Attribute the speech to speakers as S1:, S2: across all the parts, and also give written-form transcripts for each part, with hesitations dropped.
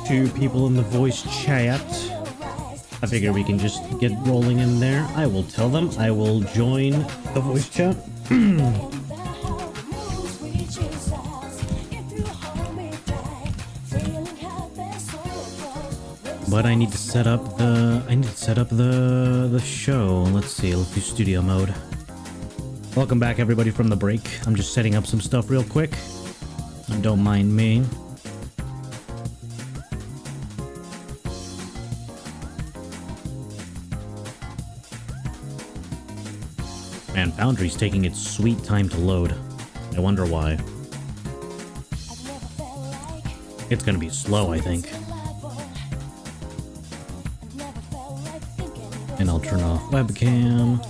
S1: to people in the voice chat. I figure we can just get rolling in there. I will tell them. I will join the voice chat. But I need to set up the show. Let's see. Let's do studio mode. Welcome back, everybody, from the break. I'm just setting up some stuff real quick. Don't mind me. Man, Foundry's taking its sweet time to load. I wonder why. It's gonna be slow, I think. And I'll turn off webcam.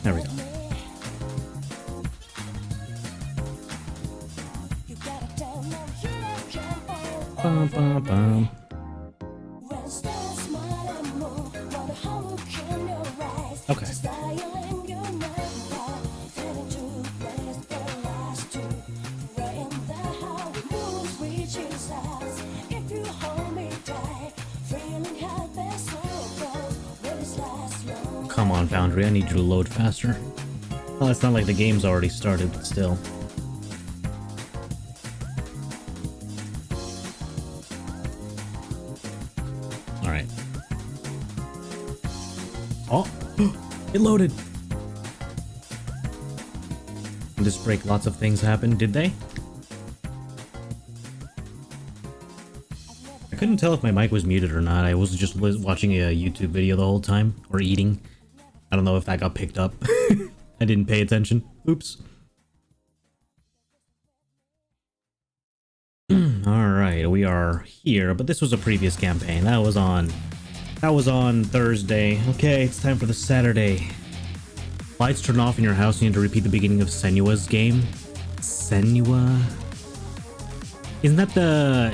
S1: There we go. Bum, bum, bum. Okay. Come on, Foundry, I need you to load faster. Well, it's not like the game's already started, but still. Alright. Oh! It loaded! In this break, lots of things happened, did they? I couldn't tell if my mic was muted or not. I was just watching a YouTube video the whole time, or eating. I don't know if that got picked up. I didn't pay attention. Oops. Alright, we are here, but this was a previous campaign. That was on Thursday. Okay, it's time for the Saturday. Lights turn off in your house, you need to repeat the beginning of Senua's game. Senua? Isn't that the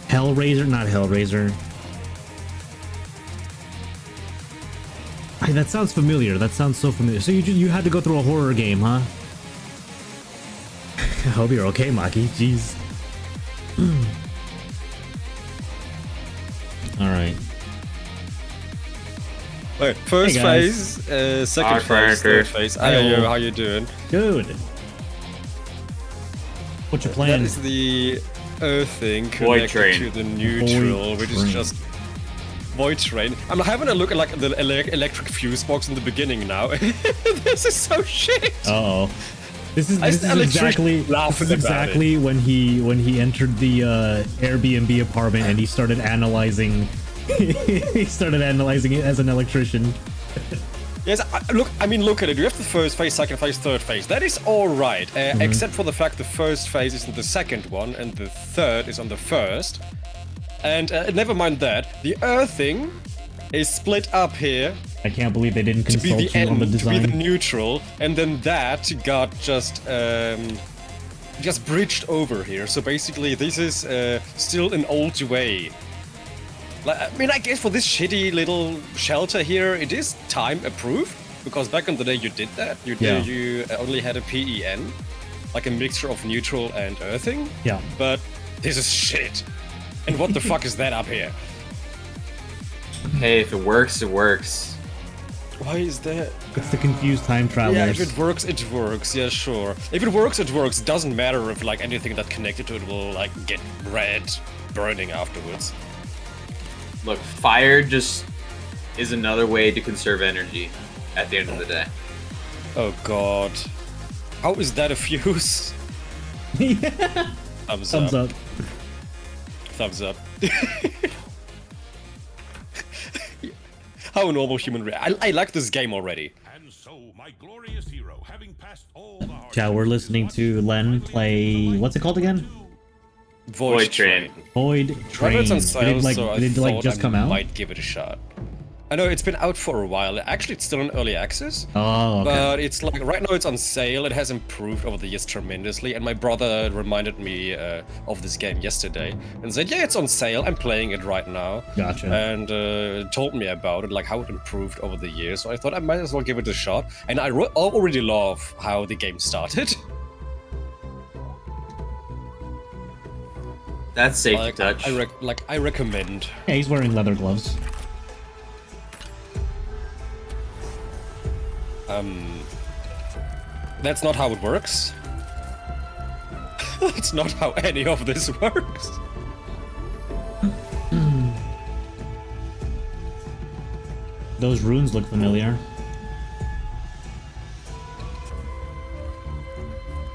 S1: Hellraiser? Not Hellraiser. That sounds familiar. That sounds so familiar. So you had to go through a horror game, huh? I hope you're okay, Maki. Jeez. All right.
S2: Wait, first phase, second phase, third phase. How you doing?
S1: Good. What's your plan?
S2: That is the earthing connected to the neutral, which is just Void Train. I'm having a look at like the electric fuse box in the beginning now. This is so shit.
S1: Uh oh. This is exactly when he entered the Airbnb apartment and he started analyzing. He started analyzing it as an electrician.
S2: Yes, look at it. You have the first phase, second phase, third phase. That is all right, except for the fact the first phase is in the second one and the third is on the first. And never mind that, the earthing is split up here.
S1: I can't believe they didn't consult you on the design.
S2: To be the neutral, and then that got just bridged over here. So basically, this is still an old way. I mean, I guess for this shitty little shelter here, it is time approved, because back in the day you did that. You only had a PEN, like a mixture of neutral and earthing.
S1: Yeah.
S2: But this is shit. And what the fuck is that up here?
S3: Hey, if it works, it works.
S2: Why is that?
S1: It's the confused time travelers.
S2: Yeah, if it works, it works. Yeah, sure. If it works, it works. It doesn't matter if like anything that connected to it will like get red, burning afterwards.
S3: Look, fire just is another way to conserve energy at the end of the day.
S2: Oh god. How is that a fuse?
S1: Yeah.
S2: Thumbs up. Thumbs up. How a normal human I like this game already.
S4: And so my glorious hero, having passed all the
S1: Yeah, we're listening to Len play. What's it called again?
S2: Void Train.
S1: Void Train.
S2: It's on sale,
S1: did it just come out?
S2: Might give it a shot. I know it's been out for a while. Actually, it's still in early access.
S1: Oh, okay.
S2: But it's like right now it's on sale. It has improved over the years tremendously. And my brother reminded me of this game yesterday and said, "Yeah, it's on sale. I'm playing it right now."
S1: Gotcha.
S2: And told me about it, like how it improved over the years. So I thought I might as well give it a shot. And I already love how the game started.
S3: That's safe
S2: Like,
S3: to touch.
S2: I recommend.
S1: Yeah, he's wearing leather gloves.
S2: That's not how it works. That's not how any of this works.
S1: Those runes look familiar.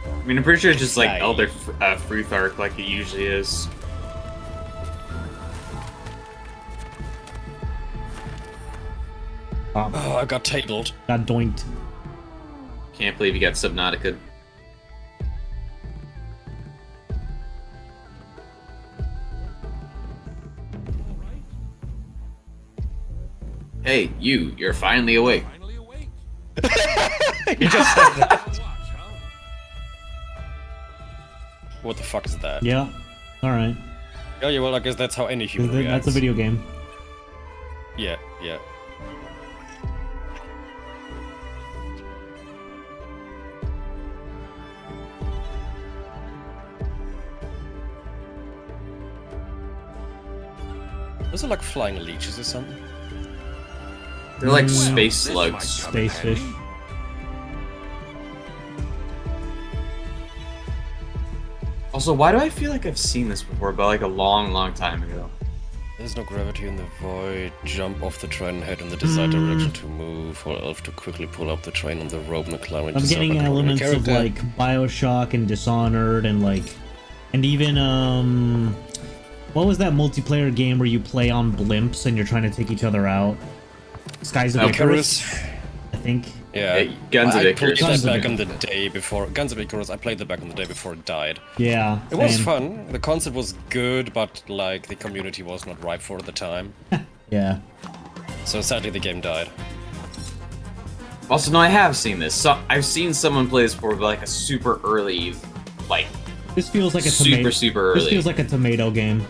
S3: I mean, I'm pretty sure it's just like
S2: Aye.
S3: Elder Fruthark, like it usually is.
S2: Oh, I got tabled.
S1: Got doinked.
S3: Can't believe you got Subnautica. Hey, you're finally awake.
S4: Finally awake.
S2: You just said that.
S4: Watch, huh?
S2: What the fuck is that?
S1: Yeah. All right.
S2: Oh, yeah, well, I guess that's how any human
S1: That's
S2: reacts.
S1: a video game.
S2: Yeah, yeah. Those are like flying leeches or something.
S3: They're like
S1: Well,
S3: space
S4: This might
S3: slugs.
S4: come in
S1: Space fish.
S4: handy.
S3: Also, why do I feel like I've seen this before, but like a long, long time ago?
S2: There's no gravity in the void. Jump off the train and head in the desired direction to move. Or elf to quickly pull up the train on the rope and climb into
S1: I'm getting
S2: self-control of your
S1: elements of
S2: character.
S1: like Bioshock and Dishonored and even what was that multiplayer game where you play on blimps and you're trying to take each other out? Skies of Icarus,
S2: Icarus.
S1: I think.
S2: Yeah,
S3: Hey, Guns of
S2: I played
S3: Icarus.
S1: Guns
S2: that
S1: of
S2: back in the day before. Guns of Icarus, I played that back in the day before it died.
S1: Yeah.
S2: It was
S1: same.
S2: fun. The concept was good, but like the community was not ripe for it at the time.
S1: Yeah.
S2: So sadly, the game died.
S3: Also, no, I have seen this. So I've seen someone play this before, but like a super early, like
S1: This feels like a
S3: super,
S1: tomato.
S3: super
S1: This
S3: early.
S1: feels like a tomato game.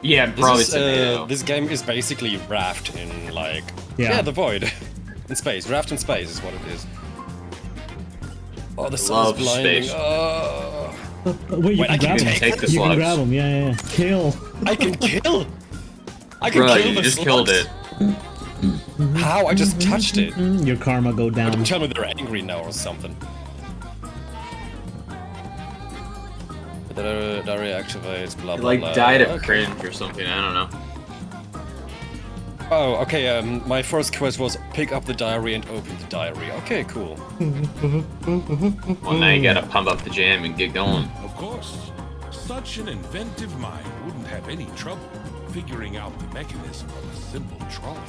S3: Yeah,
S2: This
S3: probably
S2: is,
S3: tomato.
S2: this game is basically Raft in like
S1: Yeah.
S2: the void in space. Raft in space is what it is. Oh, the sun
S3: Love
S2: is blinding.
S3: space.
S1: Wait, you
S2: Wait, I
S1: can grab
S2: can
S1: him.
S2: take
S3: the
S1: You can
S3: slugs.
S1: grab him. Yeah. Kill.
S2: I can kill. I can
S3: Bro,
S2: kill
S3: you
S2: the
S3: just
S2: slugs.
S3: killed it.
S2: How? I just touched it.
S1: Your karma go down.
S2: Don't tell me they're angry now or something. The diary activates, blah
S3: It
S2: blah
S3: like
S2: blah.
S3: died of
S2: Okay.
S3: cringe or something. I don't know.
S2: Oh, okay. My first quest was pick up the diary and open the diary. Okay, cool.
S3: Well, now you gotta pump up the jam and get going.
S4: Of course, such an inventive mind wouldn't have any trouble figuring out the mechanism of a simple trolley.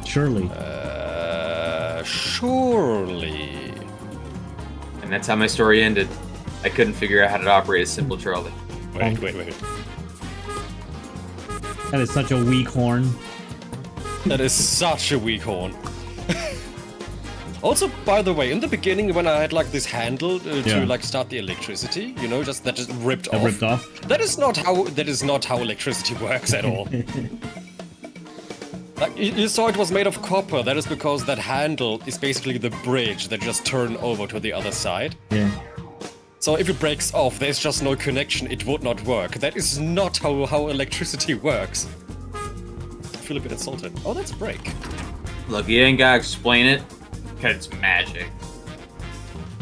S1: Surely.
S2: Surely.
S3: And that's how my story ended. I couldn't figure out how to operate a simple trolley.
S2: Wait.
S1: That is such a weak horn.
S2: That is such a weak horn. Also, by the way, in the beginning when I had like this handle
S1: Yeah.
S2: to like start the electricity, you know, just ripped
S1: That
S2: off.
S1: ripped off.
S2: That is not how electricity works at all. Like you saw it was made of copper. That is because that handle is basically the bridge that just turn over to the other side.
S1: Yeah.
S2: So if it breaks off, there's just no connection. It would not work. That is not how electricity works. I feel a bit insulted. Oh, that's a break.
S3: Look, you ain't gotta explain it, cause it's magic.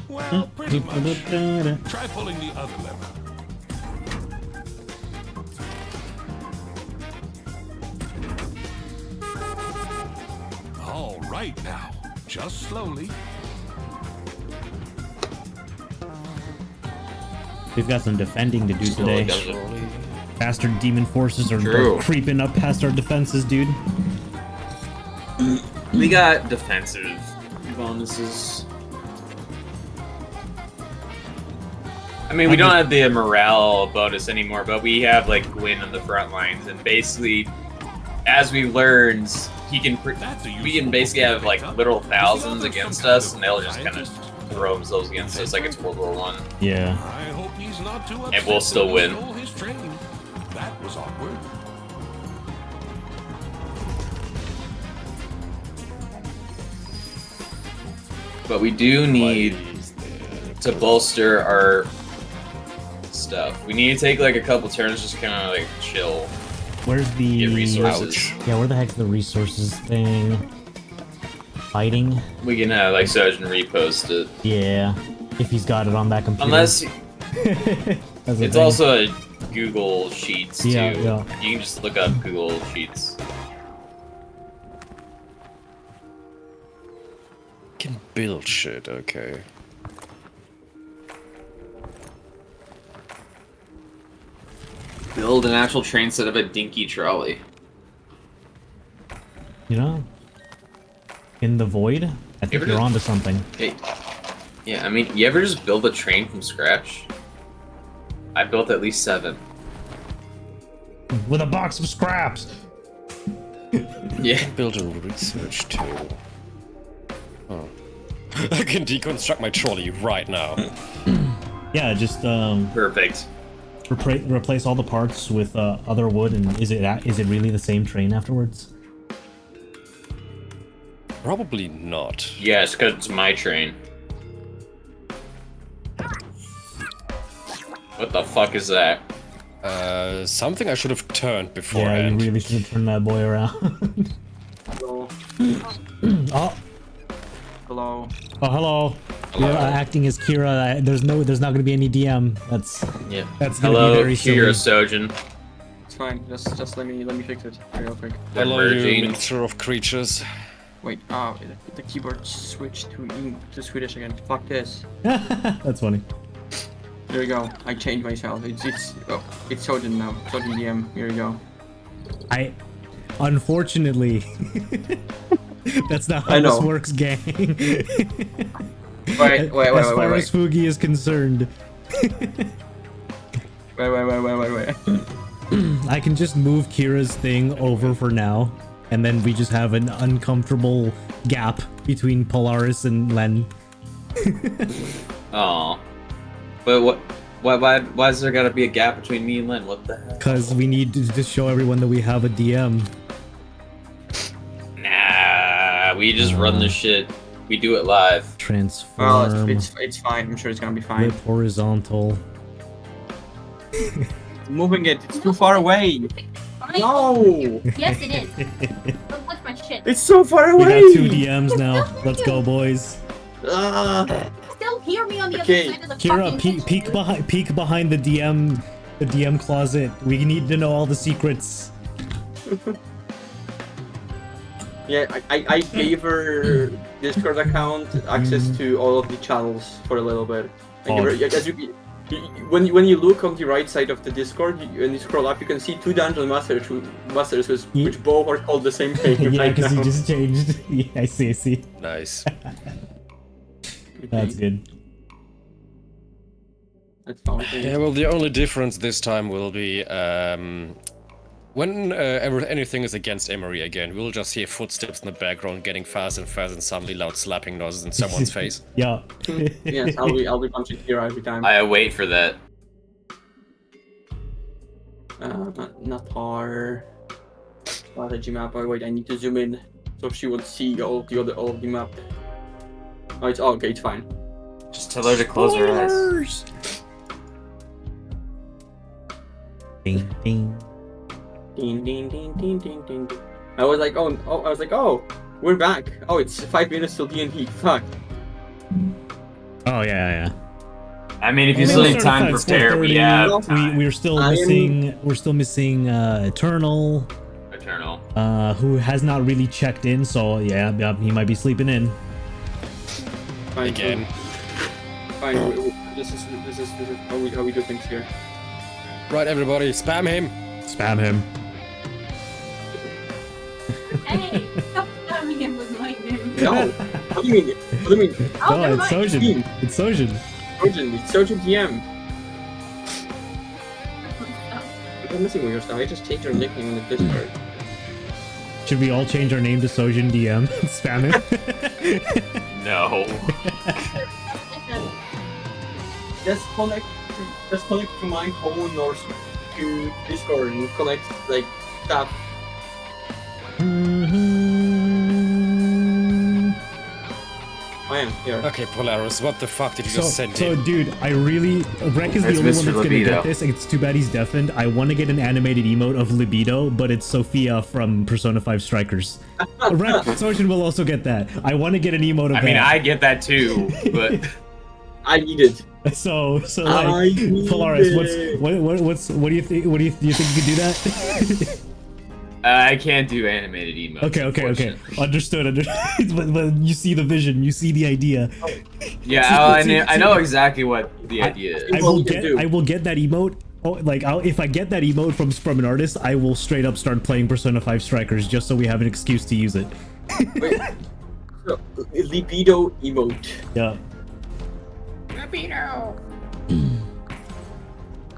S4: Well, pretty much. Try pulling the other lever. All right now, just slowly.
S1: We've got some defending to do
S3: Slowly
S1: today.
S3: does it.
S1: Bastard demon forces are
S3: True.
S1: creeping up past our defenses, dude.
S3: We got defensive bonuses. I mean, we don't have the morale bonus anymore, but we have like Gwyn on the front lines, and basically, as we learned, he can. We can basically have like literal thousands against us, and they'll just kind of throw themselves against us like it's World War One.
S1: Yeah.
S4: I hope he's not too upset
S3: And we'll still
S4: that we
S3: win.
S4: stole his train. That was awkward.
S3: But we do need to bolster our stuff. We need to take like a couple turns, just kind of like chill.
S1: Where's the
S3: Get resources.
S1: Yeah, where the heck's the resources thing? Fighting?
S3: We can like Sojin repost it.
S1: Yeah, if he's got it on that computer.
S3: Unless
S1: That's the
S3: it's
S1: thing.
S3: also a Google Sheets too.
S1: Yeah.
S3: You can just look up Google Sheets.
S2: Can build shit, okay.
S3: Build an actual train instead of a dinky trolley.
S1: You know, in the void, I think
S3: Ever
S1: you're
S3: did-
S1: onto something.
S3: Hey, yeah, I mean, you ever just build a train from scratch? I built at least 7.
S1: With a box of scraps.
S3: Yeah.
S2: Build a research tool. Oh. I can deconstruct my trolley right now.
S1: Yeah, just
S3: Perfect.
S1: replace all the parts with other wood, and is it really the same train afterwards?
S2: Probably not.
S3: Yes, because it's my train. What the fuck is that?
S2: Something I should have turned
S1: Yeah,
S2: beforehand.
S1: you really should have turned that boy around.
S5: Hello.
S1: Oh,
S5: Hello.
S1: oh, hello.
S3: Hello.
S1: You're acting as Kira. There's not going to be any DM.
S3: Yeah.
S1: That's gonna
S3: Hello,
S1: be very silly.
S3: Kira Sojin.
S5: It's fine. Just let me fix it real quick.
S2: Hello, you
S3: Merging.
S2: mixture of creatures.
S5: Wait. The keyboard switched to Swedish again. Fuck this.
S1: That's funny.
S5: There we go. I changed myself. It's Sojin now. Sojin DM. Here we go.
S1: Unfortunately, that's not
S5: I
S1: how this
S5: know.
S1: works, gang.
S5: Wait.
S1: As far as Fugi is concerned,
S5: Wait.
S1: I can just move Kira's thing over for now, and then we just have an uncomfortable gap between Polaris and Len.
S3: Aw. But why is there gotta be a gap between me and Lynn? What the heck?
S1: Because we need to just show everyone that we have a DM.
S3: Nah, we just run this shit. We do it live.
S1: Transform.
S5: Well, it's fine. I'm sure it's gonna be fine.
S1: Flip horizontal.
S5: Moving it. It's too far away.
S6: Fine.
S5: No.
S6: Yes, it is. Don't touch my shit.
S5: It's so far
S1: We
S5: away.
S1: got 2 DMs now. Let's go, boys.
S6: Still hear me on the
S5: Okay.
S6: other side of the
S1: Kira,
S6: fucking
S1: peek behind the DM closet. We need to know all the secrets.
S5: Yeah, I gave her Discord account access to all of the channels for a little bit. I give her, as when you look on the right side of the Discord, when you scroll up, you can see 2 dungeon masters, which both are called the same thing.
S1: Yeah,
S5: right
S1: because
S5: now.
S1: he just changed. Yeah, I see.
S2: Nice.
S1: That's good.
S5: That's fine.
S2: Yeah, well, the only difference this time will be when anything is against Emery again, we'll just hear footsteps in the background getting faster and faster, and suddenly loud slapping noises in someone's face.
S1: Yeah.
S5: Yes, I'll be punching Kira every time.
S3: I wait for that.
S5: Natar strategy map. Oh wait, I need to zoom in so she would see all of the map. Oh, okay. It's fine.
S3: Just tell her to close her eyes.
S1: Ding ding.
S5: Ding ding ding ding ding ding. Ding. I was like, oh, we're back. Oh, it's 5 minutes till D&D. Fuck.
S1: Oh yeah.
S3: I mean, if you
S1: I mean,
S3: still
S1: we
S3: need
S1: started
S3: time
S1: at
S3: to prepare, we have time.
S1: We're still missing Eternal,
S3: Eternal.
S1: who has not really checked in. So yeah, he might be sleeping in.
S5: Fine.
S2: Again.
S5: Fine. This is how we do things here.
S2: Right, everybody, spam him.
S1: Spam him.
S6: Hey, stop spamming him with my name.
S5: No. What do you mean?
S6: Oh,
S1: No,
S6: never
S1: it's
S6: mind.
S1: Sojin. It's Sojin.
S5: Sojin. It's Sojin DM. I'm messing with your stuff. I just changed your nickname on the Discord.
S1: Should we all change our name to Sojin DM? Spam him.
S3: No.
S5: Just connect to my phone or to Discord and connect like stuff. I am here.
S2: Okay, Polaris, what the fuck did you just send
S1: So,
S2: in?
S1: dude, I really... Rek is the
S3: It's
S1: only
S3: Mr.
S1: one that's gonna
S3: Libido.
S1: get this. It's too bad he's deafened. I want to get an animated emote of Libido, but it's Sophia from Persona 5 Strikers. Rek, Sojin will also get that. I want to get an emote of
S3: I mean,
S1: that.
S3: I get that too, but
S5: I need it.
S1: So
S5: I
S1: like,
S5: need
S1: Polaris,
S5: it.
S1: what do you think? Do you think you could do that?
S3: I can't do animated emotes.
S1: Okay.
S3: unfortunately.
S1: Understood. But you see the vision, you see the idea.
S3: Yeah, I know exactly what the idea is.
S1: I
S5: Well,
S1: will
S5: you can do.
S1: I will get that emote. Oh, like if I get that emote from an artist, I will straight up start playing Persona 5 Strikers just so we have an excuse to use it.
S5: Wait. So, libido emote.
S1: Yeah.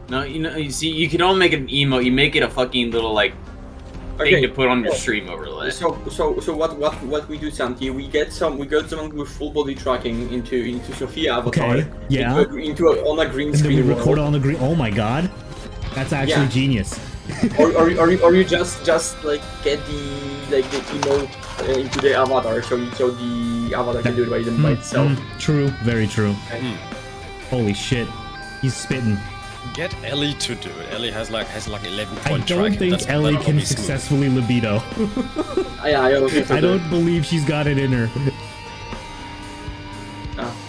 S3: No, you see, you can only make an emote. You make it a fucking little like thing to put on your stream overlay.
S5: So what we do, Santi? We get someone with full body tracking into Sophia avatar.
S1: Okay, yeah.
S5: On a green
S1: And then we
S5: screen.
S1: record it on the green. Oh my god, that's actually
S5: Yeah.
S1: genius.
S5: or you just like get the emote into the avatar, so the avatar can do it by itself.
S1: True, very true. Holy shit, he's spitting.
S2: Get Ellie to do it. Ellie has like 11
S1: I
S2: point
S1: don't
S2: tracking.
S1: think
S2: That's
S1: Ellie
S2: that'll
S1: can
S2: be smooth.
S1: successfully libido.
S5: Yeah, I don't think so.
S1: I don't believe she's got it in her.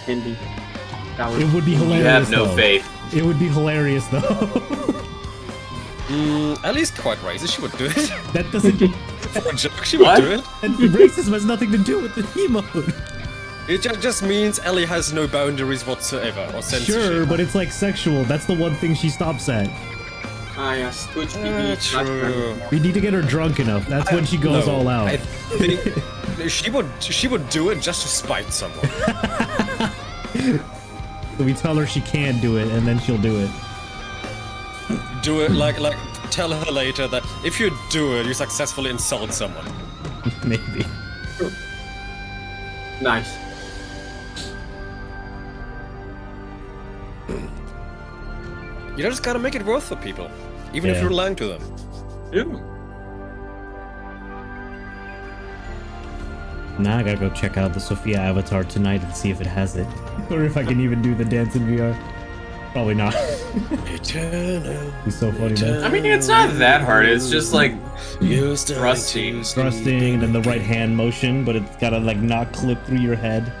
S5: Hindi. That
S1: It would be
S3: You
S1: hilarious.
S3: have no
S1: though.
S3: faith.
S1: It would be hilarious though.
S2: Ellie's quite racist. She would do it.
S1: That doesn't.
S2: For a joke, she would
S3: What?
S2: do it.
S1: And racism has nothing to do with the emote.
S2: It just means Ellie has no boundaries whatsoever or censorship.
S1: Sure, but it's like sexual. That's the one thing she stops at.
S5: Yes, Twitch TV.
S2: True.
S1: We need to get her drunk enough. That's when she goes
S2: No,
S1: all out.
S2: I think she would do it just to spite someone.
S1: So we tell her she can't do it, and then she'll do it.
S2: Do it like tell her later that if you do it, you successfully insult someone.
S1: Maybe.
S5: Nice.
S2: You just gotta make it worth for people, even if
S1: Yeah.
S2: you're lying to them.
S5: Yeah.
S1: Now I gotta go check out the Sophia avatar tonight and see if it has it. Or if I can even do the dance in VR. Probably not.
S2: Eternal.
S1: It's so funny, man.
S3: I mean, it's not that hard. It's just like
S2: Used
S3: thrusting.
S1: Thrusting and then the right hand motion, but it's gotta like not clip through your head.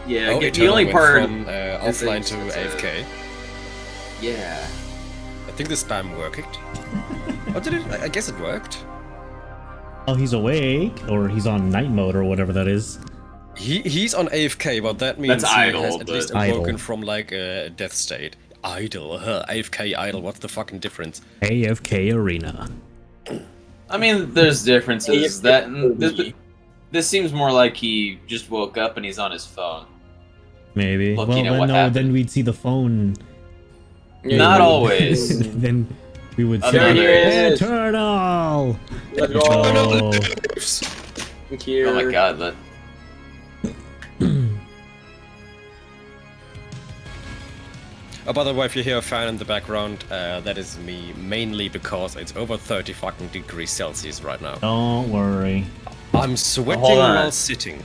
S3: Yeah,
S2: Oh,
S3: the
S2: Eternal
S3: only
S2: went
S3: part.
S2: from offline to AFK.
S3: Yeah.
S2: I think the spam worked. Oh, did it? I guess it worked.
S1: Oh, he's awake, or he's on night mode, or whatever that is.
S2: He's on AFK, but that means
S3: That's
S2: he
S3: idle,
S2: has at least
S3: but-
S1: Idle.
S2: awoken from like a death state. Idle, AFK idle. What's the fucking difference?
S1: AFK Arena.
S3: I mean, there's differences.
S5: AFK.
S3: This seems more like he just woke up and he's on his phone.
S1: Maybe.
S3: Looking at
S1: well,
S3: what
S1: then,
S3: happened.
S1: then we'd see the phone.
S3: Not always.
S1: Then we would
S3: Oh,
S1: say,
S3: there he
S5: is.
S1: Eternal!
S5: Let's go.
S1: Oh,
S5: Thank you.
S3: Oh my god, that.
S2: Oh, by the way, if you hear a fan in the background, that is me, mainly because it's over 30 fucking degrees Celsius right now.
S1: don't worry.
S2: I'm sweating
S3: Hold on.
S2: while sitting.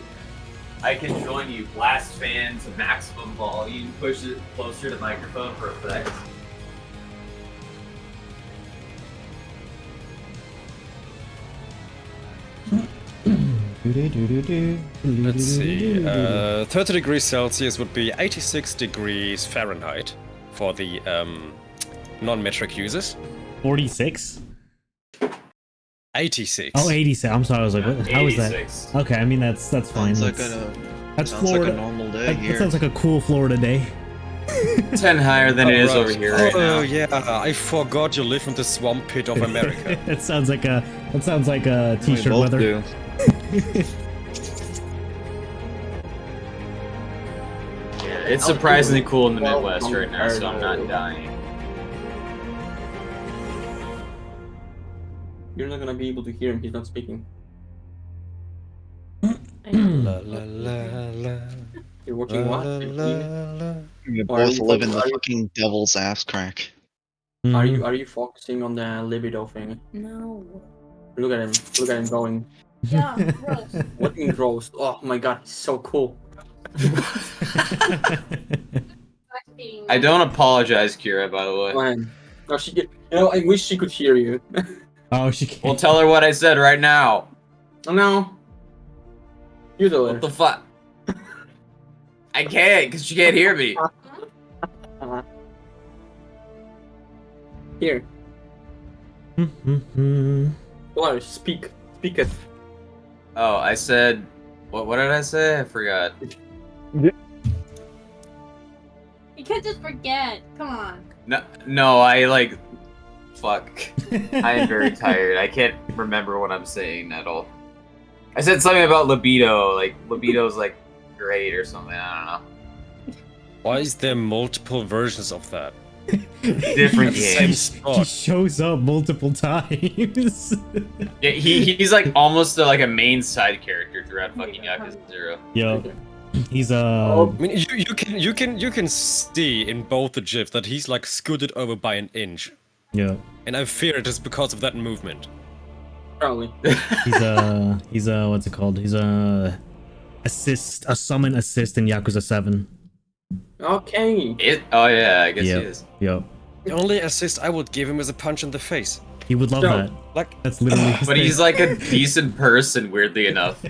S3: I can join you. Blast fan to maximum volume. Push it closer to the microphone for effect.
S2: Let's see. 30 degrees Celsius would be 86 degrees Fahrenheit for the non-metric users.
S1: 46?
S2: 86.
S1: Oh, 86. I'm sorry, I was like, what? How is that?
S3: 86.
S1: Okay, I mean, that's fine.
S7: Sounds like
S1: That's
S7: sounds
S1: Florida.
S7: like a normal day
S1: that
S7: here.
S1: sounds like a cool Florida day.
S3: 10 higher than it is
S2: right.
S3: over here right now.
S2: Oh yeah, I forgot you live in the swamp pit of America.
S1: That sounds like a
S7: We
S1: t-shirt
S7: both
S1: weather.
S7: do.
S3: Yeah, it's surprisingly cool in the
S5: Well,
S3: Midwest right now, so I'm not
S5: compared to-
S3: dying.
S5: You're not gonna be able to hear him. He's not speaking.
S2: La la la la.
S5: You're watching what?
S2: La, la, la.
S7: We
S5: Are
S7: both
S5: you-
S7: live in the
S5: are you-
S7: fucking devil's ass crack.
S5: Are
S1: Mhm.
S5: you focusing on the libido thing?
S6: No.
S5: Look at him. Look at him going.
S6: Yeah, gross.
S5: What in gross? Oh my god, he's so cool.
S3: I don't apologize, Kira, by the way.
S5: Man. No, I wish she could hear you.
S1: Oh, she can't.
S3: Well, tell her what I said right now.
S5: Oh no. You do
S3: What
S5: it.
S3: the fuck? I can't, because she can't hear me.
S5: Here. Well, speak it.
S3: Oh, I said... What did I say? I forgot.
S6: You can't just forget. Come on.
S3: No, I like... Fuck. I am very tired. I can't remember what I'm saying at all. I said something about libido, like libido's like great or something, I don't know.
S2: Why is there multiple versions of that?
S3: Different
S2: Same
S3: games.
S1: He
S2: spot.
S1: shows up multiple times.
S3: Yeah, he's like almost like a main side character throughout fucking Yakuza 0.
S1: Yo, he's
S2: I mean, you can see in both the gifs that he's like scooted over by an inch,
S1: yeah.
S2: and I fear it is because of that movement.
S5: Probably.
S1: He's a what's it called? He's a summon assist in Yakuza 7.
S5: Okay.
S3: Oh yeah, I guess
S1: Yep.
S3: he is.
S1: Yep.
S2: The only assist I would give him is a punch in the face.
S1: He would love
S5: No.
S1: that.
S2: Like,
S1: That's literally his
S3: But
S1: thing.
S3: he's like a decent person, weirdly enough.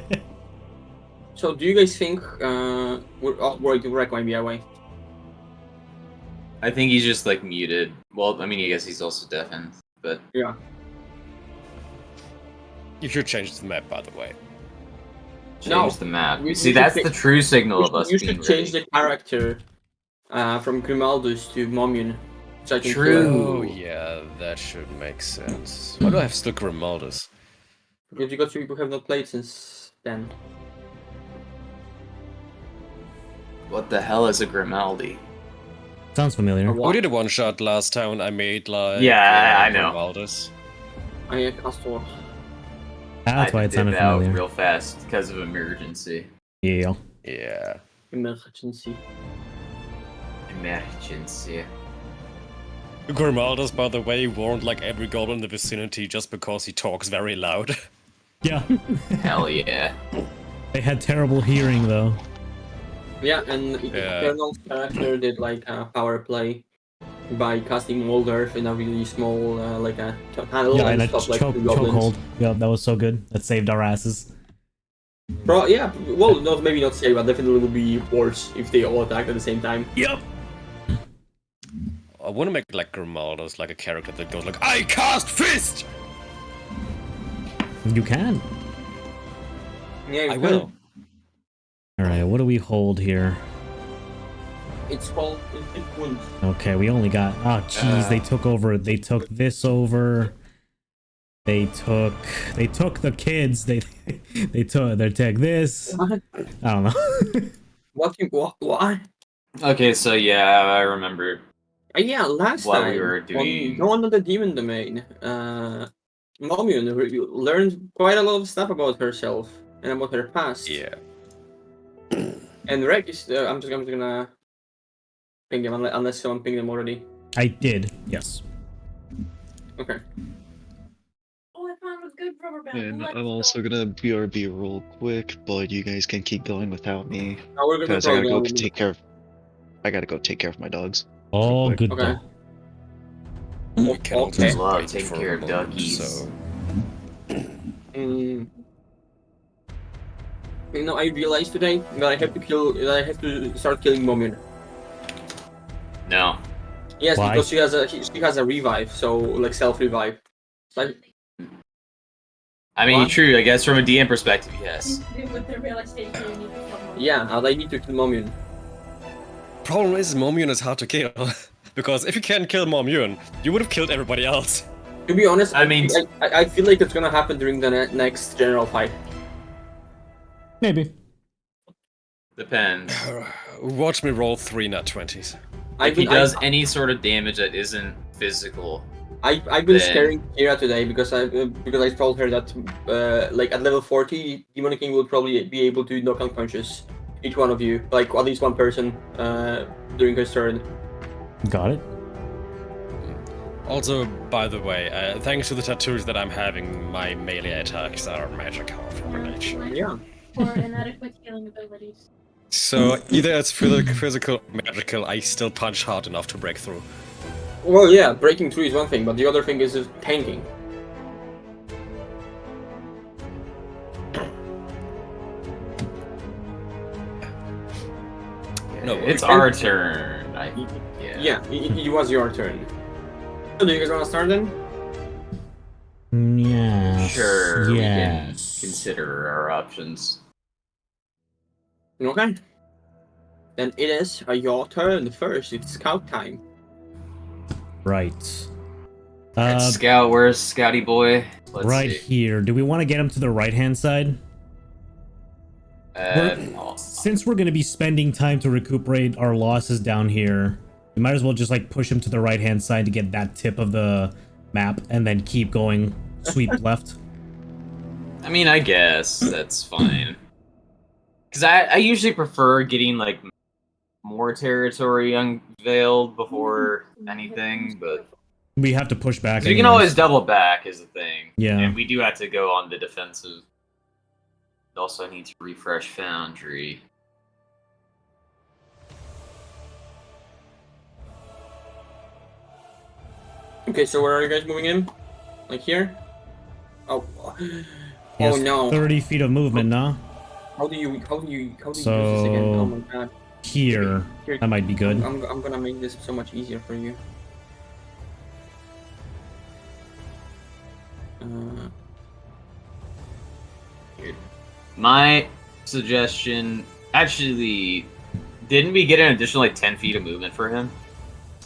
S5: So do you guys think Rek might be away?
S3: I think he's just like muted. Well, I mean, I guess he's also deafened, but
S5: Yeah.
S2: you should change the map, by the way.
S3: change
S5: No.
S3: the map.
S5: We
S3: See,
S5: should
S3: that's
S5: pick-
S3: the true signal of us
S5: You
S3: being
S5: should change
S3: ready.
S5: the character from Grimaldus to Momion. So I can
S3: True.
S2: Oh yeah, that should make sense. Why do I have still Grimaldus?
S5: Because you got two people who have not played since then.
S3: What the hell is a Grimaldi?
S1: Sounds familiar.
S5: Or
S2: We
S5: what?
S2: did a one shot last time. I made like
S3: Yeah, I know.
S2: Grimaldus.
S5: I Castor.
S1: That's why it
S3: did
S1: sounded
S3: that
S1: familiar.
S3: real fast because of emergency.
S1: Yeah.
S2: Yeah.
S5: Emergency.
S3: Emergency.
S2: Grimaldus, by the way, warned like every goblin in the vicinity just because he talks very loud.
S1: Yeah.
S3: Hell yeah.
S1: They had terrible hearing though.
S5: Yeah, and
S2: Yeah.
S5: Colonel's character did like a power play by casting Mold Earth in a really small like a panel
S1: Yeah,
S5: and
S1: and a
S5: stuff like
S1: choke
S5: the goblins.
S1: hold. Yeah, that was so good. That saved our asses.
S5: Bro, yeah, well, not maybe not say, but definitely would be worse if they all attacked at the same time.
S1: Yep.
S2: I want to make like Grimaldus like a character that goes like, I cast fist!
S1: You can.
S5: Yeah,
S2: I will.
S1: Alright, what do we hold here?
S5: It's called Infinite Wounds.
S1: Okay, we only got jeez, they took this over. They took the kids, they took this.
S5: What?
S1: I don't know.
S5: What?
S3: Okay, so yeah, I remember.
S5: Yeah, last
S3: What
S5: time
S3: we were doing.
S5: on the Demon Domain, Momion learned quite a lot of stuff about herself and about her past.
S2: Yeah.
S5: And Rek is, I'm just gonna ping them unless someone pinged them already.
S1: I did, yes.
S5: Okay.
S6: Oh, I found a good rubber band.
S7: And
S6: Let's
S7: I'm
S6: go.
S7: also gonna BRB real quick, but you guys can keep going without me.
S5: Now we're gonna
S7: Because I gotta go
S5: probably
S7: take care of I gotta go take care of my dogs.
S1: Oh,
S7: quick.
S1: good
S5: Okay.
S1: though.
S2: We can all
S5: Okay.
S2: just
S3: Love
S2: wait
S3: taking
S2: for
S3: care
S2: a
S3: of
S2: moment,
S3: duckies.
S2: So.
S5: You know, I realized today that I have to start killing Momion.
S3: No.
S5: Yes,
S1: Why?
S5: because she has a revive, so like self revive. Like,
S3: I mean,
S5: What?
S3: true, I guess from a DM perspective, yes.
S6: With the realization you need to kill them.
S5: yeah, and I need to kill Momion.
S2: Problem is, Momion is hard to kill. Because if you can't kill Momion, you would have killed everybody else.
S5: To be honest,
S3: I mean-
S5: I feel like it's gonna happen during the next general fight.
S1: Maybe.
S3: Depends.
S2: Watch me roll 3 nat 20s.
S3: If he does any sort of damage that isn't physical.
S5: I've been
S3: then-
S5: scaring Kira today because I told her that like at level 40, Demon King will probably be able to knock unconscious each one of you, like at least one person during his turn.
S1: Got it.
S2: Also, by the way, thanks to the tattoos that I'm having, my melee attacks are magical from nature.
S5: Yeah.
S6: For inadequate healing abilities.
S2: So either it's physical or magical, I still punch hard enough to break through.
S5: Well, yeah, breaking through is one thing, but the other thing is just tanking.
S2: No,
S3: It's our turn.
S5: Yeah, it was your turn. So do you guys want to start then?
S1: Yes.
S3: Sure, we can
S1: Yes.
S3: consider our options.
S5: Okay. Then it is your turn first. It's scout time.
S1: Right.
S3: Alright, Scout, where's Scouty boy? Let's
S1: right
S3: see.
S1: here. Do we want to get him to the right-hand side? Since we're going to be spending time to recuperate our losses down here, we might as well just like push him to the right-hand side to get that tip of the map and then keep going sweep left.
S3: I mean, I guess that's fine. Because I usually prefer getting like more territory unveiled before anything, but
S1: We have to push back.
S3: so we can always double back is the thing.
S1: Yeah.
S3: And we do have to go on the defensive. Also need to refresh Foundry.
S5: Okay, so where are you guys moving in? Like here? Oh.
S1: Yes,
S5: Oh no.
S1: 30 feet of movement, nah?
S5: How do you use this
S1: So-
S5: again? Oh my god.
S1: Here.
S5: Here.
S1: That might be good.
S5: I'm gonna make this so much easier for you.
S3: My suggestion, actually, didn't we get an additional like 10 feet of movement for him?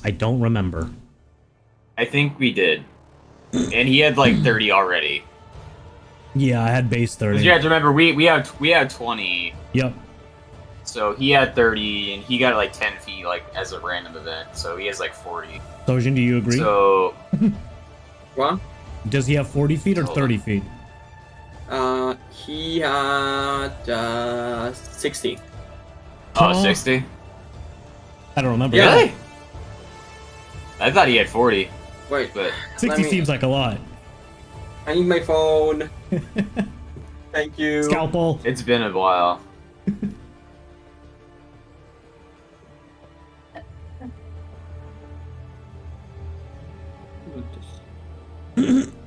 S1: I don't remember.
S3: I think we did. And he had like 30 already.
S1: Yeah, I had base
S3: 'Cause
S1: 30.
S3: you have to remember, we had 20.
S1: Yep.
S3: So he had 30, and he got like 10 feet like as a random event. So he has like 40.
S1: Sojin, do you agree?
S3: So
S5: What?
S1: Does he have 40 feet or
S3: Hold
S1: 30
S3: on.
S1: feet?
S5: He had 60.
S3: oh,
S1: Huh?
S3: 60.
S1: I don't remember.
S5: Yeah.
S3: Really? I thought he had 40,
S5: Wait,
S3: but
S1: 60
S5: Let me-
S1: seems like a lot.
S5: I need my phone. Thank you.
S1: Scalpel.
S3: it's been a while.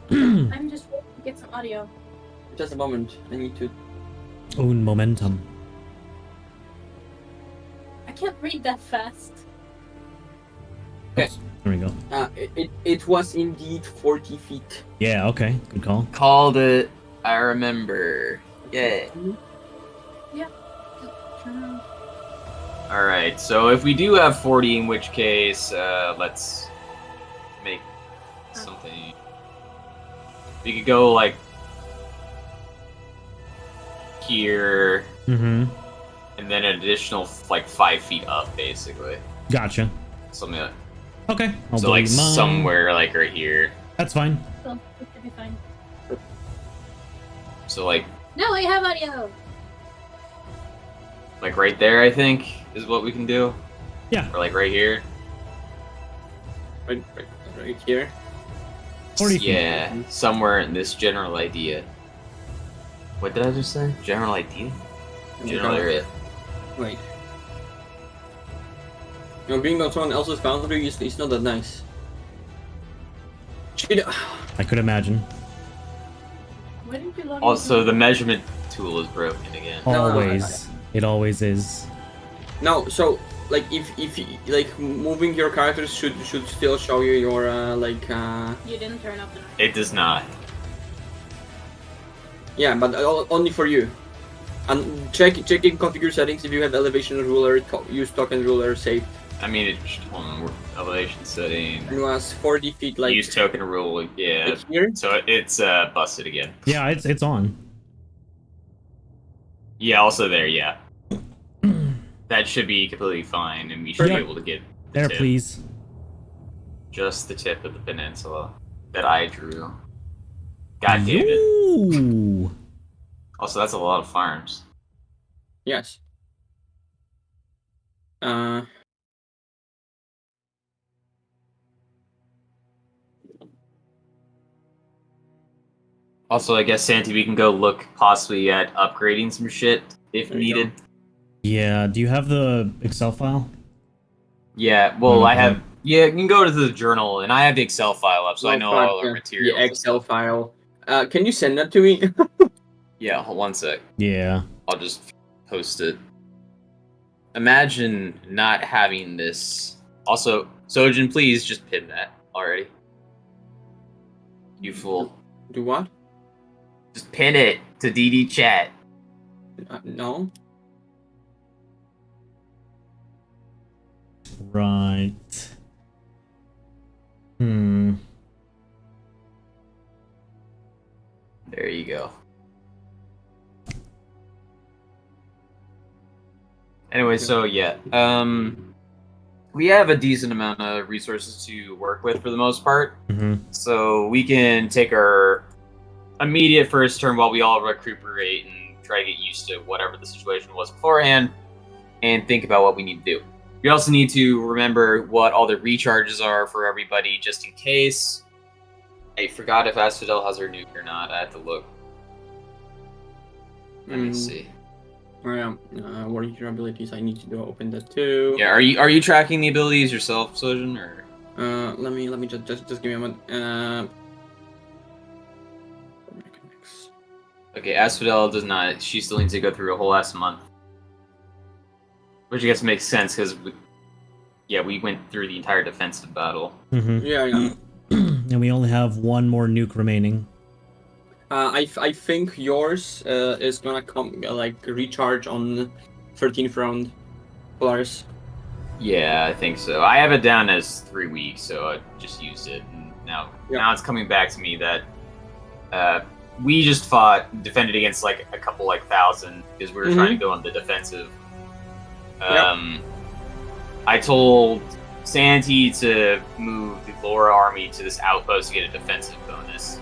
S6: I'm just waiting to get some audio.
S5: Just a moment. I need to.
S1: Un momentum.
S6: I can't read that fast.
S5: Okay.
S1: There we go.
S5: It was indeed 40 feet.
S1: Yeah, okay. Good call.
S3: Called it. I remember. Yeah.
S6: Turn around.
S3: All right. So if we do have 40, in which case, let's make something. We could go like here,
S1: Mm-hmm.
S3: and then an additional like 5 feet up, basically.
S1: Gotcha.
S3: Something like
S1: Okay. I'll
S3: so, like
S1: delete mine.
S3: somewhere like right here.
S1: That's fine.
S6: So, it should be fine.
S3: So like
S6: No, I have audio!
S3: right there, I think is what we can do.
S1: Yeah.
S3: Or like right here.
S5: Right here.
S1: 40 feet.
S3: Yeah, somewhere in this general idea. What did I just say? General idea? General area.
S5: Wait. You know, being on someone else's boundary is not that nice. Shit.
S1: I could imagine.
S6: Why didn't you log
S3: Also,
S6: into-
S3: the measurement tool is broken again.
S5: No,
S1: Always. It always is.
S5: No, so like if like moving your characters should still show you your
S6: You didn't turn up the
S3: It does not.
S5: yeah, but only for you. And check in configure settings if you have elevation ruler, use token ruler saved.
S3: I mean, it hold on, we're elevation setting.
S5: And was 40 feet like,
S3: Use token rule, yeah.
S5: like here.
S3: So it's busted again.
S1: Yeah, it's on.
S3: Yeah, also there, yeah. That should be completely fine, and we should
S1: Yep.
S3: be able to get the
S1: There,
S3: tip.
S1: please.
S3: Just the tip of the peninsula that I drew. God damn it.
S1: Ooh.
S3: Also, that's a lot of farms.
S5: Yes.
S3: Also, I guess, Santi, we can go look possibly at upgrading some shit if needed.
S1: Yeah, do you have the Excel file?
S3: Yeah, well, I have... Yeah, you can go to the journal, and I have the Excel file up, so I know all the materials.
S5: The Excel file. Can you send that to me?
S3: Yeah, hold 1 sec.
S1: Yeah.
S3: I'll just post it. Imagine not having this. Also, Sojin, please just pin that already. You fool.
S5: Do what?
S3: Just pin it to DD chat.
S5: No.
S1: Right.
S3: There you go. Anyway, so yeah, we have a decent amount of resources to work with for the most part. So we can take our immediate first turn while we all recuperate and try to get used to whatever the situation was beforehand, and think about what we need to do. We also need to remember what all the recharges are for everybody, just in case. I forgot if Asphodel has her nuke or not. I have to look. Let me see.
S5: What are your abilities? I need to open that too.
S3: Yeah, are you tracking the abilities yourself, Sojin, or?
S5: Let me just give me a moment.
S3: Okay, Asphodel does not. She still needs to go through a whole ass month. Which I guess makes sense because, we went through the entire defensive battle.
S5: Yeah.
S1: And we only have one more nuke remaining.
S5: I think yours is gonna come recharge on 13th round, Polaris.
S3: Yeah, I think so. I have it down as 3 weeks, so I just used it. And now it's coming back to me that we just defended against a couple thousand because we were trying to go on the defensive. I told Santi to move the Laura army to this outpost to get a defensive bonus.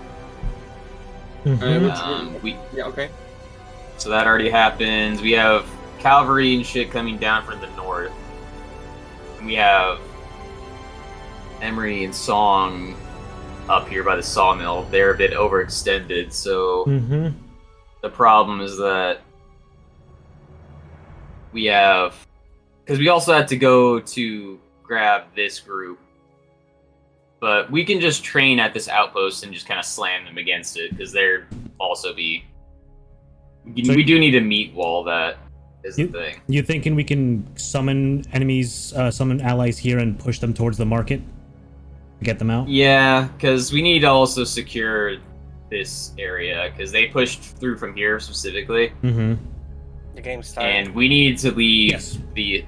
S5: Okay.
S3: So that already happens. We have cavalry and shit coming down from the north. And we have Emery and Song up here by the sawmill. They're a bit overextended, so the problem is that we have... Because we also had to go to grab this group. But we can just train at this outpost and just kind of slam them against it, because they're also be... we do need a meat wall, that is the thing.
S1: You thinking we can summon enemies, summon allies here and push them towards the market? Get them out?
S3: Yeah, because we need to also secure this area, because they pushed through from here specifically.
S2: The game's started.
S3: And we need to leave the...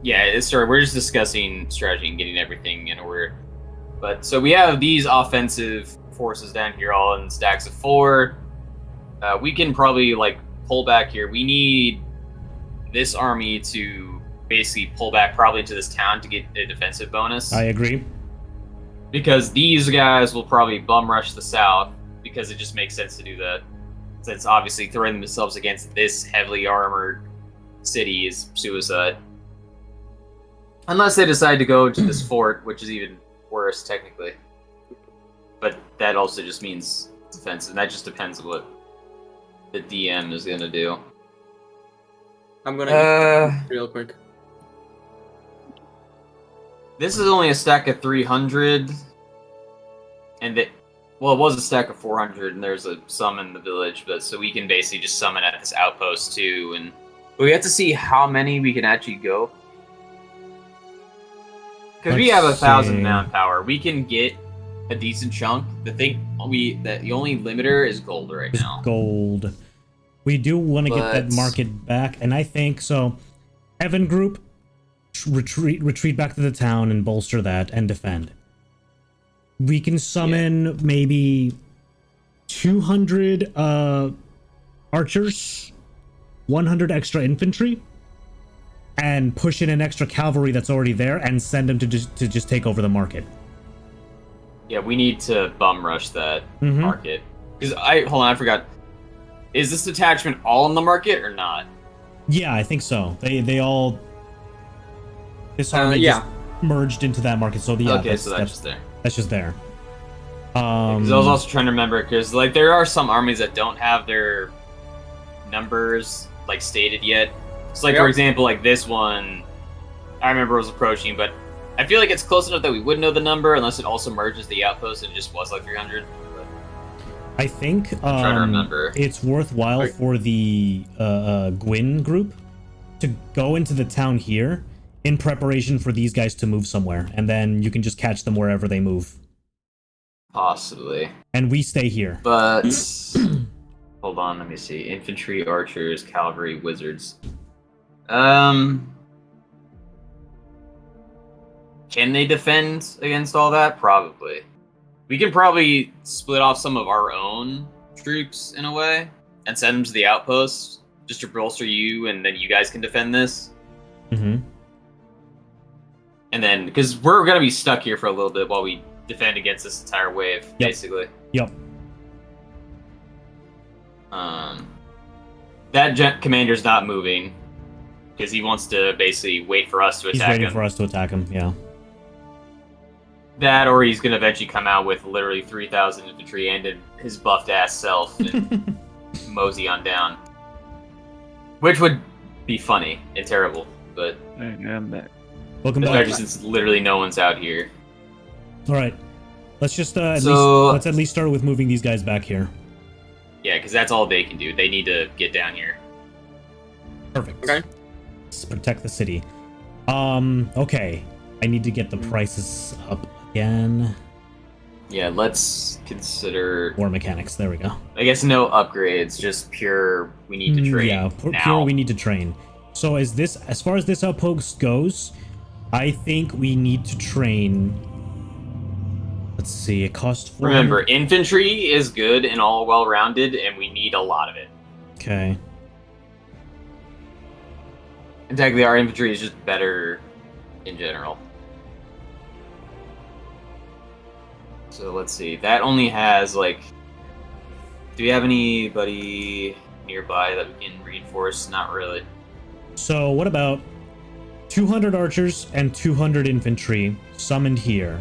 S3: Yeah, sorry, we're just discussing strategy and getting everything in order. But, so we have these offensive forces down here all in stacks of 4. We can probably, pull back here. We need this army to basically pull back probably to this town to get a defensive bonus.
S1: I agree.
S3: Because these guys will probably bum rush the south, because it just makes sense to do that. Since obviously throwing themselves against this heavily armored city is suicide. Unless they decide to go to this fort, which is even worse, technically. But that also just means defensive, and that just depends on what the DM is going to do.
S5: I'm gonna real quick.
S3: This is only a stack of 300, and it was a stack of 400, and there's some in the village, but so we can basically just summon at this outpost too, but we have to see how many we can actually go. Because we have 1,000 manpower, we can get a decent chunk. The only limiter is gold right now.
S1: Gold. We do want to get that market back, and I think so. Evan group, retreat back to the town and bolster that and defend. We can summon maybe 200 archers, 100 extra infantry, and push in an extra cavalry that's already there and send them to just take over the market.
S3: Yeah, we need to bum rush that market. Because I forgot. Is this detachment all in the market or not?
S1: Yeah, I think so. They all this army just merged into that market. So
S3: so that's just there.
S1: That's just there.
S3: Because I was also trying to remember, because like there are some armies that don't have their numbers like stated yet. So like for example, like this one, I remember was approaching, but I feel like it's close enough that we would know the number unless it also merges the outpost and it just was like 300. But
S1: I think
S3: I'm trying to remember.
S1: It's worthwhile for the Gwyn group to go into the town here in preparation for these guys to move somewhere, and then you can just catch them wherever they move.
S3: Possibly.
S1: And we stay here.
S3: But hold on, let me see. Infantry, archers, cavalry, wizards. Can they defend against all that? Probably. We can probably split off some of our own troops in a way and send them to the outposts just to bolster you, and then you guys can defend this.
S1: Mm-hmm.
S3: And then, because we're gonna be stuck here for a little bit while we defend against this entire wave, basically.
S1: Yep.
S3: That commander's not moving because he wants to basically wait for us to attack him.
S1: He's waiting for us to attack him, yeah.
S3: That, or he's gonna eventually come out with literally 3,000 infantry and his buffed ass self and mosey on down. Which would be funny and terrible, but
S7: I'm back.
S1: Welcome back.
S3: especially since literally no one's out here.
S1: All right, let's just let's at least start with moving these guys back here.
S3: Yeah, because that's all they can do. They need to get down here.
S1: Perfect.
S5: Okay.
S1: Let's protect the city. Okay. I need to get the prices up again.
S3: Yeah, let's consider
S1: War mechanics. There we go.
S3: I guess no upgrades, just pure we need to train.
S1: Yeah, pure we need to train. So as far as this outpost goes, I think we need to train. Let's see, it costs 400.
S3: Remember, infantry is good and all well-rounded, and we need a lot of it.
S1: Okay.
S3: And technically, our infantry is just better in general. So let's see. That only has like. Do we have anybody nearby that we can reinforce? Not really.
S1: So what about 200 archers and 200 infantry summoned here?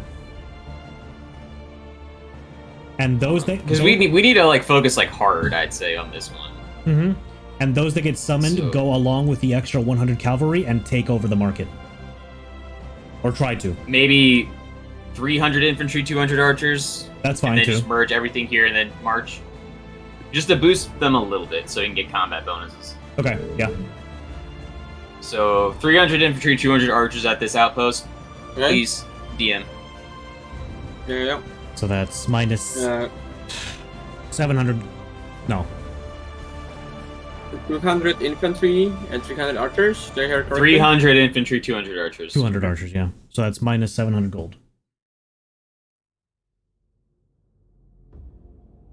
S1: And those that
S3: because we need to like focus like hard, I'd say, on this one.
S1: Mm-hmm. And those that get summoned go along with the extra 100 cavalry and take over the market, or try to.
S3: Maybe 300 infantry, 200 archers.
S1: That's fine
S3: and then
S1: too.
S3: Just merge everything here and then march, just to boost them a little bit, so you can get combat bonuses.
S1: Okay. Yeah.
S3: So 300 infantry, 200 archers at this outpost.
S5: Okay.
S3: Please, DM.
S5: Yeah.
S1: So that's minus 700. No.
S5: 200 infantry and 300 archers. Did I hear correctly?
S3: 300 infantry, 200 archers.
S1: 200 archers. Yeah. So that's minus 700 gold.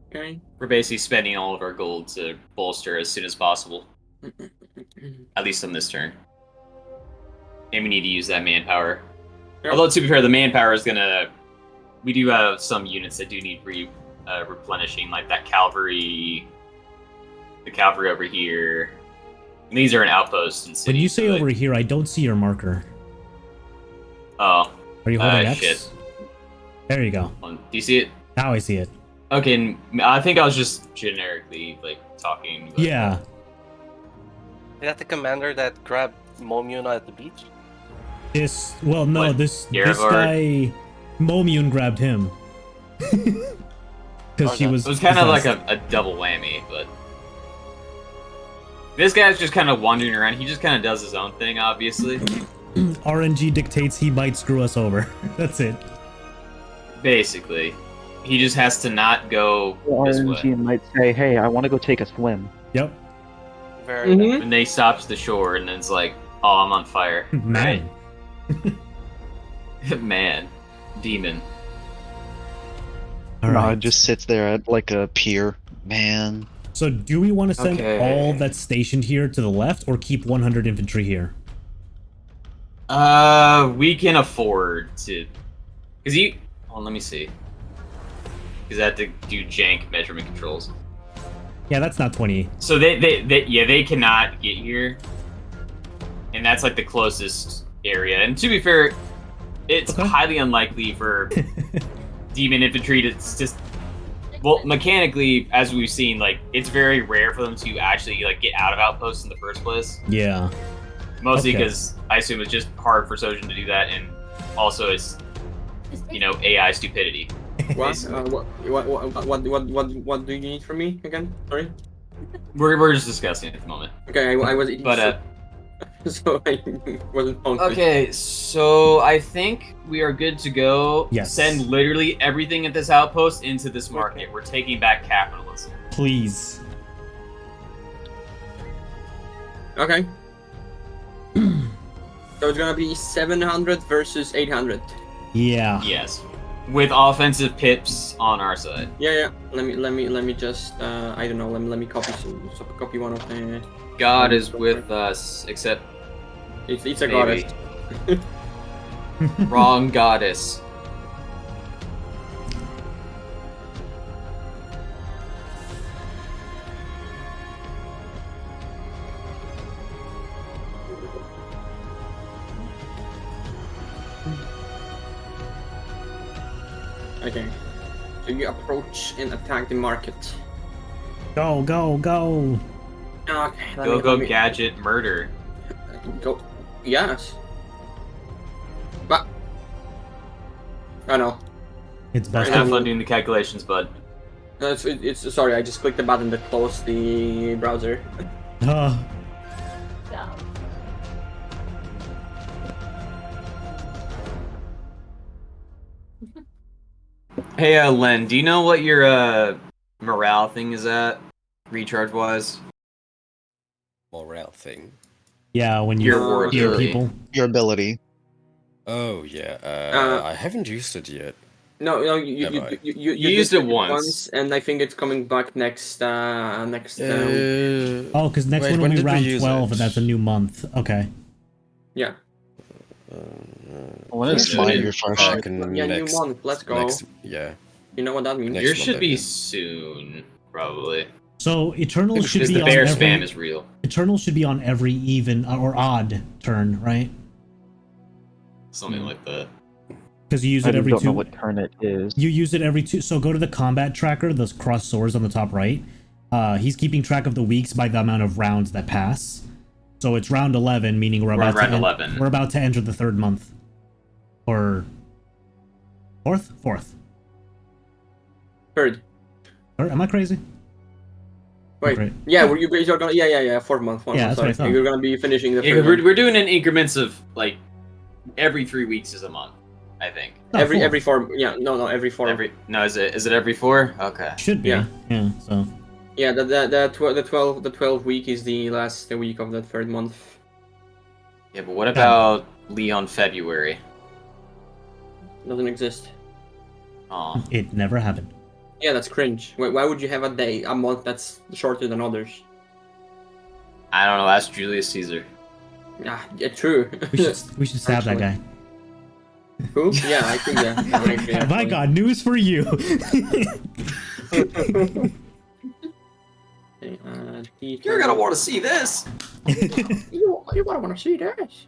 S5: Okay.
S3: We're basically spending all of our gold to bolster as soon as possible. At least on this turn. And we need to use that manpower.
S5: Yep.
S3: Although, to be fair, the manpower is gonna... We do have some units that do need replenishing, like that cavalry... The cavalry over here. And these are an outpost in city.
S1: When you say
S3: so
S1: over here, I don't see your marker.
S3: Oh.
S1: Are you holding X?
S3: Shit.
S1: There you go.
S3: Do you see it?
S1: Now I see it.
S3: Okay, I think I was just generically, like, talking. But...
S1: Yeah.
S8: Is that the commander that grabbed Momuna at the beach?
S1: This this
S3: Yerevar?
S1: guy Momune grabbed him. Because he was.
S3: It was kind of like a double whammy, but this guy's just kind of wandering around. He just kind of does his own thing, obviously.
S1: RNG dictates he might screw us over. That's it.
S3: Basically, he just has to not go this way.
S7: RNG might say, "Hey, I want to go take a swim."
S1: Yep.
S8: Very nice.
S3: And they stops the shore, and it's like, "Oh, I'm on fire."
S1: Man.
S3: Man, demon.
S1: All
S7: No,
S1: right.
S7: it just sits there at like a pier. Man.
S1: So do we want to send
S3: Okay.
S1: all that's stationed here to the left, or keep 100 infantry here?
S3: We can afford to, cause you. Well, let me see. Cause I have to do jank measurement controls.
S1: Yeah, that's not 20.
S3: So they cannot get here, and that's like the closest area. And to be fair, it's
S1: Okay.
S3: highly unlikely for demon infantry to just. Well, mechanically, as we've seen, like it's very rare for them to actually like get out of outposts in the first place.
S1: Yeah.
S3: Mostly
S1: Okay.
S3: because I assume it's just hard for Sojin to do that, and also it's AI stupidity.
S5: What do you need from me again? Sorry.
S3: We're just discussing it at the moment.
S5: Okay, I was eating
S3: But
S5: so I wasn't hungry.
S3: okay, so I think we are good to go.
S1: Yes.
S3: Send literally everything at this outpost into this market. We're taking back capitalism.
S1: Please.
S5: Okay. So it's gonna be 700 versus 800.
S1: Yeah.
S3: Yes, with offensive pips on our side.
S5: Yeah. Let me just I don't know. Let me copy copy one of the.
S3: God is with us, except
S5: It's a
S3: maybe.
S5: goddess.
S3: Wrong goddess.
S5: Okay. So you approach and attack the market.
S1: Go, go, go.
S5: Okay.
S3: Go gadget murder.
S5: Go. Yes. But. Oh no.
S1: It's best.
S3: Have fun doing the calculations, bud.
S5: No, it's sorry. I just clicked the button that closed the browser.
S1: Uh,
S6: So,
S3: Hey, Len, do you know what your morale thing is at, recharge wise?
S2: Morale thing.
S1: yeah, when you
S3: Your
S1: heal
S3: ability.
S1: people.
S7: Your ability.
S2: Oh yeah. I haven't used it yet.
S5: No,
S2: Have I?
S5: you
S3: used
S5: did
S3: it once.
S5: and I think it's coming back next.
S1: Oh, because next
S2: wait,
S1: one will
S2: when
S1: be
S2: did we
S1: round
S2: use
S1: 12,
S2: it?
S1: and that's a new month. Okay.
S5: Yeah.
S7: When is
S3: Yeah,
S7: mine
S3: dude.
S7: refresh?
S2: Back in
S5: Yeah,
S2: next,
S5: new month. Let's go.
S2: yeah.
S5: You know what that means?
S2: Next
S3: Yours
S2: month,
S3: should
S2: I
S3: be
S2: think.
S3: soon, probably.
S1: So Eternal should
S3: Because
S1: be
S3: the
S1: on
S3: bear
S1: every.
S3: spam is real.
S1: Eternal should be on every even or odd turn, right?
S3: Something like that.
S1: Because you use
S9: I
S1: it
S9: just
S1: every
S9: don't know
S1: two.
S9: what turn it is.
S1: You use it every two. So go to the combat tracker, those crossed swords on the top right. He's keeping track of the weeks by the amount of rounds that pass. So it's round 11, meaning we're
S3: We're on
S1: about to
S3: round 11.
S1: we're about to enter the third month, or fourth.
S5: Third.
S1: Or, am I crazy?
S5: Wait.
S1: Okay.
S5: Yeah, were you guys are gonna? Yeah. 4th month.
S1: Yeah, that's what I
S5: sorry.
S1: thought.
S5: You're gonna be finishing the
S3: Yeah,
S5: third.
S3: 'cause
S5: one.
S3: we're doing in increments of like every 3 weeks is a month, I think.
S1: No,
S5: every
S1: fourth.
S5: every 4. Yeah. No. Every 4.
S3: Is it every 4? Okay.
S1: Should be.
S5: Yeah.
S1: Yeah. So
S5: Yeah. The 12 week is the last week of the third month.
S3: Yeah, but what about Leon February?
S5: Doesn't exist.
S3: Oh,
S1: it never happened.
S5: Yeah, that's cringe. Why would you have a month that's shorter than others?
S3: I don't know. That's Julius Caesar.
S5: Yeah, true.
S1: We should stab that guy.
S5: Who? Yeah, I think yeah.
S1: My God, news for you.
S3: You're gonna want to see this.
S5: You want to see this?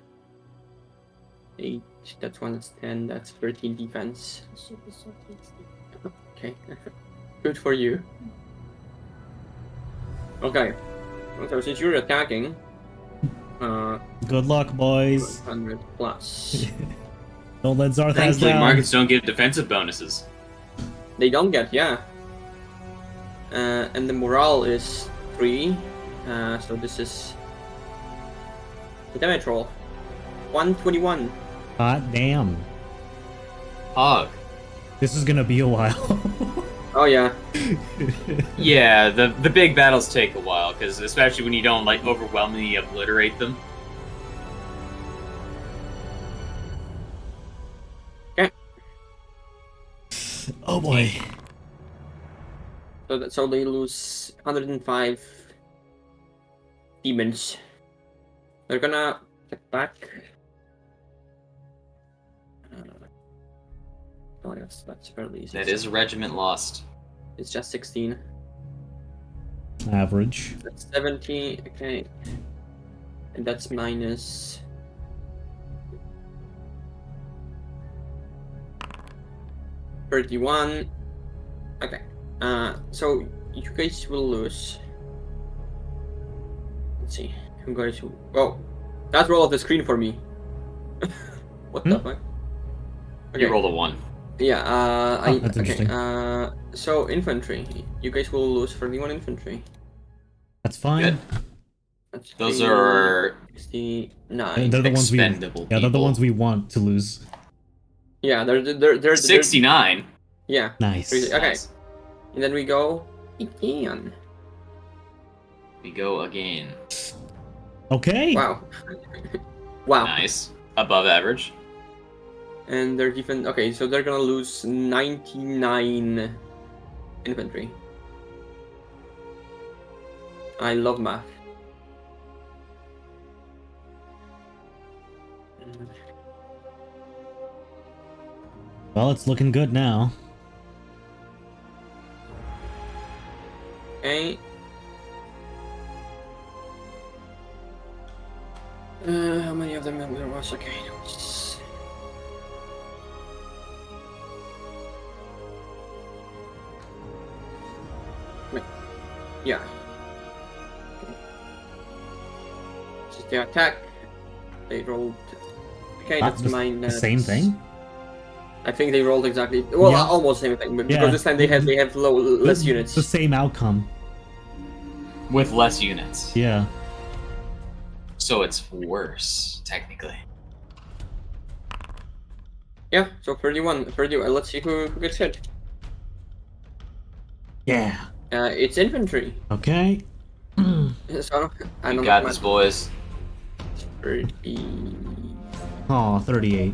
S5: 8. That's 1. That's 10. That's 13 defense.
S6: it should be so tasty.
S5: Okay. Good for you. Okay. So since you're attacking,
S1: Good luck, boys.
S5: 100 plus.
S1: Don't let Zarthas
S3: Thankfully,
S1: down.
S3: markets don't give defensive bonuses.
S5: They don't get, yeah. And the morale is 3. So this is the damage roll. 121.
S1: Hot damn.
S3: Hog.
S1: This is gonna be a while.
S5: Oh yeah.
S3: Yeah, the big battles take a while, because especially when you don't like overwhelmingly obliterate them.
S1: Oh boy.
S5: So they lose 105 demons. They're gonna get back. Oh, that's fairly easy.
S3: That is a regiment lost.
S5: It's just 16.
S1: Average.
S5: That's 70. Okay. And that's minus. 31. Okay. So you guys will lose. Let's see. I'm going to. Oh, that roll off the screen for me. What the fuck?
S3: You rolled a 1.
S5: Yeah.
S1: That's
S5: okay.
S1: interesting.
S5: So infantry. You guys will lose 31 infantry.
S1: That's fine.
S3: Good.
S5: That's
S3: Those are
S5: 69.
S1: They're the ones we.
S3: expendable
S1: Yeah, they're the
S3: people.
S1: ones we want to lose.
S5: Yeah, they're
S3: 69.
S5: yeah.
S1: Nice.
S5: Okay.
S3: Nice.
S5: And then we go again.
S3: We go again.
S1: Okay.
S5: Wow. Wow.
S3: Nice. Above average.
S5: And they're even okay, so they're gonna lose 99 infantry. I love math.
S1: Well, it's looking good now.
S5: Okay. How many of them there was? Okay. Wait. Yeah. This is the attack. They rolled. Okay, that's mine.
S1: The same thing.
S5: I think they rolled exactly. Well,
S1: Yeah.
S5: almost the same thing, but
S1: Yeah.
S5: because this time they have less units.
S1: The same outcome.
S3: With less units.
S1: Yeah.
S3: So it's worse, technically.
S5: Yeah. So 31. Let's see who gets hit.
S1: Yeah.
S5: It's infantry.
S1: Okay.
S5: So I
S3: You
S5: don't
S3: got
S5: know.
S3: this, boys.
S5: 30.
S1: Oh, 38.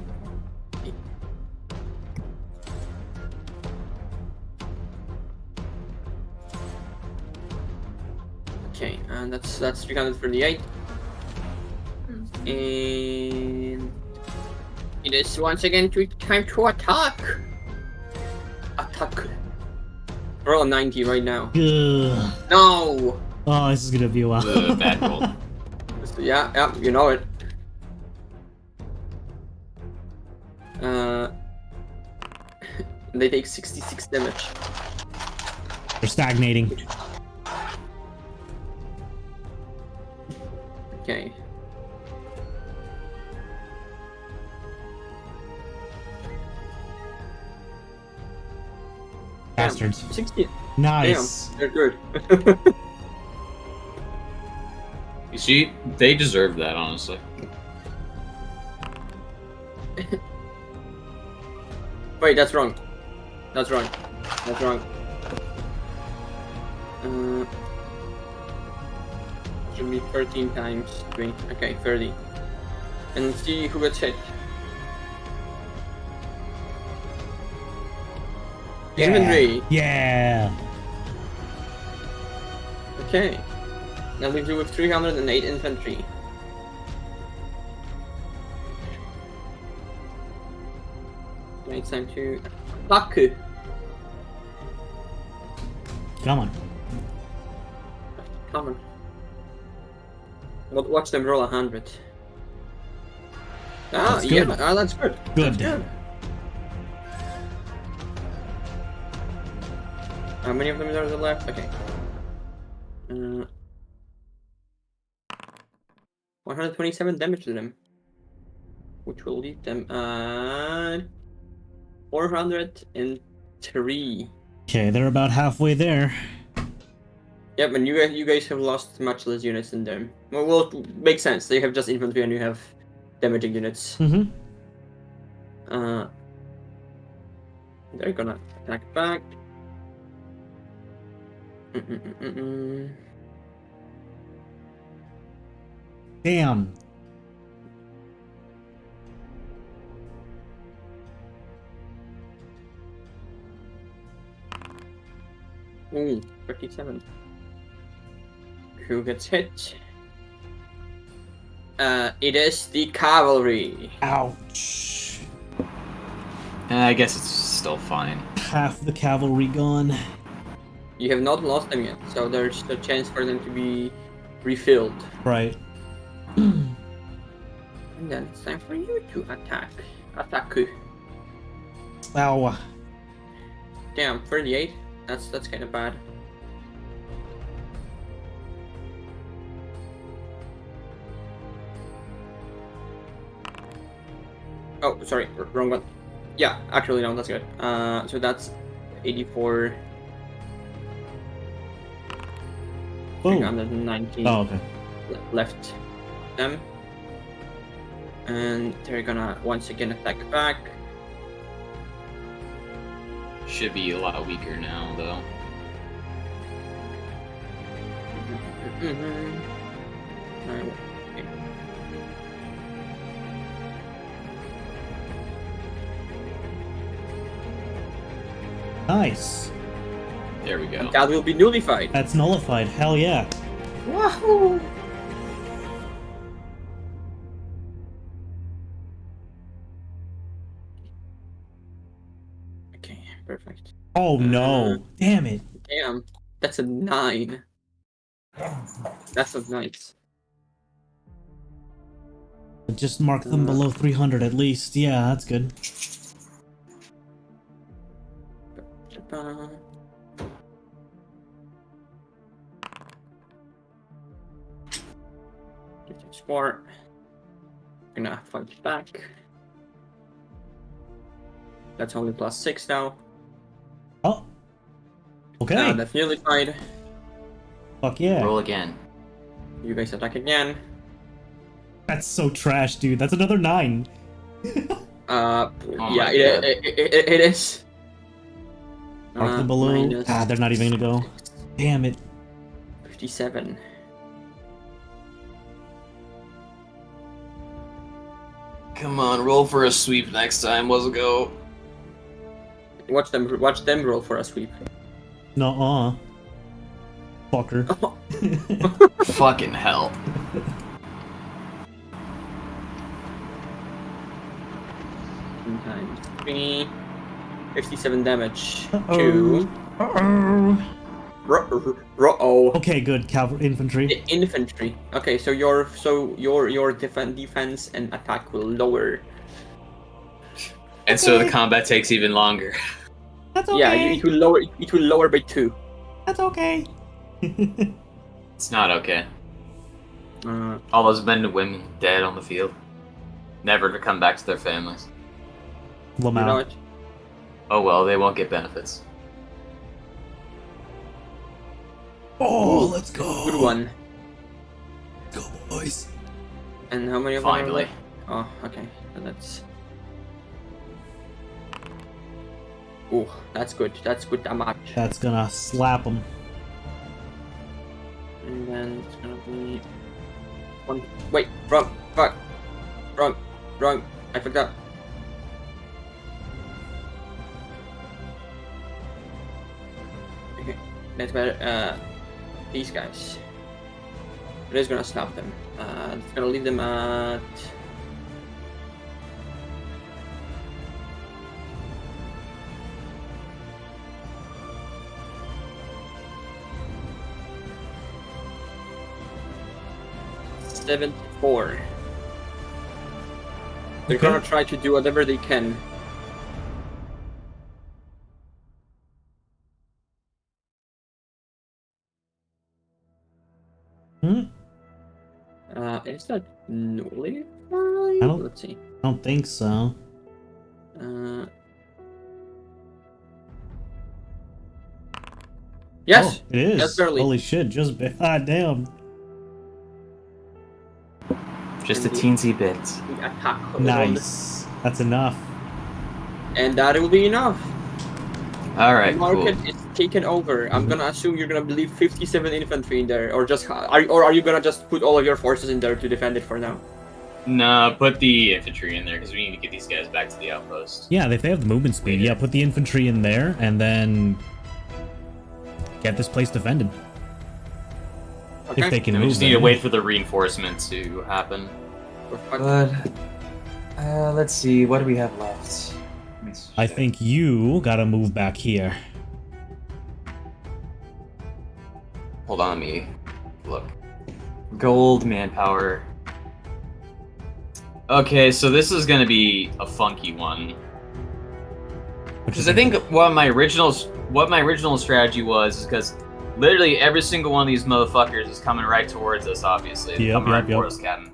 S5: Okay, and that's 338. And it is once again time to attack. Attack. Roll a 90 right now.
S1: Ugh.
S5: No.
S1: Oh, this is gonna be a while.
S3: Bad roll.
S5: Yeah, you know it. They take 66 damage.
S1: They're stagnating.
S5: Okay.
S1: Bastards.
S5: 60.
S1: Nice.
S5: Damn, they're good.
S3: You see, they deserve that, honestly.
S5: Wait, that's wrong. That's wrong. Should be 13 times 3. Okay, 30. And see who gets hit. Infantry.
S1: Yeah.
S5: Okay. Now leaves you with 308 infantry. Now it's time to attack.
S1: Come on.
S5: Come on. Watch them roll 100. Ah,
S1: That's
S5: yeah,
S1: good.
S5: that's good.
S1: Good.
S5: That's good. How many of them are there left? Okay. 127 damage to them. Which will leave them 403.
S1: Okay, they're about halfway there.
S5: Yep, and you guys have lost much less units than them. Well, makes sense. They have just infantry and you have damaging units.
S1: Mm-hmm.
S5: They're gonna attack back.
S1: Damn.
S5: Ooh, 37. Who gets hit? It is the cavalry.
S1: Ouch.
S3: I guess it's still fine.
S1: Half the cavalry gone.
S5: You have not lost them yet, so there's a chance for them to be refilled.
S1: Right.
S5: And then it's time for you to attack. Attack.
S1: Ow.
S5: Damn, 38. That's kind of bad. Oh, sorry, wrong one. Yeah, actually no, that's good. So that's 84.
S1: Oh.
S5: 319
S1: Oh, okay.
S5: left them. And they're gonna once again attack back.
S3: Should be a lot weaker now, though.
S1: Nice.
S3: There we go.
S5: That will be nullified.
S1: That's nullified. Hell yeah.
S5: Wahoo! Okay, perfect.
S1: Oh no. Damn it.
S5: Damn, that's a 9. That's a nice.
S1: Just mark them below 300 at least. Yeah, that's good. Sport. Gonna fight back. That's only +6 now. Oh. Okay.
S5: That's nullified.
S1: Fuck yeah.
S3: Roll again.
S5: You guys attack again.
S1: That's so trash, dude. That's another 9.
S5: Yeah,
S3: my
S5: it is.
S1: Mark them below.
S5: Minus
S1: Ah, they're not even gonna go. Damn it.
S5: 57.
S3: Come on, roll for a sweep next time. Let's go.
S5: Watch them roll for a sweep.
S1: Nuh-uh. Fucker.
S3: Fucking hell.
S5: Times 3. 57 damage.
S1: Uh-oh.
S5: To
S1: Uh-oh.
S5: oh.
S1: Okay, good. Cavalry infantry.
S5: The infantry. Okay, so your defense and attack will lower.
S3: And so the combat takes even longer.
S1: That's okay.
S5: Yeah, it will lower. It will lower by 2.
S1: That's okay.
S3: It's not okay. All those men and women dead on the field, never to come back to their families.
S5: You know
S1: Lamau.
S5: it.
S3: Oh well, they won't get benefits.
S1: Oh, let's go.
S5: Good one.
S1: Go, boys.
S5: And how many of them are
S3: Finally.
S5: left? Oh, okay. So that's. Oh, that's good. That's good damage.
S1: That's gonna slap them.
S5: And then it's gonna be one. Wait, wrong. Fuck. Wrong. I forgot. Okay, that's better. These guys. It is gonna stop them. It's gonna leave them at. $74. They're
S1: Okay.
S5: gonna try to do whatever they can. Is that nullified? Let's see.
S1: I don't think so.
S5: Yes.
S1: Oh, it is.
S5: Yes, barely.
S1: Holy shit! Just damn.
S3: Just a teensy bit.
S5: The attack.
S1: Nice. That's enough.
S5: And that will be enough.
S3: All right,
S5: The
S3: cool.
S5: market is taken over. I'm gonna assume you're gonna leave 57 infantry in there, or just are you gonna just put all of your forces in there to defend it for now?
S3: Nah, put the infantry in there because we need to get these guys back to the outpost.
S1: Yeah, if they have the movement speed, yeah, put the infantry in there and then get this place defended.
S5: Okay.
S1: If they can
S3: And we
S1: move.
S3: just need to
S1: them.
S3: wait for the reinforcement to happen.
S5: But
S3: Let's see. What do we have left?
S1: I think you gotta move back here.
S3: Hold on, me. Look. Gold, manpower. Okay, so this is gonna be a funky one. Because I think what my original strategy was is because literally every single one of these motherfuckers is coming right towards us. Obviously, coming right towards us, Captain.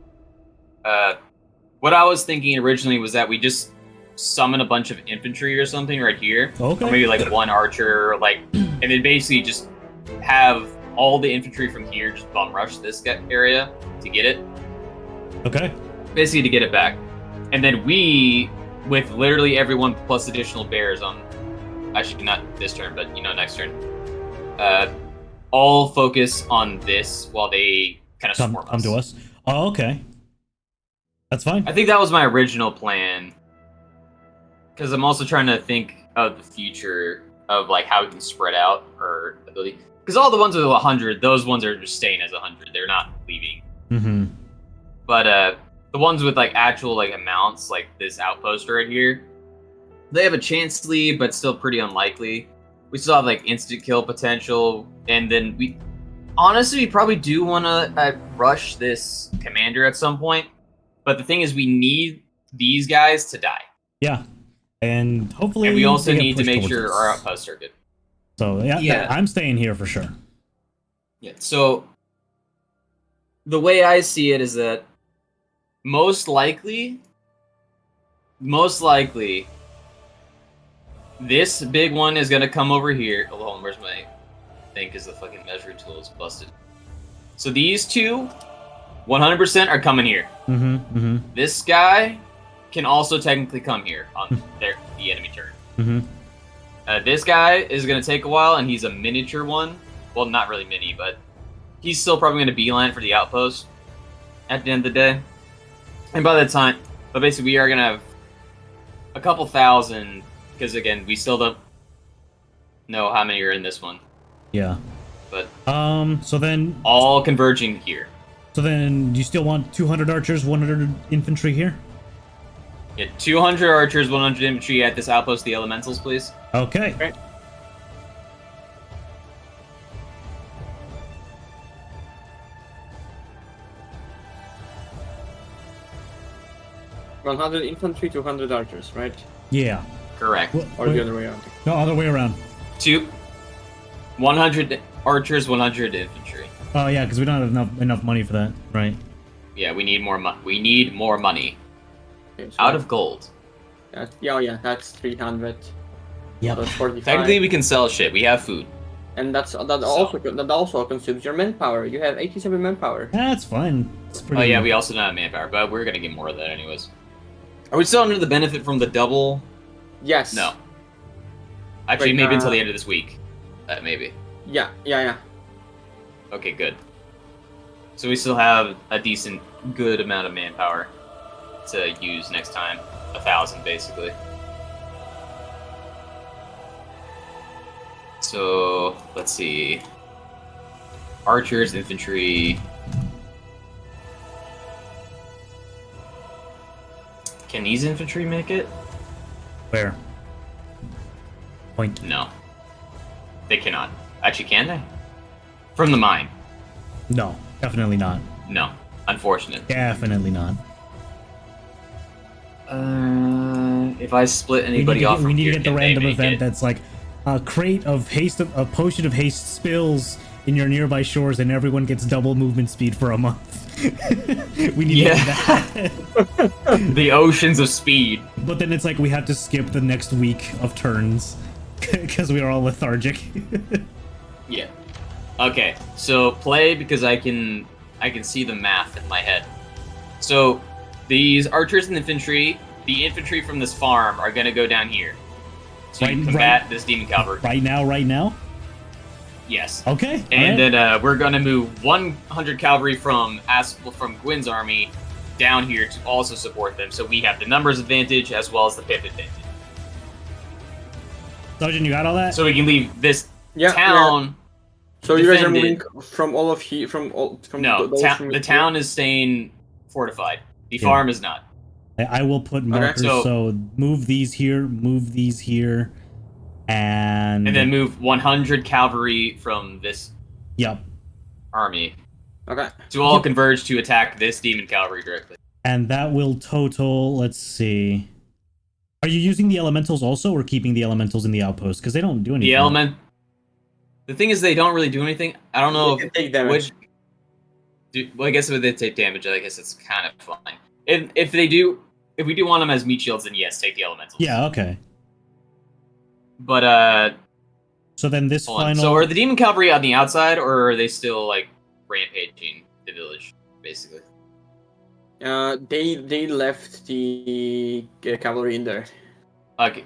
S3: What I was thinking originally was that we just summon a bunch of infantry or something right here, or maybe like one archer, like, and then basically just have all the infantry from here just bum rush this area to get it.
S1: Okay.
S3: Basically to get it back, and then we, with literally everyone plus additional bears on, actually not this turn, but next turn, all focus on this while they kind of swarm
S1: come to us. Oh, okay. That's fine.
S3: I think that was my original plan. Because I'm also trying to think of the future of like how we can spread out our ability. Because all the ones with 100, those ones are just staying as 100. They're not leaving.
S1: Mm-hmm.
S3: But the ones with like actual like amounts, like this outpost right here, they have a chance to leave, but still pretty unlikely. We still have like instant kill potential, and then we probably do want to rush this commander at some point. But the thing is, we need these guys to die.
S1: Yeah. And hopefully,
S3: and we also need to make sure our outposts are good.
S1: So yeah, I'm staying here for sure.
S3: Yeah. So the way I see it is that most likely, this big one is gonna come over here. Hold on, where's my thing? Because the fucking measuring tool is busted. So these two, 100% are coming here.
S1: Mm-hmm. Mm-hmm.
S3: This guy can also technically come here on the enemy turn.
S1: Mm-hmm.
S3: This guy is going to take a while, and he's a miniature one. Well, not really mini, but he's still probably going to beeline for the outpost at the end of the day. And by the time, but basically we are going to have a couple thousand, because again, we still don't know how many are in this one.
S1: Yeah.
S3: But
S1: so then
S3: all converging here.
S1: So then, do you still want 200 archers, 100 infantry here?
S3: Yeah, 200 archers, 100 infantry at this outpost, the elementals, please.
S1: Okay.
S5: Okay. "100 infantry, 200 archers," right?
S1: Yeah.
S3: Correct.
S5: Or the other way around?
S1: No, other way around.
S3: 100 archers, 100 infantry.
S1: Oh yeah, because we don't have enough money for that, right?
S3: Yeah, we need more money. We need more money.
S5: Okay, so
S3: Out of gold.
S5: yeah, that's 300.
S1: Yeah.
S5: That's 45.
S3: Technically, we can sell shit. We have food.
S5: And that also consumes your manpower. You have 87 manpower.
S1: That's fine. It's pretty.
S3: Oh yeah, we also don't have manpower, but we're gonna get more of that anyways. Are we still under the benefit from the double?
S5: Yes.
S3: No. Actually,
S5: Wait,
S3: maybe until the end of this week. Maybe.
S5: Yeah.
S3: Okay, good. So we still have a good amount of manpower to use next time. 1,000, basically. So, let's see. Archers, infantry. Can these infantry make it?
S1: Where? Point.
S3: No. They cannot. Actually, can they? From the mine.
S1: No, definitely not.
S3: No. Unfortunate.
S1: Definitely not.
S3: If I split anybody off,
S1: we need to get the random event
S3: it?
S1: that's like a crate of a potion of haste spills in your nearby shores, and everyone gets double movement speed for a month. We need that.
S3: The oceans of speed.
S1: But then it's like we have to skip the next week of turns because we are all lethargic.
S3: Yeah. Okay. So play because I can see the math in my head. So these archers and infantry, the infantry from this farm are gonna go down here to combat this demon cavalry.
S1: Right now?
S3: Yes.
S1: Okay.
S3: And then we're gonna move 100 cavalry from Gwyn's army down here to also support them. So we have the numbers advantage as well as the pip advantage.
S1: Sergeant, you got all that?
S3: So we can leave this town.
S5: Yeah. So you guys are
S3: defended.
S5: moving from all of here, from
S3: No, the town is staying fortified. The farm is not.
S1: I will put markers. So move these here, and
S3: then move 100 cavalry from this.
S1: Yep.
S3: Army.
S5: Okay.
S3: To all converge to attack this demon cavalry directly.
S1: And that will total. Let's see. Are you using the elementals also, or keeping the elementals in the outpost? Because they don't do anything.
S3: The thing is, they don't really do anything. I don't know
S5: They can take damage.
S3: Well, I guess if they take damage, I guess it's kind of fine. If we do want them as meat shields, then yes, take the elementals.
S1: Yeah. Okay.
S3: But
S1: So then this final.
S3: So are the demon cavalry on the outside, or are they still like rampaging the village, basically?
S5: They left the cavalry in there.
S3: Okay.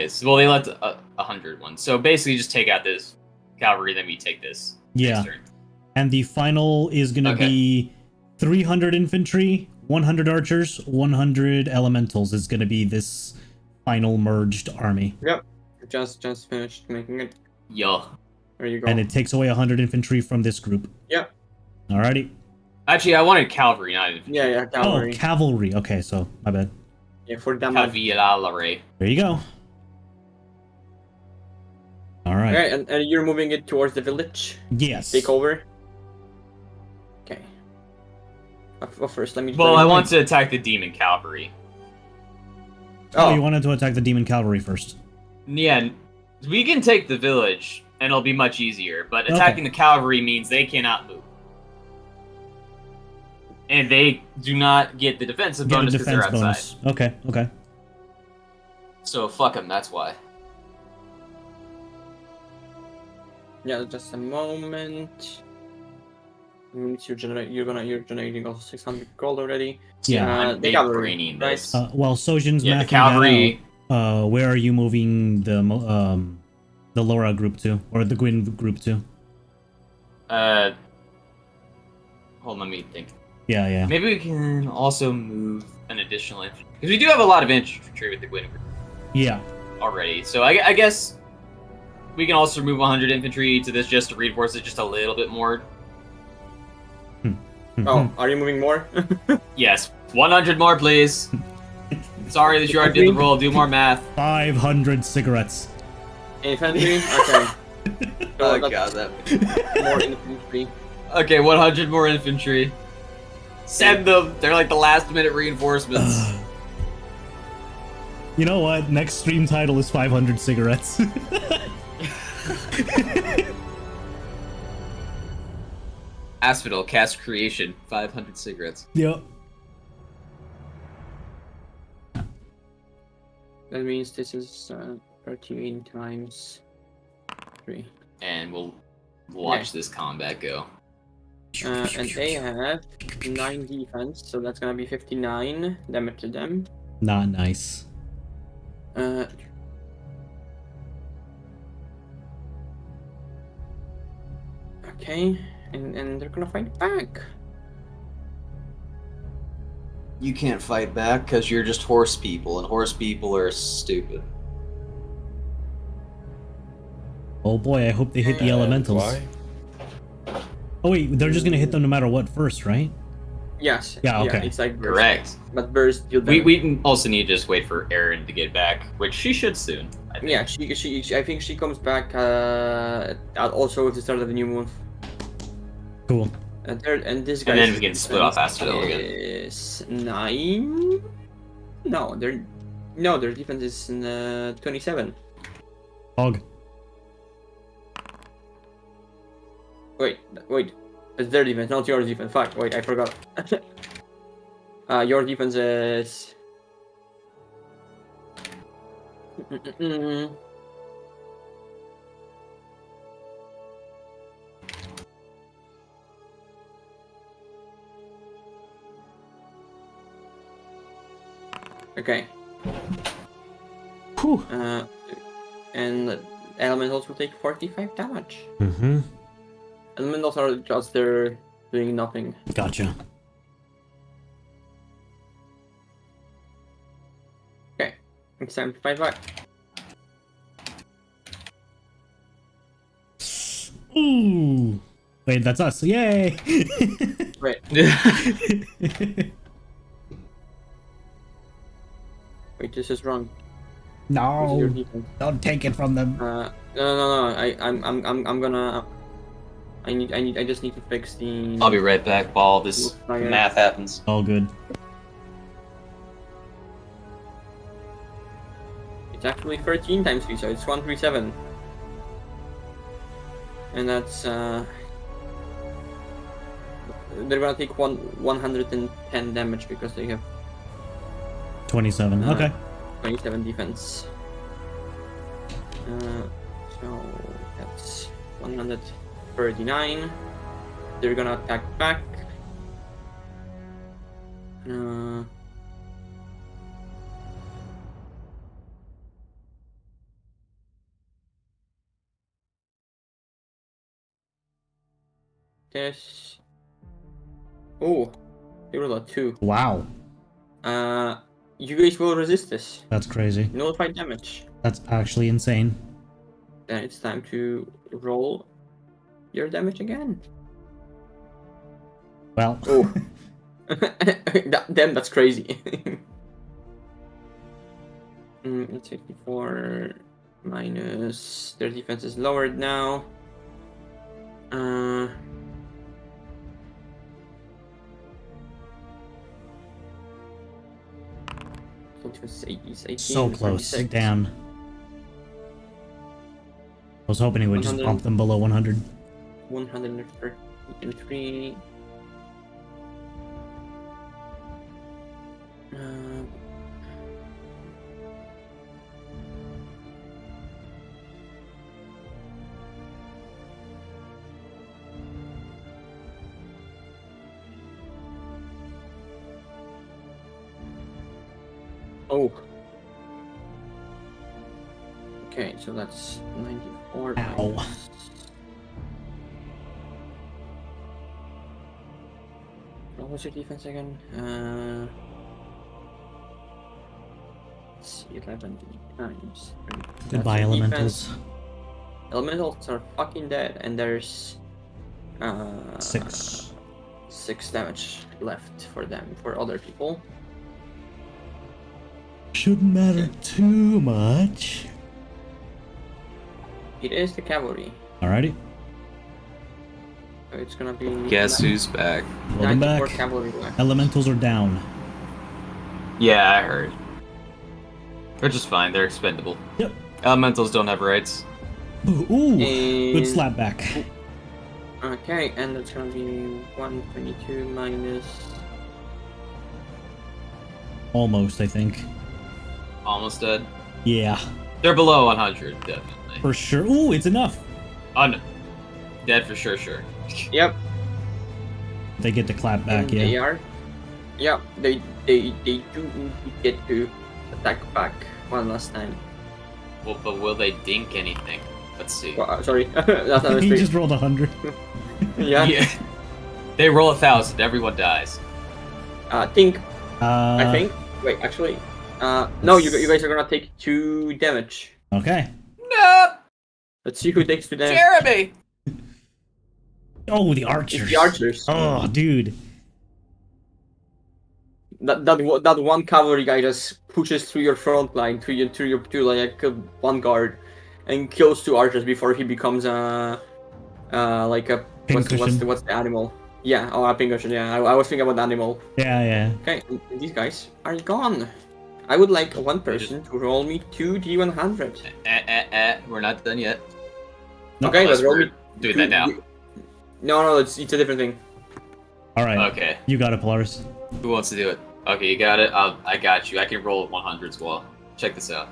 S3: So well, they left 101. So basically, just take out this cavalry, then we take this.
S1: Yeah.
S3: Next turn.
S1: And the final is going to be 300 infantry, 100 archers, 100 elementals is going to be this final merged army.
S5: Yep. Just finished making it.
S3: Yo.
S5: There you go.
S1: And it takes away 100 infantry from this group.
S5: Yep.
S1: Alrighty.
S3: Actually, I wanted cavalry, not infantry.
S5: Yeah, cavalry.
S1: Oh, cavalry. Okay, so my bad.
S5: Yeah, for damage.
S3: Cavalry.
S1: There you go. Alright.
S5: Okay, and you're moving it towards the village?
S1: Yes.
S5: Take over? Okay. Well, first, let me...
S3: Well, I want to attack the demon cavalry.
S1: Oh, you wanted to attack the demon cavalry first.
S3: Yeah, we can take the village, and it'll be much easier, but attacking the cavalry means they cannot move. And they do not get the defensive bonus because they're outside.
S1: Okay.
S3: So fuck them, that's why.
S5: Yeah, just a moment. Means you're generating also 600 gold already.
S1: Yeah.
S5: The cavalry, right?
S1: Well, Sojin's
S3: the
S1: mathing
S3: cavalry.
S1: that out, where are you moving the Laura group to, or the Gwyn group to?
S3: Hold on, let me think.
S1: Yeah.
S3: Maybe we can also move an additional infantry, because we do have a lot of infantry with the Gwyn group.
S1: Yeah.
S3: Already, so I guess we can also move 100 infantry to this just to reinforce it just a little bit more.
S5: Oh, are you moving more?
S3: Yes, 100 more, please. Sorry that you already did the roll. Do more math.
S1: 500 cigarettes.
S5: Infantry? Okay.
S3: Oh god, that.
S5: More infantry.
S3: Okay, 100 more infantry. Send them. They're like the last minute reinforcements.
S1: You know what? Next stream title is 500 cigarettes.
S3: Asphodel cast creation. 500 cigarettes.
S1: Yep.
S5: That means this is 13 times 3.
S3: And we'll watch this combat go.
S5: And they have 9 defense, so that's gonna be 59 damage to them.
S1: Not nice.
S5: Okay, and they're gonna fight back.
S3: You can't fight back because you're just horse people, and horse people are stupid.
S1: Oh boy, I hope they hit the elementals.
S2: Why?
S1: Oh wait, they're just gonna hit them no matter what first, right?
S5: Yes.
S1: Yeah, okay.
S5: Yeah, it's like burst.
S3: Correct.
S5: But burst deal damage.
S3: We also need to just wait for Erin to get back, which she should soon. I think.
S5: Yeah, she I think she comes back also at the start of the new month.
S1: Cool.
S5: And this guy.
S3: And then we can split off Asphodel again.
S5: Is 9. No, their defense is 27.
S1: Hog.
S5: Wait, it's their defense, not your defense. Fuck, wait, I forgot. Your defense is... Okay.
S1: Whew.
S5: And elementals will take 45 damage.
S1: Mm-hmm.
S5: Elementals are just there doing nothing.
S1: Gotcha.
S5: Okay, it's time to fight back.
S1: Ooh. Wait, that's us. Yay!
S5: Wait. Wait, this is wrong. This is your
S1: No,
S5: defense.
S1: don't take it from them.
S5: No. I'm gonna. I just need to fix the.
S3: I'll be right back while this math happens.
S1: All good.
S5: It's actually 13 times 3, so it's 137. And that's they're gonna take 110 damage because they have
S1: 27. Okay.
S5: 27 defense. So that's 139. They're gonna attack back. This. Oh, they rolled a 2.
S1: Wow.
S5: You guys will resist this.
S1: That's crazy.
S5: Nullified damage.
S1: That's actually insane.
S5: Then it's time to roll your damage again.
S1: Well.
S5: Oh. Damn, that's crazy. It's 54 minus. Their defense is lowered now.
S1: So close. Damn. I was hoping he would just bump them below 100.
S5: 133. Oh. Okay, so that's 94.
S1: Ow.
S5: What was your defense again? Let's see, 11 times.
S1: Goodbye, elementals.
S5: Elementals are fucking dead, and there's
S1: 6
S5: damage left for them, for other people.
S1: Shouldn't matter too much.
S5: It is the cavalry.
S1: Alrighty.
S5: So it's gonna be.
S3: Guess who's back?
S1: Welcome back.
S5: Cavalry left.
S1: Elementals are down.
S3: Yeah, I heard. They're just fine. They're expendable.
S1: Yep.
S3: Elementals don't have rights.
S1: Ooh, good slap back.
S5: Okay, and it's gonna be 122 minus.
S1: Almost, I think.
S3: Almost dead.
S1: Yeah.
S3: They're below 100, definitely.
S1: For sure. Ooh, it's enough.
S3: Dead for sure.
S5: Yep.
S1: They get to clap back,
S5: And
S1: yeah.
S5: They are. Yeah, they do get to attack back one last time.
S3: Well, but will they dink anything? Let's see.
S5: Well, sorry, that's not a
S1: He
S5: mistake.
S1: just rolled 100.
S5: Yeah.
S3: They roll 1,000. Everyone dies.
S5: I think. Wait, actually. No, you guys are gonna take 2 damage.
S1: Okay.
S3: No,
S5: Let's see who takes 2 damage.
S3: Jeremy.
S1: Oh, the archers.
S5: It's the archers.
S1: Oh, dude.
S5: That one cavalry guy just pushes through your front line to like one guard, and kills 2 archers before he becomes like a what's the animal? Yeah, a pincushion. Yeah, I was thinking about the animal.
S1: Yeah.
S5: Okay, and these guys are gone. I would like one person to roll me 2 D100.
S3: We're not done yet.
S5: Okay, let's roll me.
S3: Doing that now.
S5: No, it's a different thing.
S1: All right.
S3: Okay.
S1: You got it, Polaris.
S3: Who wants to do it? Okay, you got it. I got you. I can roll 100 as well. Check this out.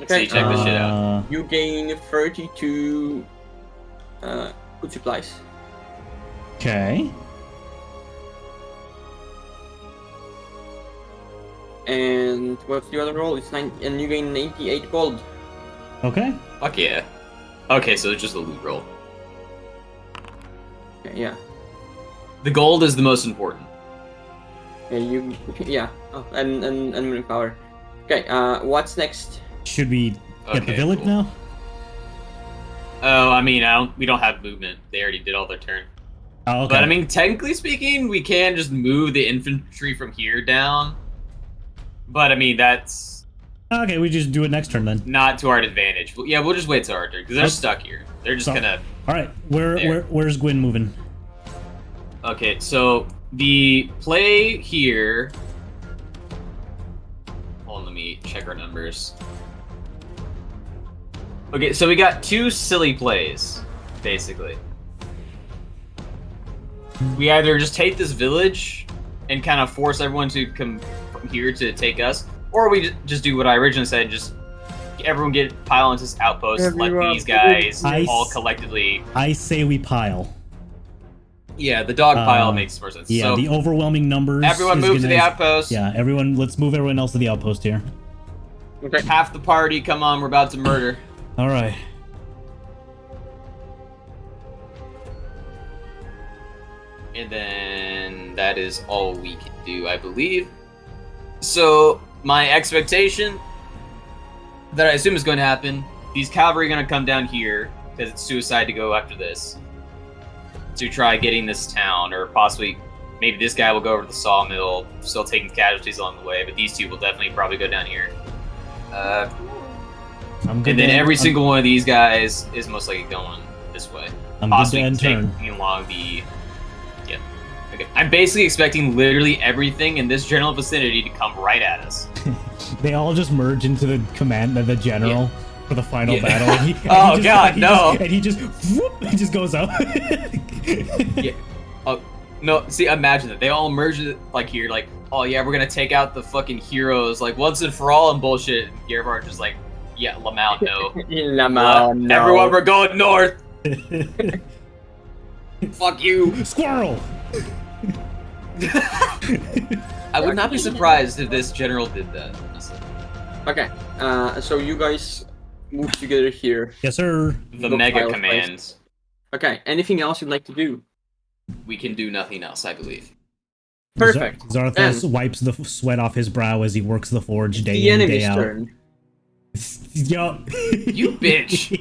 S5: Okay.
S3: See, check this shit out.
S5: You gain 32 food supplies.
S1: Okay.
S5: And what's the other roll? It's 9, and you gain 88 gold.
S1: Okay.
S3: Fuck yeah. Okay, so it's just a loot roll.
S5: Okay, yeah.
S3: The gold is the most important.
S5: Yeah. Oh, and moving power. Okay. What's next?
S1: Should we get the
S3: Okay,
S1: village
S3: cool.
S1: now?
S3: Oh, I mean, we don't have movement. They already did all their turn.
S1: Oh, okay.
S3: But I mean, technically speaking, we can just move the infantry from here down. But I mean, that's
S1: Okay, we just do it next turn then.
S3: not to our advantage. Yeah, we'll just wait till our turn because they're
S1: Okay.
S3: stuck here. They're just
S1: So-
S3: gonna.
S1: All right,
S3: There.
S1: where's Gwyn moving?
S3: Okay, so the play here. Hold on, let me check our numbers. Okay, so we got 2 silly plays, basically. We either just take this village and kind of force everyone to come from here to take us, or we just do what I originally said, just everyone pile into this outpost, let these guys all collectively...
S1: I say we pile.
S3: Yeah, the dog pile makes more sense.
S1: Yeah,
S3: so,
S1: the overwhelming numbers.
S3: Everyone move to the outpost.
S1: Yeah, let's move everyone else to the outpost here.
S5: Okay.
S3: Half the party, come on, we're about to murder.
S1: All right.
S3: And then that is all we can do, I believe. So, my expectation that I assume is going to happen, these cavalry are going to come down here, because it's suicide to go after this, to try getting this town, or possibly, maybe this guy will go over to the sawmill, still taking casualties along the way, but these two will definitely probably go down here. And then every single one of these guys is most likely going this way. Possibly taking along the... Yeah. Okay. I'm basically expecting literally everything in this general vicinity to come right at us.
S1: They all just merge into the command of the general for the final battle. And he just goes out.
S3: Yeah. Oh, no, see, imagine that. They all merge like here, like, oh yeah, we're gonna take out the fucking heroes, like, once and for all and bullshit. And Gearbart just like, yeah, Lamau, no.
S5: Lamau, no.
S3: Everyone, we're going north! Fuck you!
S1: Squirrel!
S3: I would not be surprised if this general did that, honestly.
S5: Okay, so you guys move together here.
S1: Yes, sir.
S3: The mega commands.
S5: Okay, anything else you'd like to do?
S3: We can do nothing else, I believe.
S5: Perfect.
S1: Zarthos wipes the sweat off his brow as he works the forge day in and day out.
S5: Turn.
S1: Yo.
S3: You bitch!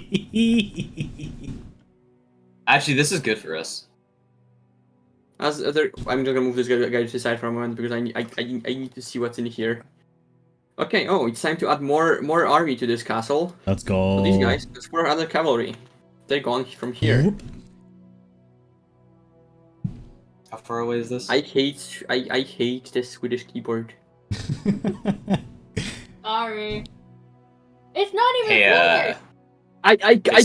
S3: Actually, this is good for us.
S5: I'm just gonna move this guy to the side for a moment because I need to see what's in here. Okay, oh, it's time to add more army to this castle.
S1: Let's go.
S5: So these guys, there's 4 other cavalry. They're gone from here.
S1: Whoop.
S3: How far away is this?
S5: I hate this Swedish keyboard.
S6: Sorry. It's not even
S3: Hey,
S5: I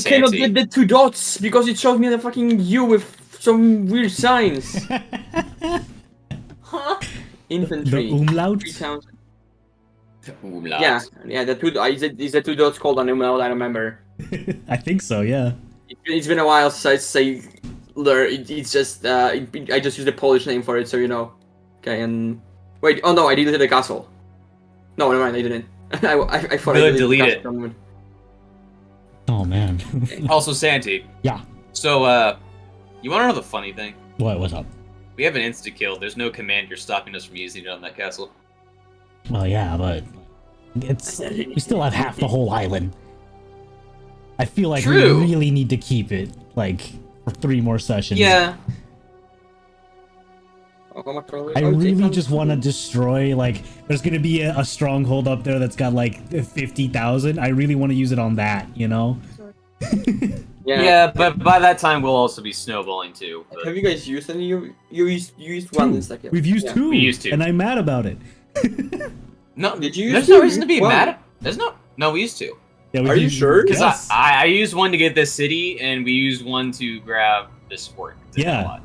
S5: cannot get the 2 dots because it shows me the fucking U with some weird signs.
S6: Huh?
S5: Infantry.
S1: The umlaut?
S5: 3,000.
S3: Umlaut.
S5: Yeah. The 2 is the 2 dots called an umlaut? I remember.
S1: I think so. Yeah.
S5: It's been a while since I say it's just I just used the Polish name for it, so you know. Okay, and wait. Oh no, I deleted the castle. No, never mind. I didn't. I thought I
S3: deleted it.
S1: Oh man.
S3: Also, Santi.
S1: Yeah.
S3: So, you want to know the funny thing?
S1: What's up?
S3: We have an insta kill. There's no commander stopping us from using it on that castle.
S1: Well, yeah, but we still have half the whole island. I feel like we really need to keep it like for 3 more sessions.
S3: Yeah.
S1: I really just want to destroy, like, there's going to be a stronghold up there that's got, like, 50,000. I really want to use it on that, you know?
S3: Yeah, but by that time, we'll also be snowballing, too. But...
S5: Have you guys used any? You used 1 in second.
S1: We've used 2.
S3: We used 2.
S1: And I'm mad about it.
S3: No,
S5: did you use
S3: there's
S5: 2?
S3: No reason to be mad. No, we used 2.
S1: Yeah,
S5: are you sure?
S3: Because
S1: yes.
S3: I used 1 to get this city, and we used 1 to grab this fort.
S1: Yeah.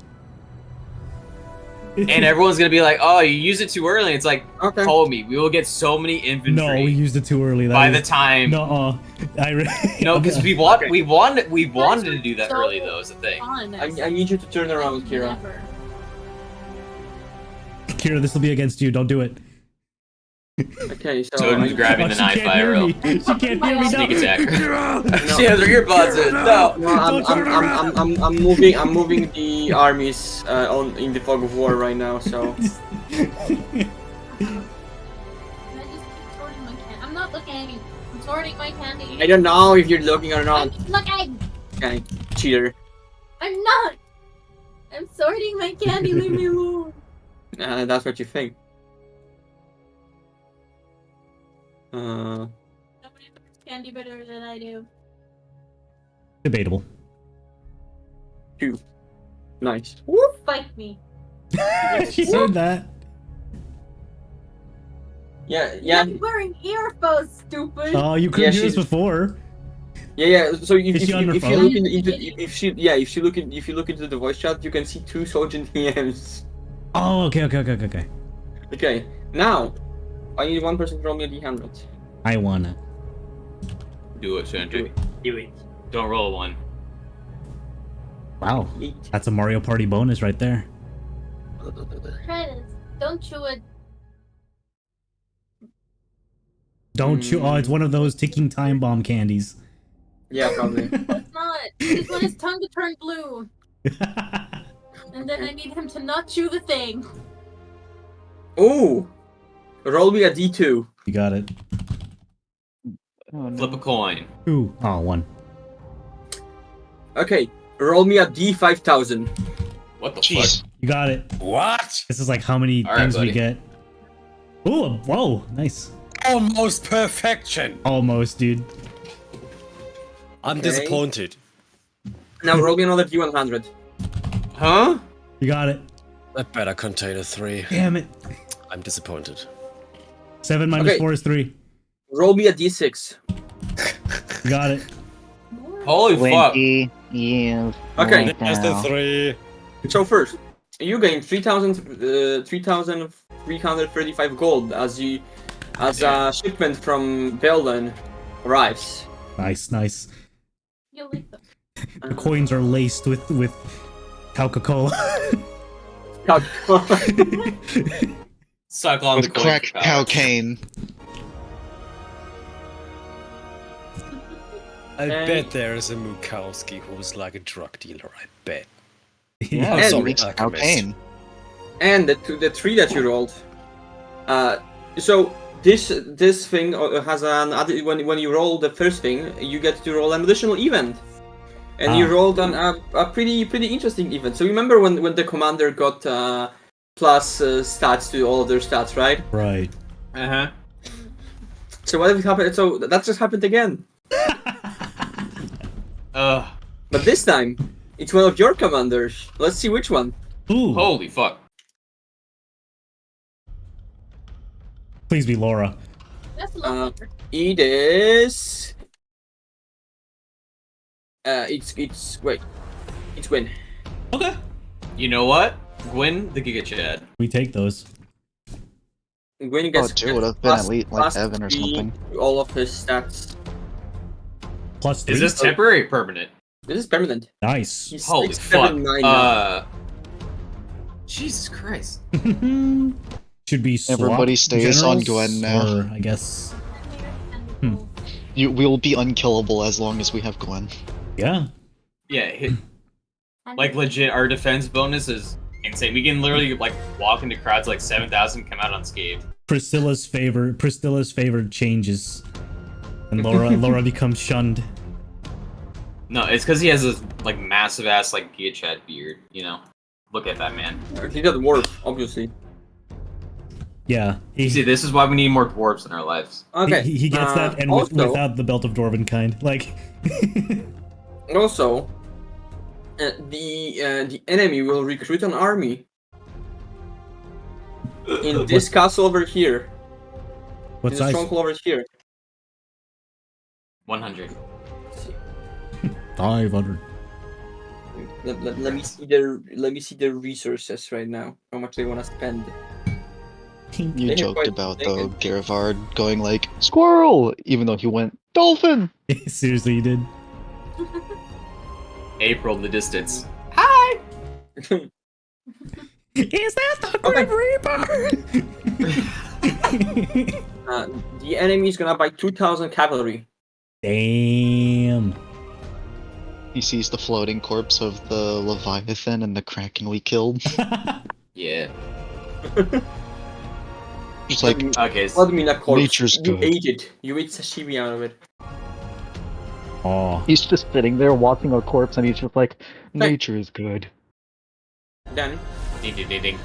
S3: And everyone's gonna be like, "Oh, you used it too early." It's like,
S5: okay.
S3: Told me we will get so many infantry.
S1: No, we used it too early.
S3: By the time.
S1: No,
S3: no, because we wanted to do that early though. Is the thing.
S5: I need you to turn around, Kira.
S1: Kira, this will be against you. Don't do it.
S5: Okay, so
S3: Totem's grabbing the knife IRL.
S1: She can't hear me.
S3: Sneak attack. She has her earbuds in. No.
S5: I'm moving the armies in the fog of war right now. So.
S6: I'm not looking. I'm sorting my candy.
S5: I don't know if you're looking or not.
S6: I'm looking.
S5: Okay, cheater.
S6: I'm not. I'm sorting my candy. Leave me alone.
S5: That's what you think.
S6: Nobody likes candy better than I do.
S1: Debatable.
S5: 2. Nice.
S6: Fight me.
S1: She said that.
S5: Yeah.
S6: You're wearing earphones, stupid.
S1: Oh, you couldn't
S5: Yeah,
S1: hear us
S5: she's-
S1: before.
S5: Yeah. So
S1: Is
S5: if
S1: she on her
S5: you
S1: phone?
S5: look if you look into the voice chat, you can see 2 Sojin DMs.
S1: Oh, okay.
S5: Okay. Now, I need one person to roll me a D100.
S1: I wanna.
S3: Do it, Sandra. Do it. Don't roll a 1.
S1: Wow,
S5: 8.
S1: that's a Mario Party bonus right there.
S6: Try this. Don't chew it.
S1: Don't chew. Oh, it's one of those ticking time bomb candies.
S5: Yeah, probably.
S6: It's not. I just want his tongue to turn blue. And then I need him to not chew the thing.
S5: Oh! Roll me a D2.
S1: You got it.
S7: Oh, no.
S3: Flip a coin.
S1: 2. Oh, 1.
S5: Okay. Roll me a D5000.
S3: What the
S7: Jeez.
S3: fuck?
S1: You got it.
S2: What?
S1: This is like how many
S3: All right,
S1: things we
S3: buddy.
S1: get. Ooh, whoa, nice.
S2: Almost perfection.
S1: Almost, dude.
S2: I'm
S5: Okay.
S2: disappointed.
S5: Now roll me another D100.
S3: Huh?
S1: You got it.
S2: That better contain a 3.
S1: Damn it.
S2: I'm disappointed.
S1: 7 minus
S5: Okay.
S1: 4 is 3.
S5: Roll me a D6.
S1: You got it.
S3: Holy fuck.
S7: 20 years
S5: Okay.
S7: right
S2: There's the
S7: now.
S2: 3.
S5: So first, you gain 3,335 gold as a shipment from Belden arrives.
S1: Nice.
S6: You'll leave them.
S1: The coins are laced with Coca-Cola.
S3: Suck on the
S7: With
S3: coin.
S7: crack
S3: for power.
S7: cocaine.
S2: I
S5: And-
S2: bet there is a Mukowski who's like a drug dealer, I bet.
S7: Yeah,
S2: Oh,
S7: he
S2: sorry,
S7: makes
S2: alchemist.
S7: cocaine.
S5: And the 3 that you rolled. So this thing has an when you roll the first thing, you get to roll an additional event. And you
S1: Ah.
S5: rolled a pretty interesting event. So remember when the commander got plus stats to all of their stats, right?
S1: Right.
S3: Uh-huh.
S5: So what happened? So that just happened again. But this time, it's one of your commanders. Let's see which one.
S1: Ooh,
S3: Holy fuck.
S1: please be Laura.
S6: That's a lot better.
S5: It is. It's Gwyn.
S1: Okay.
S3: You know what? Gwyn the Giga Chad.
S1: We take those.
S5: Gwyn
S7: Oh,
S5: gets
S7: dude, would have been
S5: plus-
S7: at least like
S5: plus
S7: Evan or
S5: 3
S7: something.
S5: to all of his stats.
S1: Plus 3.
S3: Is this temporary or permanent?
S5: This is permanent.
S1: Nice.
S5: He's
S3: Holy
S5: 6,
S3: fuck.
S5: 7, 9 now.
S3: Jesus Christ.
S1: Should be swap
S7: Everybody stays on
S1: generals,
S7: Gwen now.
S1: Or, I guess.
S7: We'll be unkillable as long as we have Gwen.
S1: Yeah.
S3: Yeah, like legit, our defense bonus is insane. We can literally like walk into crowds like 7,000, come out unscathed.
S1: Priscilla's favored changes, and Laura becomes shunned.
S3: No, it's because he has this like massive ass like Giga Chad beard. You know, look at that man.
S5: He got dwarf, obviously.
S1: Yeah.
S3: You see, this is why we need more dwarves in our lives.
S5: Okay.
S1: He gets that, and
S5: also,
S1: without the belt of Dwarven kind. Like.
S5: Also, the enemy will recruit an army in this castle over here.
S1: What
S5: in the
S1: size?
S5: stronghold over here.
S3: 100.
S5: Let's see.
S1: 500.
S5: Let me see their resources right now. How much they want to spend.
S7: You
S5: They
S7: joked
S5: quite-
S7: about
S5: they
S7: though
S5: can-
S7: Gervard going like squirrel, even though he went dolphin.
S1: Seriously, you did.
S3: April in the distance.
S1: Is that the
S5: Okay.
S1: Grim Reaper?
S5: The enemy is gonna buy 2,000 cavalry.
S1: Damn.
S7: He sees the floating corpse of the Leviathan and the Kraken we killed.
S3: Yeah.
S7: Just like,
S3: Okay.
S5: What do you mean a corpse?
S7: Nature's
S5: You
S7: good.
S5: ate it. You ate sashimi out of it.
S1: Oh.
S7: he's just sitting there watching a corpse and he's just like, nature is good.
S5: Then
S3: Ding ding ding ding.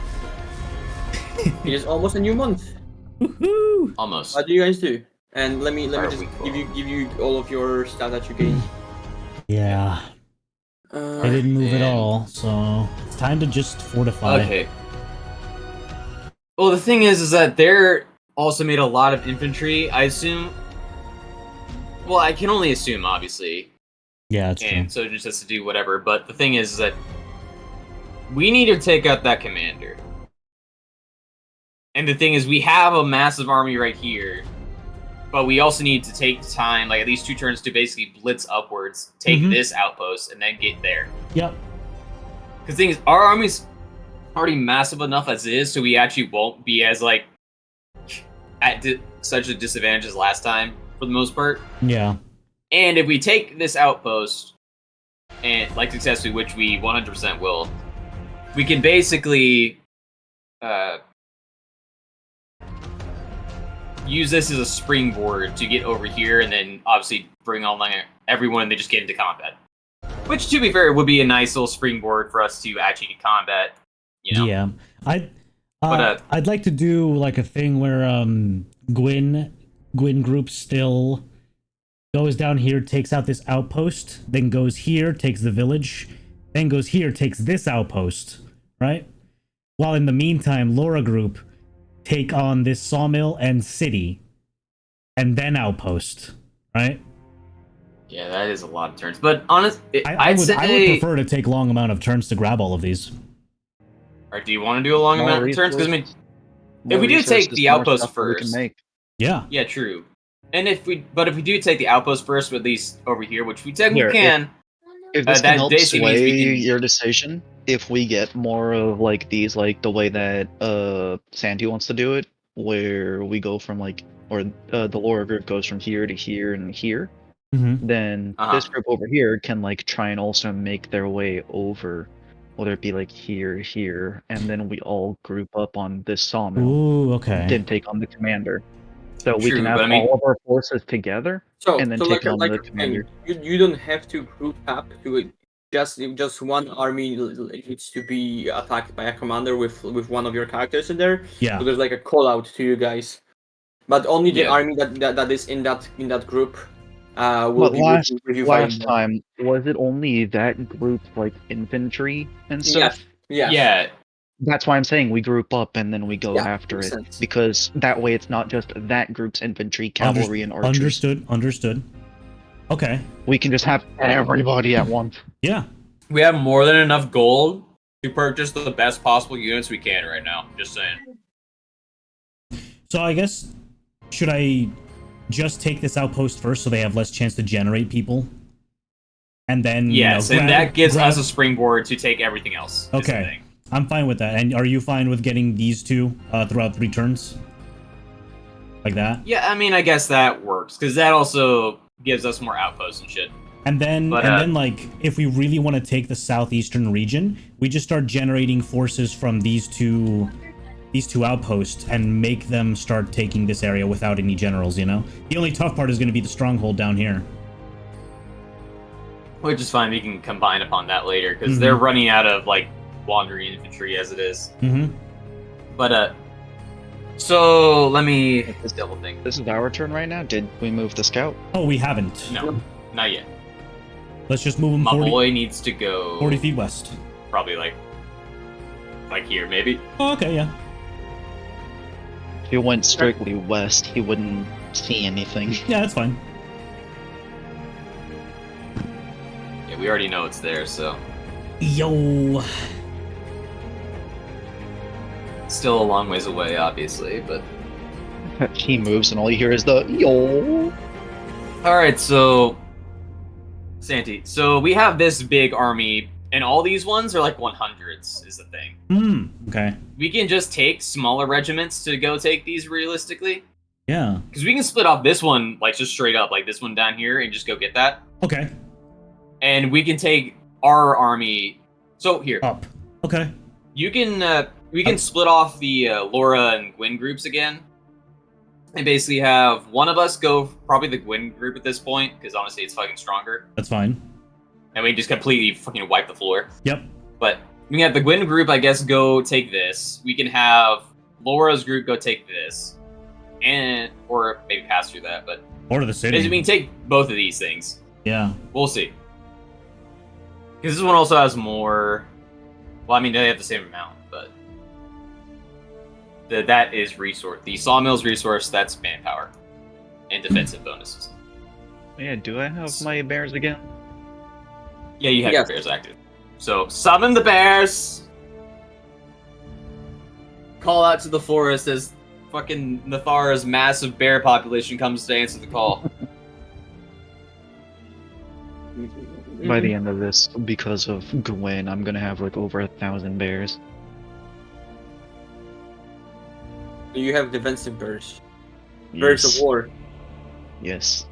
S5: it is almost a new month.
S1: Woohoo!
S3: Almost.
S5: What do you guys do? And let me
S3: Are
S5: just
S3: we
S5: give
S3: cool?
S5: you all of your stuff that you gained.
S1: Yeah. I didn't move at
S3: man.
S1: all, so it's time to just fortify.
S3: Okay. Well, the thing is that they're also made a lot of infantry. I assume. Well, I can only assume, obviously.
S1: Yeah, that's true.
S3: And so it just has to do whatever. But the thing is that we need to take out that commander. And the thing is, we have a massive army right here, but we also need to take time, like at least 2 turns, to basically blitz upwards, take this outpost, and then get there.
S1: Yep.
S3: Because the thing is, our army's already massive enough as it is, so we actually won't be as like at such a disadvantage as last time for the most part.
S1: Yeah.
S3: And if we take this outpost and like successfully, which we 100% will, we can basically use this as a springboard to get over here, and then obviously bring online everyone and they just get into combat. Which, to be fair, would be a nice little springboard for us to actually get combat. You know?
S1: Yeah, I'd like to do like a thing where Gwyn group still goes down here, takes out this outpost, then goes here, takes the village, then goes here, takes this outpost, right? While in the meantime, Laura group take on this sawmill and city, and then outpost, right?
S3: Yeah, that is a lot of turns. But honestly,
S1: I would prefer to take long amount of turns to grab all of these.
S3: Or do you want to do a long amount of turns? Because I mean, if we do take the outpost first,
S1: yeah,
S3: true. And if we do take the outpost first, at least over here, which we technically can.
S7: If this can help sway your decision, if we get more of like these, like the way that Sandy wants to do it, where we go from like, or the Laura group goes from here to here and here, then this group over here can like try and also make their way over, whether it be like here, and then we all group up on this sawmill.
S1: Ooh, okay.
S7: Then take on the commander. So we can have all of our forces together, and then take on the commander.
S5: You don't have to group up to it. Just one army needs to be attacked by a commander with one of your characters in there.
S1: Yeah.
S5: So there's like a call out to you guys, but only the army that is in that group. Will be
S7: last time was it only that group's like infantry and stuff?
S3: Yeah.
S7: That's why I'm saying we group up and then we go after it, because that way it's not just that group's infantry, cavalry, and archers.
S1: Understood. Okay.
S7: We can just have everybody at once.
S1: Yeah.
S3: We have more than enough gold to purchase the best possible units we can right now. Just saying.
S1: So I guess, should I just take this outpost first so they have less chance to generate people? And then,
S3: yes, and that gives us a springboard to take everything else.
S1: Okay. I'm fine with that. And are you fine with getting these two throughout 3 turns? Like that?
S3: Yeah, I mean, I guess that works, because that also gives us more outposts and shit.
S1: And then, like, if we really want to take the southeastern region, we just start generating forces from these two outposts and make them start taking this area without any generals, you know? The only tough part is going to be the stronghold down here.
S3: Which is fine, we can combine upon that later, because they're running out of, like, wandering infantry as it is. But so let me just double think.
S7: This is our turn right now. Did we move the scout?
S1: Oh, we haven't.
S3: No, not yet.
S1: Let's just move him.
S3: My boy needs to go
S1: 40 feet west.
S3: Probably like here, maybe.
S1: Oh, okay, yeah.
S7: If he went strictly west, he wouldn't see anything.
S1: Yeah, that's fine.
S3: Yeah, we already know it's there, so.
S1: Yo.
S3: Still a long ways away, obviously, but
S7: he moves and all you hear is the yo.
S3: Alright, so Santi, so we have this big army, and all these ones are like 100s is the thing.
S1: Okay.
S3: We can just take smaller regiments to go take these realistically.
S1: Yeah.
S3: Because we can split off this one, like just straight up, like this one down here, and just go get that.
S1: Okay.
S3: And we can take our army. So here.
S1: Up. Okay.
S3: You can we can split off the Laura and Gwyn groups again, and basically have one of us go probably the Gwyn group at this point, because honestly it's fucking stronger.
S1: That's fine.
S3: And we just completely fucking wipe the floor.
S1: Yep.
S3: But we can have the Gwyn group, I guess, go take this. We can have Laura's group go take this, or maybe pass through that. But
S1: or the city.
S3: We can take both of these things.
S1: Yeah.
S3: We'll see. Because this one also has more. Well, I mean, they have the same amount, but That is resource. The sawmill's resource, that's manpower. And defensive bonuses.
S7: Yeah, do I have my bears again?
S3: Yeah, you have your bears active. So, summon the bears! Call out to the forest as fucking Nathara's massive bear population comes to answer the call.
S7: By the end of this, because of Gwen, I'm gonna have like over 1,000 bears.
S5: You have defensive birds. Birds of war.
S7: Yes.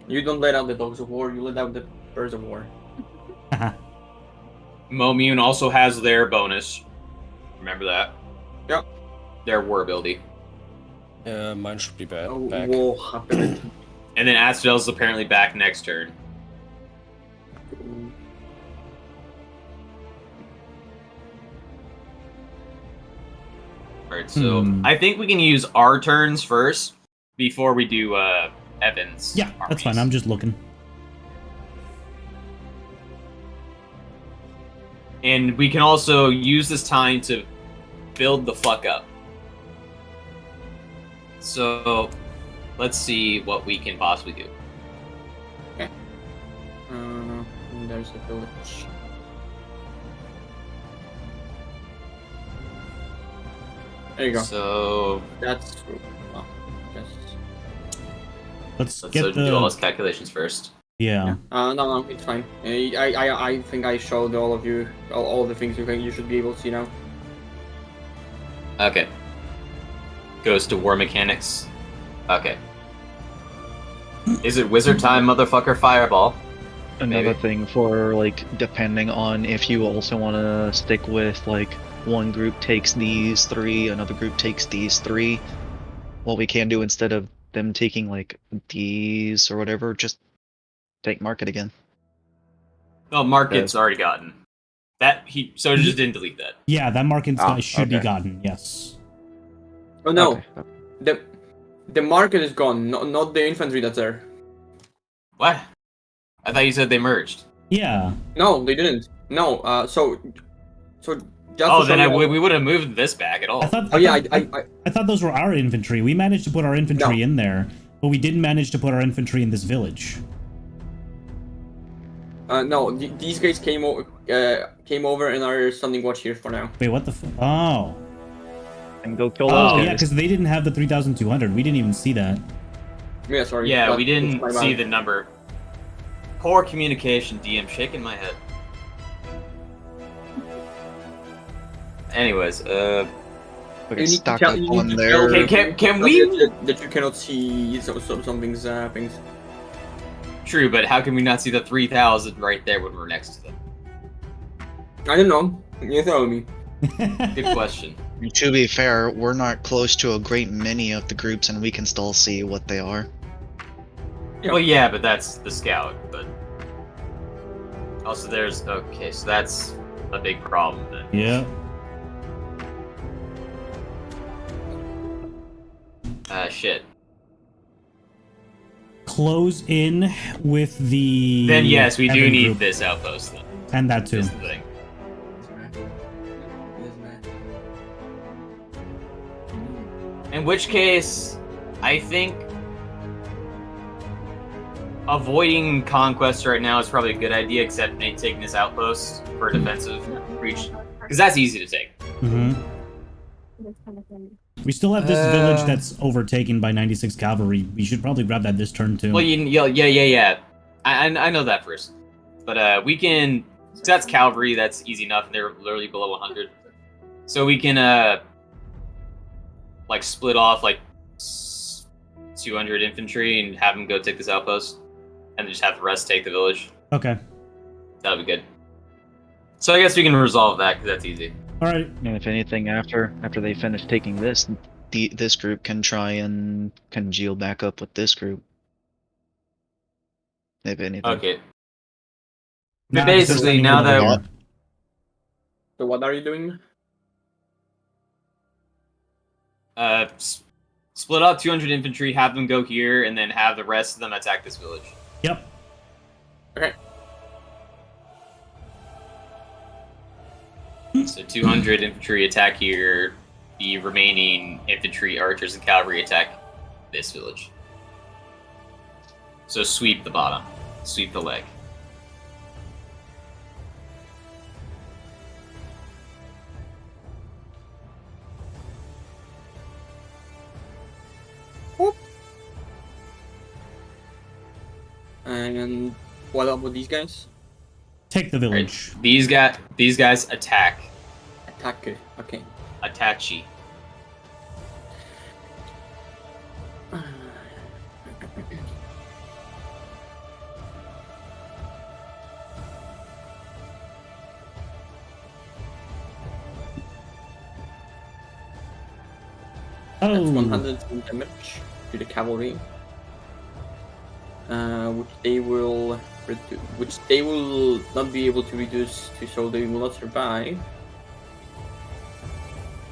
S5: You don't let out the dogs of war, you let out the birds of war.
S3: Momune also has their bonus. Remember that?
S5: Yep.
S3: Their war ability.
S2: Mine should be back.
S5: War happened.
S3: And then Asphodel's apparently back next turn. Alright, so I think we can use our turns first before we do Evan's.
S1: Yeah, that's fine. I'm just looking.
S3: And we can also use this time to build the fuck up. So, let's see what we can possibly do.
S5: Okay. There's a village. There you go.
S3: So
S5: that's. Well,
S1: let's
S3: get
S1: the
S3: do all those calculations first.
S1: Yeah.
S5: No, it's fine. I think I showed all of you all the things you should be able to see now.
S3: Okay. Goes to war mechanics. Okay. Is it wizard time, motherfucker? Fireball.
S7: Another thing for like depending on if you also want to stick with like one group takes these 3, another group takes these 3. What we can do instead of them taking like these or whatever, just take market again.
S3: Oh, market's already gotten. So just didn't delete that.
S1: Yeah, that market should be gotten. Yes.
S5: Oh no, the market is gone. Not the infantry that's there.
S3: What? I thought you said they merged.
S1: Yeah.
S5: No, they didn't. No. So.
S3: Just then we would have moved this back at all.
S1: I thought those were our infantry. We managed to put our infantry in there, but we didn't manage to put our infantry in this village.
S5: No, these guys came over and are standing watch here for now.
S1: Wait, what the Oh.
S7: And go kill those guys.
S1: Yeah, because they didn't have the 3,200. We didn't even see that.
S5: Yeah, sorry.
S3: Yeah, we didn't see the number. Poor communication, DM. Shaking my head. Anyways,
S7: stuck up on there.
S3: Okay, can we?
S5: That you cannot see something's happening.
S3: True, but how can we not see the 3,000 right there when we're next to them?
S5: I don't know. You tell me.
S3: Good question.
S7: To be fair, we're not close to a great many of the groups, and we can still see what they are.
S3: Yeah. Well, yeah, but that's the scout. But also, so that's a big problem then.
S1: Yeah.
S3: Shit.
S1: Close in with the.
S3: Then yes, we do need
S1: group.
S3: this outpost then.
S1: And that too.
S3: Is the thing. In which case, I think avoiding conquest right now is probably a good idea, except Nate taking this outpost for defensive reach, because that's easy to take.
S1: Mm-hmm. We still have this village that's overtaken by 96 cavalry. We should probably grab that this turn too.
S3: Well, yeah. I know that first, but we can. So that's cavalry. That's easy enough, and they're literally below 100. So we can like split off like 200 infantry and have them go take this outpost, and just have the rest take the village.
S1: Okay.
S3: That'll be good. So I guess we can resolve that because that's easy.
S1: All right.
S7: And if anything, after they finish taking this, this group can try and congeal back up with this group. If anything.
S3: Okay. But basically, now that
S5: So what are you doing?
S3: Split up 200 infantry, have them go here, and then have the rest of them attack this village.
S1: Yep.
S5: Okay.
S3: So 200 infantry attack here, the remaining infantry, archers, and cavalry attack this village. So sweep the bottom. Sweep the leg.
S5: And what about these guys?
S1: Take the village.
S3: Right. These guys attack.
S5: Attack. Okay.
S3: Attachi.
S5: That's 100 damage to the cavalry, which they will not be able to reduce to, so they will not survive.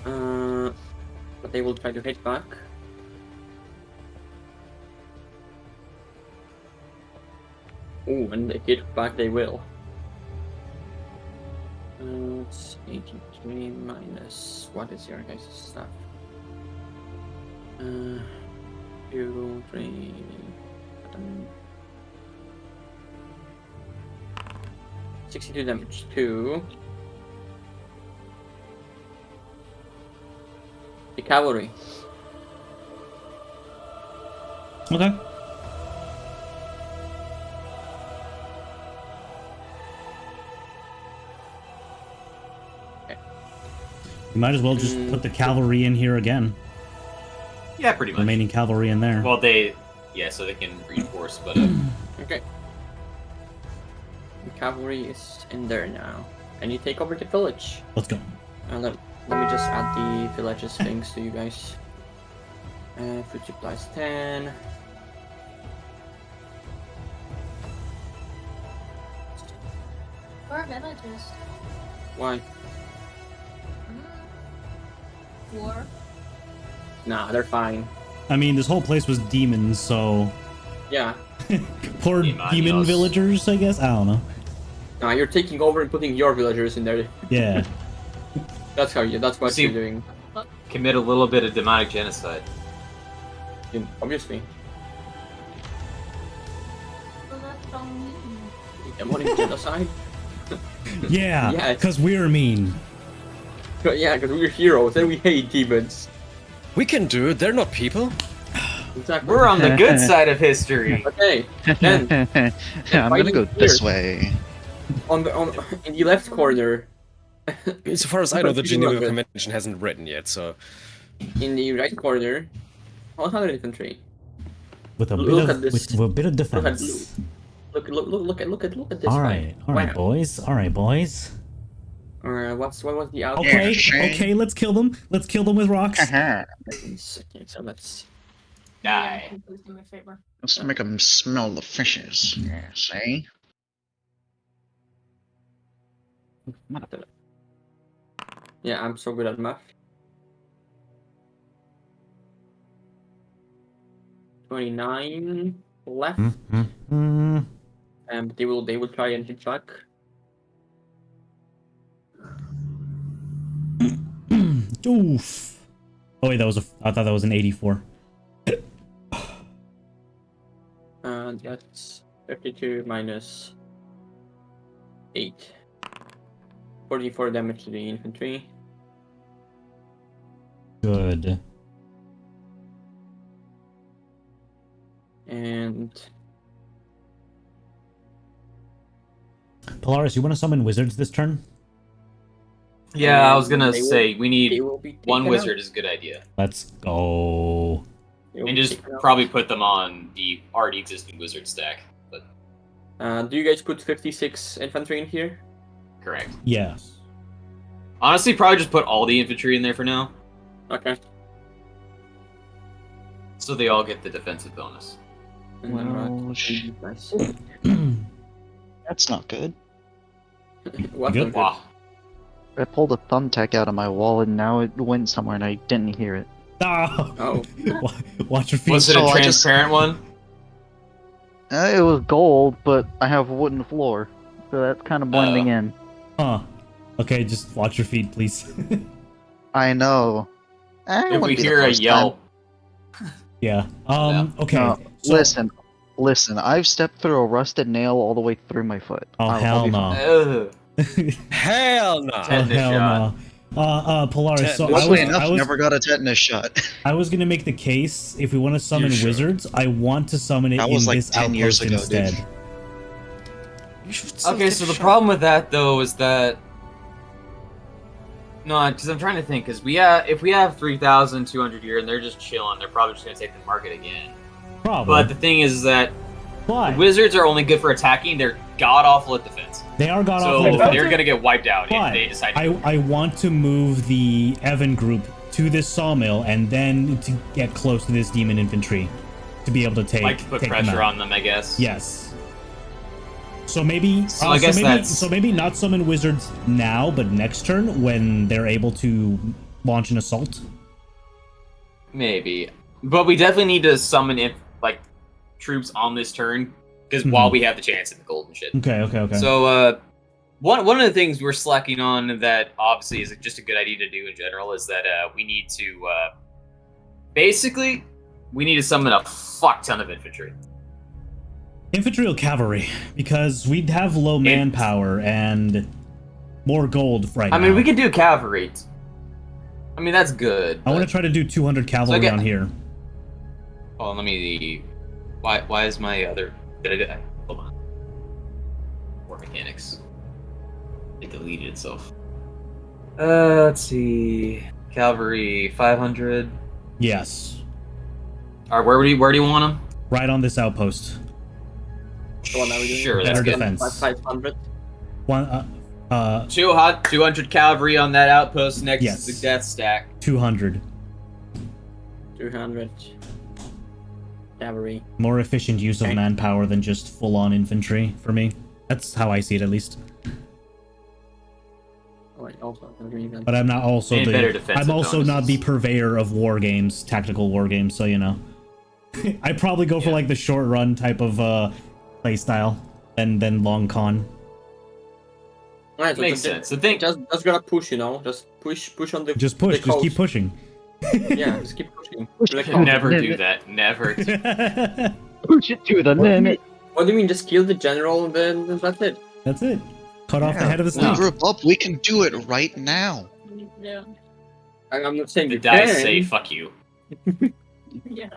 S5: But they will try to hit back. Oh, and they hit back, they will. It's 83 minus. What is your guys' stuff? 2, 3, 7. 62 damage to the cavalry.
S1: Okay. You might as well just put the cavalry in here again.
S3: Yeah, pretty much.
S1: Remaining cavalry in there.
S3: Well, so they can reinforce, but
S5: okay. The cavalry is in there now, and you take over the village.
S1: Let's go.
S5: Let me just add the villages things to you guys. Food supplies 10.
S6: Or villages.
S5: Why?
S6: War.
S5: Nah, they're fine.
S1: I mean, this whole place was demons, so...
S5: Yeah.
S1: Poor demon villagers, I guess? I don't know.
S5: Nah, you're taking over and putting your villagers in there.
S1: Yeah.
S5: That's what you're doing.
S3: Commit a little bit of demonic genocide.
S5: Obviously.
S6: Well, that's so mean.
S5: Demonic genocide?
S1: Yeah, because we're mean.
S5: Yeah, because we're heroes and we hate demons.
S2: We can do it, they're not people.
S5: Exactly.
S3: We're on the good side of history.
S5: Okay, then
S7: I'm gonna go this way.
S5: In the left corner.
S2: So far as I know, the Geneva Convention hasn't written yet, so...
S5: In the right corner, 100 infantry.
S1: With a bit of defense.
S5: Look at this.
S1: All right, boys. All right, boys.
S5: What was the outcome?
S1: Okay, let's kill them. Let's kill them with rocks.
S5: Okay, so let's
S3: die.
S7: Let's make them smell the fishes. Yeah, see?
S5: Yeah, I'm so good at math. 29 left. They will try and hit back.
S1: Oof. Oh wait, I thought that was an 84.
S5: That's 52 minus 8. 44 damage to the infantry.
S1: Good.
S5: And
S1: Polaris, you want to summon wizards this turn?
S3: Yeah, I was gonna say we need one wizard is a good idea.
S1: Let's go.
S3: And just probably put them on the already existing wizard stack. But
S5: do you guys put 56 infantry in here?
S3: Correct.
S1: Yes.
S3: Honestly, probably just put all the infantry in there for now.
S5: Okay.
S3: So they all get the defensive bonus.
S7: Well, that's not good.
S5: What?
S1: Good?
S3: Wow.
S7: I pulled a thumbtack out of my wallet and now it went somewhere and I didn't hear it.
S1: Oh. Watch your feet.
S3: Was it a transparent one?
S7: It was gold, but I have wooden floor, so that's kind of blending in.
S1: Huh. Okay, just watch your feet, please.
S7: I know.
S3: If we hear a yelp.
S1: Yeah. Okay.
S7: No,
S1: So,
S7: listen. I've stepped through a rusted nail all the way through my foot.
S1: oh hell no.
S2: Hell no.
S3: Tetanus shot.
S1: no. Polaris. So
S7: Luckily enough, never got a tetanus shot.
S1: I was gonna make the case if we want to summon wizards, I want to summon it
S7: That
S1: in
S7: was like
S1: this
S7: 10 years
S1: outpost
S7: ago,
S1: instead.
S7: dude.
S3: Okay, so the problem with that though is that no, because I'm trying to think. Because if we have 3,200 here and they're just chilling, they're probably just gonna take the market again.
S1: Probably.
S3: But the thing is that
S1: Why?
S3: the wizards are only good for attacking. They're god awful at defense.
S1: They are god
S3: So
S1: awful.
S3: they're gonna get wiped out
S1: But
S3: if they decide.
S1: I want to move the Evan group to this sawmill and then to get close to this demon infantry to be able to take.
S3: Like to put
S1: take them
S3: pressure
S1: out.
S3: on them, I guess.
S1: Yes. So maybe.
S3: So I guess that's-
S1: So maybe not summon wizards now, but next turn when they're able to launch an assault.
S3: Maybe, but we definitely need to summon troops on this turn because while we have the chance at the gold and shit.
S1: Okay.
S3: So one of the things we're slacking on that obviously is just a good idea to do in general is that we need to basically we need to summon a fuck ton of infantry.
S1: Infantry or cavalry, because we'd have low manpower and more gold right now.
S3: I mean, we could do cavalry. I mean, that's good.
S1: I want to try to do 200 cavalry on here.
S3: Oh, let me. Why is my other? Hold on. War mechanics. It deleted itself. Let's see. Cavalry 500.
S1: Yes.
S3: All right, where do you want them?
S1: Right on this outpost.
S5: The one that we're doing.
S3: Sure, that's
S1: Better
S3: good.
S1: defense.
S5: 500.
S3: 200 cavalry on that outpost next
S1: Yes.
S3: to the death stack.
S1: 200.
S5: 200. Cavalry.
S1: More efficient use of
S5: Okay.
S1: manpower than just full-on infantry for me. That's how I see it, at least.
S5: Alright, also.
S1: But I'm not also
S3: And better
S1: the.
S3: defensive
S1: I'm also not the
S3: bonuses.
S1: purveyor of war games, tactical war games. So you know, I probably go for like the short run type of play style, and then long con.
S5: Alright, so
S3: Makes sense. The thing,
S5: just gotta push, just push on the.
S1: Just push.
S5: the
S1: Just keep
S5: coast.
S1: pushing.
S5: Yeah, just keep pushing. To the coast.
S3: never do that. Never.
S7: Push it to the limit.
S5: What do you mean? Just kill the general, and then that's it.
S1: That's it. Cut off the head of the
S7: We
S1: snake.
S7: group up. We can do it right now.
S6: Yeah.
S5: I'm not saying
S3: The
S5: you
S3: dice
S5: can.
S3: say "fuck you."
S6: Yeah.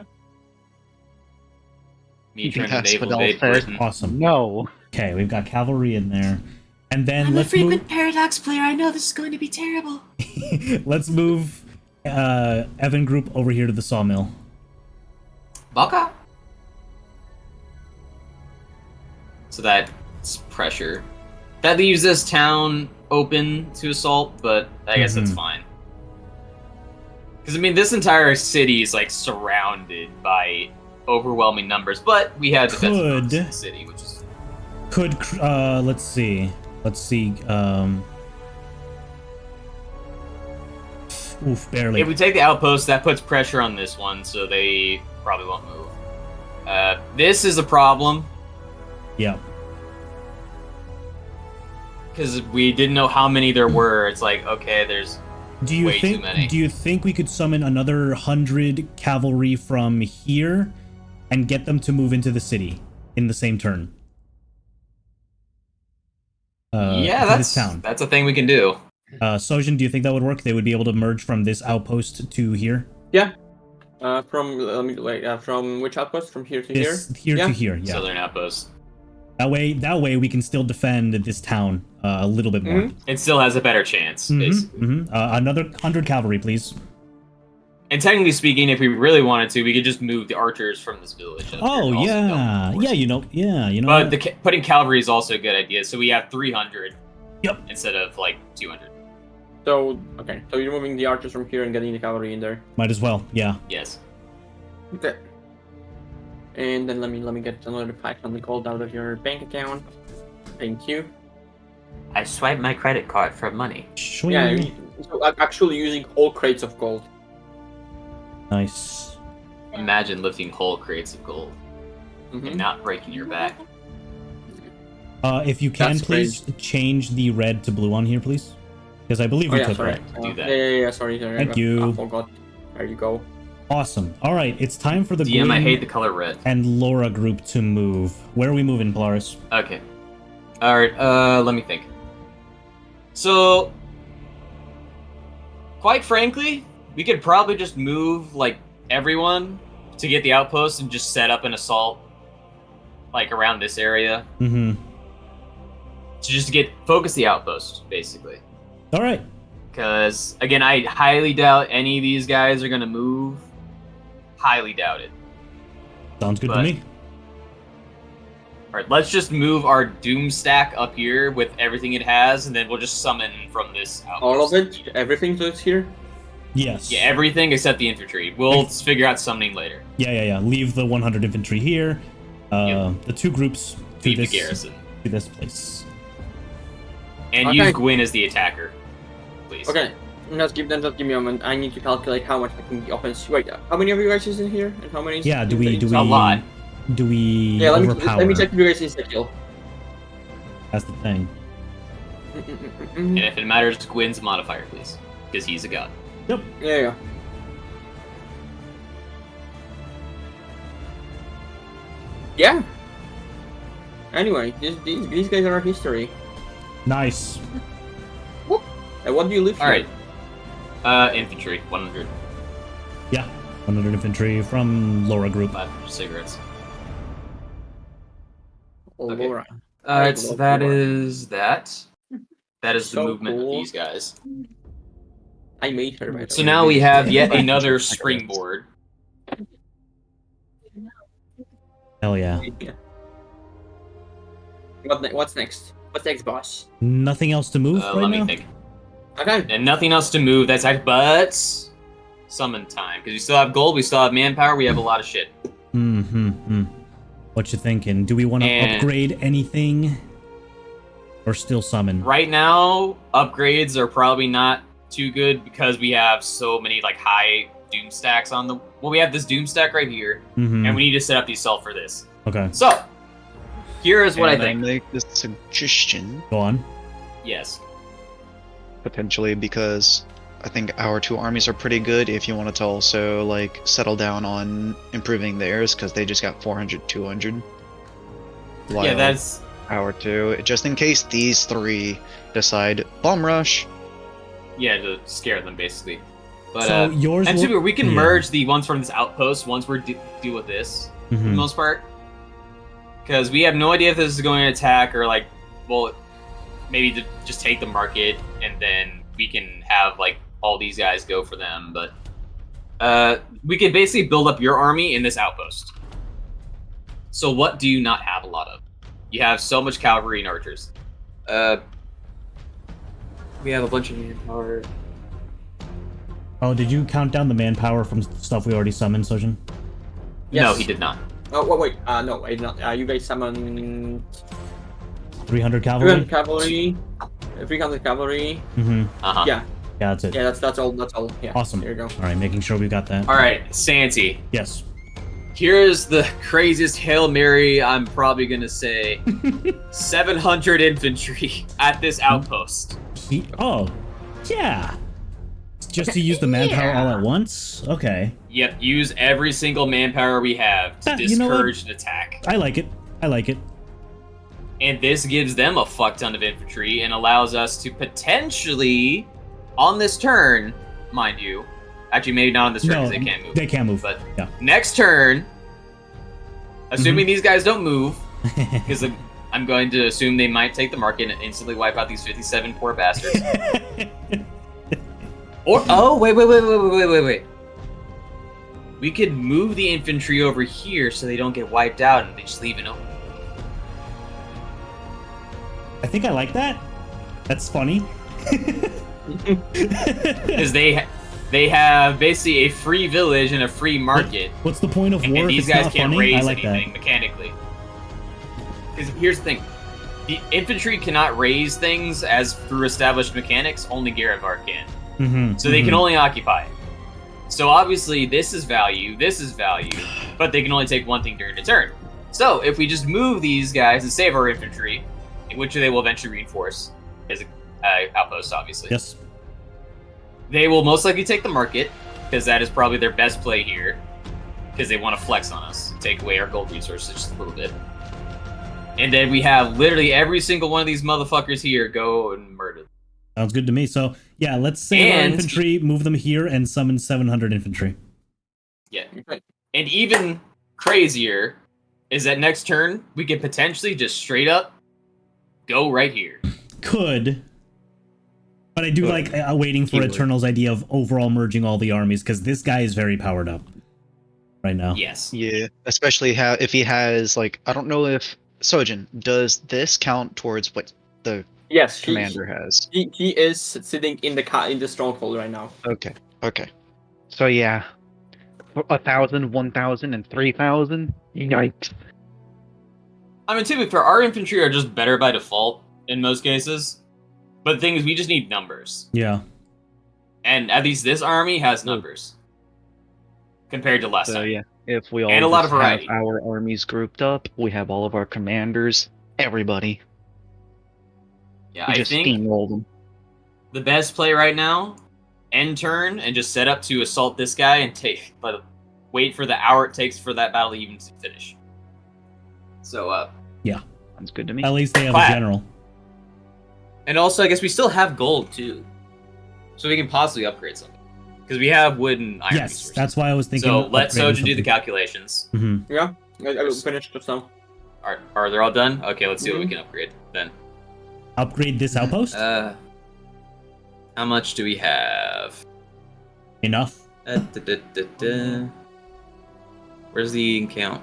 S3: Me trying to
S7: Yes,
S3: naval
S7: Fidel
S3: invade
S7: said-
S3: Britain.
S1: Awesome.
S7: No.
S1: Okay, we've got cavalry in there, and then let's move.
S3: Paradox player. I know this is going to be terrible.
S1: Let's move Evan group over here to the sawmill.
S3: Baka. So that's pressure. That leaves this town open to assault, but I guess that's fine. Because I mean, this entire city is like surrounded by overwhelming numbers, but we have defensive bonuses in the city, which is
S1: Could let's see. Oof, barely.
S3: if we take the outpost, that puts pressure on this one, so they probably won't move. This is a problem
S1: Yeah.
S3: because we didn't know how many there were. It's like, okay, there's
S1: Do you
S3: way too
S1: think?
S3: many.
S1: Do you think we could summon another 100 cavalry from here, and get them to move into the city in the same turn?
S3: yeah,
S1: to
S3: that's
S1: this town.
S3: that's a thing we can do.
S1: Sojin, do you think that would work? They would be able to merge from this outpost to here.
S5: Yeah. From which outpost? From here to
S1: This,
S5: here.
S1: to
S5: Yeah.
S1: here. Yeah.
S3: Southern outpost.
S1: That way we can still defend this town a little bit more.
S3: It still has a better chance, basically.
S1: Another 100 cavalry, please.
S3: And technically speaking, if we really wanted to, we could just move the archers from this village. up here
S1: Oh
S3: and also
S1: yeah,
S3: double force.
S1: you know.
S3: But
S1: what?
S3: putting cavalry is also a good idea. So we have 300.
S1: Yep.
S3: Instead of like 200.
S5: So okay, so you're moving the archers from here and getting the cavalry in there.
S1: Might as well. Yeah.
S3: Yes.
S5: Okay. And then let me get another 500 gold out of your bank account. Thank you.
S3: I swipe my credit card for money.
S1: Swing.
S5: Yeah, so I'm actually using whole crates of gold.
S1: Nice.
S3: Imagine lifting whole crates of gold
S5: Mhm.
S3: and not breaking your back.
S1: If you can,
S5: That's
S1: please change the red to blue on here, please, because I believe
S5: Oh
S1: we
S5: yeah,
S1: took
S5: sorry.
S1: red.
S3: Do that.
S5: Yeah, sorry.
S1: Thank
S5: I
S1: you.
S5: forgot. There you go.
S1: Awesome. All right, it's time for the
S3: DM, I
S1: Gwyn
S3: hate the color red.
S1: and Laura group to move. Where are we moving, Polaris?
S3: Okay. Alright, let me think. So, quite frankly, we could probably just move, like, everyone to get the outpost and just set up an assault, like, around this area.
S1: Mm-hmm.
S3: To just focus the outpost, basically.
S1: All right.
S3: Because, again, I highly doubt any of these guys are going to move. Highly doubt it.
S1: Sounds good to me.
S3: Alright, let's just move our Doom stack up here with everything it has, and then we'll just summon from this outpost.
S5: All of it? Everything that's here?
S1: Yes.
S3: Yeah, everything except the infantry. We'll figure out summoning later.
S1: Yeah. Leave the 100 infantry here. The two groups to
S3: Leave
S1: this
S3: the garrison.
S1: To this place.
S3: And use Gwyn as the attacker, please.
S5: Okay. Just give me a moment. I need to calculate how much I can offense. Wait, how many of you guys is in here? And how many?
S1: Yeah, do we
S3: a lot.
S1: Do we
S5: yeah,
S1: overpower?
S5: let me check if you guys in schedule.
S1: That's the thing.
S3: And if it matters, Gwyn's modifier, please. Because he's a god.
S1: Yep.
S5: Yeah. Yeah. Anyway, these guys are history.
S1: Nice.
S5: And what do you live for?
S3: Alright. Infantry, 100.
S1: Yeah, 100 infantry from Laura group.
S3: 500 cigarettes.
S5: Okay.
S3: Laura. Alright, so that is that. That is the
S5: So
S3: movement
S5: cool.
S3: of these guys.
S5: I made her.
S3: So now we have yet another springboard.
S1: Hell yeah.
S5: What's next? What's next, boss?
S1: Nothing else to move right
S3: let me
S1: now?
S3: think.
S5: Okay.
S3: And nothing else to move. That's but summon time because we still have gold, we still have manpower, we have a lot of shit.
S1: What you thinking? Do we want to upgrade anything, or still summon?
S3: Right now, upgrades are probably not too good because we have so many like high doom stacks on the. Well, we have this doom stack right here, and we need to set up the assault for this.
S1: Okay.
S3: So here is what I think.
S7: Make this suggestion.
S1: Go on.
S3: Yes.
S7: Potentially, because I think our two armies are pretty good if you wanted to also like settle down on improving theirs because they just got 400, 200.
S3: Yeah, that's
S7: our two. Just in case these three decide bomb rush.
S3: Yeah, to scare them basically. But
S1: so yours
S3: and
S1: will...
S3: we can merge the ones from this outpost once we're deal with this for the most part. Because we have no idea if this is going to attack or like, well, maybe to just take the market and then we can have like all these guys go for them. But we can basically build up your army in this outpost. So what do you not have a lot of? You have so much cavalry and archers. We have a bunch of manpower.
S1: Oh, did you count down the manpower from stuff we already summoned, Sojin?
S3: Yes. No, he did not.
S5: Oh, wait. No, I did not. You guys summoned
S1: 300 cavalry.
S5: 300 cavalry. 300 cavalry.
S3: Uh-huh.
S5: Yeah.
S1: Yeah, that's it.
S5: Yeah, that's all. That's all. Yeah.
S1: Awesome.
S5: There you go.
S1: All right, making sure we got that.
S3: All right, Santi.
S1: Yes.
S3: Here's the craziest Hail Mary I'm probably gonna say. 700 infantry at this outpost.
S1: Oh, yeah. Just to use the manpower all at once? Okay.
S3: Yep, use every single manpower we have to discourage an attack.
S1: I like it. I like it.
S3: And this gives them a fuck ton of infantry and allows us to potentially, on this turn, mind you, actually maybe not on this turn because they can't move.
S1: They can't move.
S3: But
S1: yeah.
S3: Next turn, assuming these guys don't move, because I'm going to assume they might take the market and instantly wipe out these 57 poor bastards. Or wait. We could move the infantry over here so they don't get wiped out and they just leave it open.
S1: I think I like that. That's funny.
S3: Because they have basically a free village and a free market.
S1: What's the point of war
S3: and
S1: if
S3: these
S1: it's
S3: guys
S1: not
S3: can't
S1: funny?
S3: raise
S1: I like
S3: anything
S1: that.
S3: mechanically. Because here's the thing. The infantry cannot raise things as through established mechanics, only Garrevar can. So they can only occupy. So obviously this is value, but they can only take one thing during a turn. So if we just move these guys and save our infantry, which they will eventually reinforce as an outpost, obviously.
S1: Yes.
S3: They will most likely take the market, because that is probably their best play here, because they want to flex on us, take away our gold resources just a little bit. And then we have literally every single one of these motherfuckers here go and murder them.
S1: Sounds good to me. So, yeah, let's save our infantry, move them here, and summon 700 infantry.
S3: Yeah. And even crazier is that next turn, we could potentially just straight up go right here.
S1: Could. But I do like waiting for Eternal's idea of overall merging all the armies, because this guy is very powered up right now.
S3: Yes.
S7: Yeah, especially if he has, like, I don't know if... Sojin, does this count towards what the commander has?
S5: He is sitting in the stronghold right now.
S7: Okay. So yeah, 1,000, 1,000, and 3,000. Yikes!
S3: I mean, to be fair, our infantry are just better by default in most cases. But the thing is, we just need numbers.
S1: Yeah.
S3: And at least this army has numbers compared to last time.
S7: Yeah. If we all
S3: and a lot of
S7: have
S3: variety.
S7: our armies grouped up, we have all of our commanders, everybody.
S3: Yeah,
S7: we
S3: I
S7: just
S3: think
S7: steamroll them.
S3: The best play right now, end turn, and just set up to assault this guy and wait for the hour it takes for that battle even to finish. So,
S1: yeah,
S7: sounds good to me.
S1: At least they have a general.
S3: And also, I guess we still have gold too, so we can possibly upgrade something. Because we have wood and iron resources.
S1: That's why I was thinking.
S3: So let Sojin do the calculations.
S1: Mm-hmm.
S5: Yeah, I finished just now.
S3: Are they all done? Okay, let's see what we can upgrade then.
S1: Upgrade this outpost?
S3: How much do we have?
S1: Enough.
S3: Where's the count?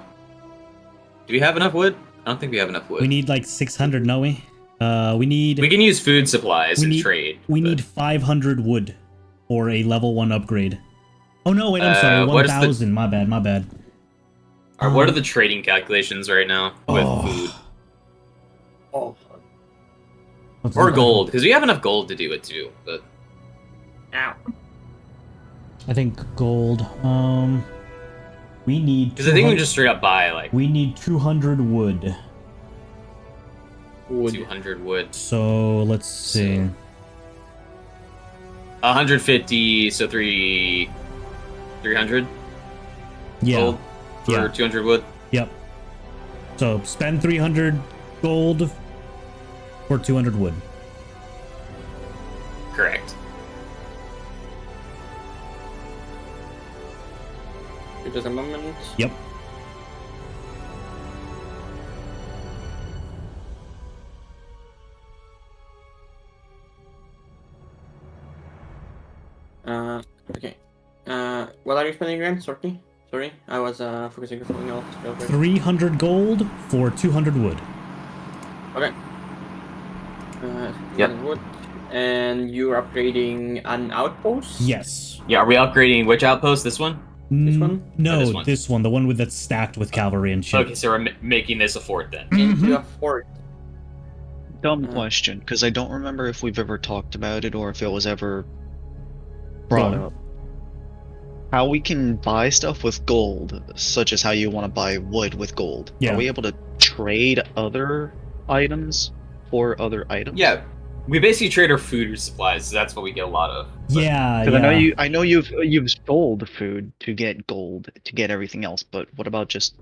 S3: Do we have enough wood? I don't think we have enough wood.
S1: We need like 600, no we? We need...
S3: We can use food supplies and trade.
S1: We need 500 wood for a level 1 upgrade. Oh no, wait, I'm sorry, 1,000. My bad.
S3: What are the trading calculations right now with food? Or gold, because we have enough gold to do it too, but...
S1: I think gold, we need...
S3: Because I think we can just straight up buy, like...
S1: We need 200 wood.
S3: 200 wood.
S1: So, let's see...
S3: 150, so 300?
S1: Yeah.
S3: Gold for 200 wood?
S1: Yep. So, spend 300 gold for 200 wood.
S3: Correct.
S5: Just a moment.
S1: Yep.
S5: Okay. What are you spending again? Sorry, I was focusing on something else.
S1: 300 gold for 200 wood.
S5: Okay. Wood. And you're upgrading an outpost?
S1: Yes.
S3: Yeah, are we upgrading which outpost? This one?
S5: This one?
S1: No, this one. The one with that's stacked with cavalry and shit.
S3: Okay, so we're making this a fort then.
S5: Into a fort.
S7: Dumb question, because I don't remember if we've ever talked about it or if it was ever brought up. How we can buy stuff with gold, such as how you want to buy wood with gold.
S1: Yeah.
S7: Are we able to trade other items for other items?
S3: Yeah, we basically trade our food supplies, so that's what we get a lot of.
S1: But, yeah.
S7: I know you've sold food to get gold to get everything else, but what about just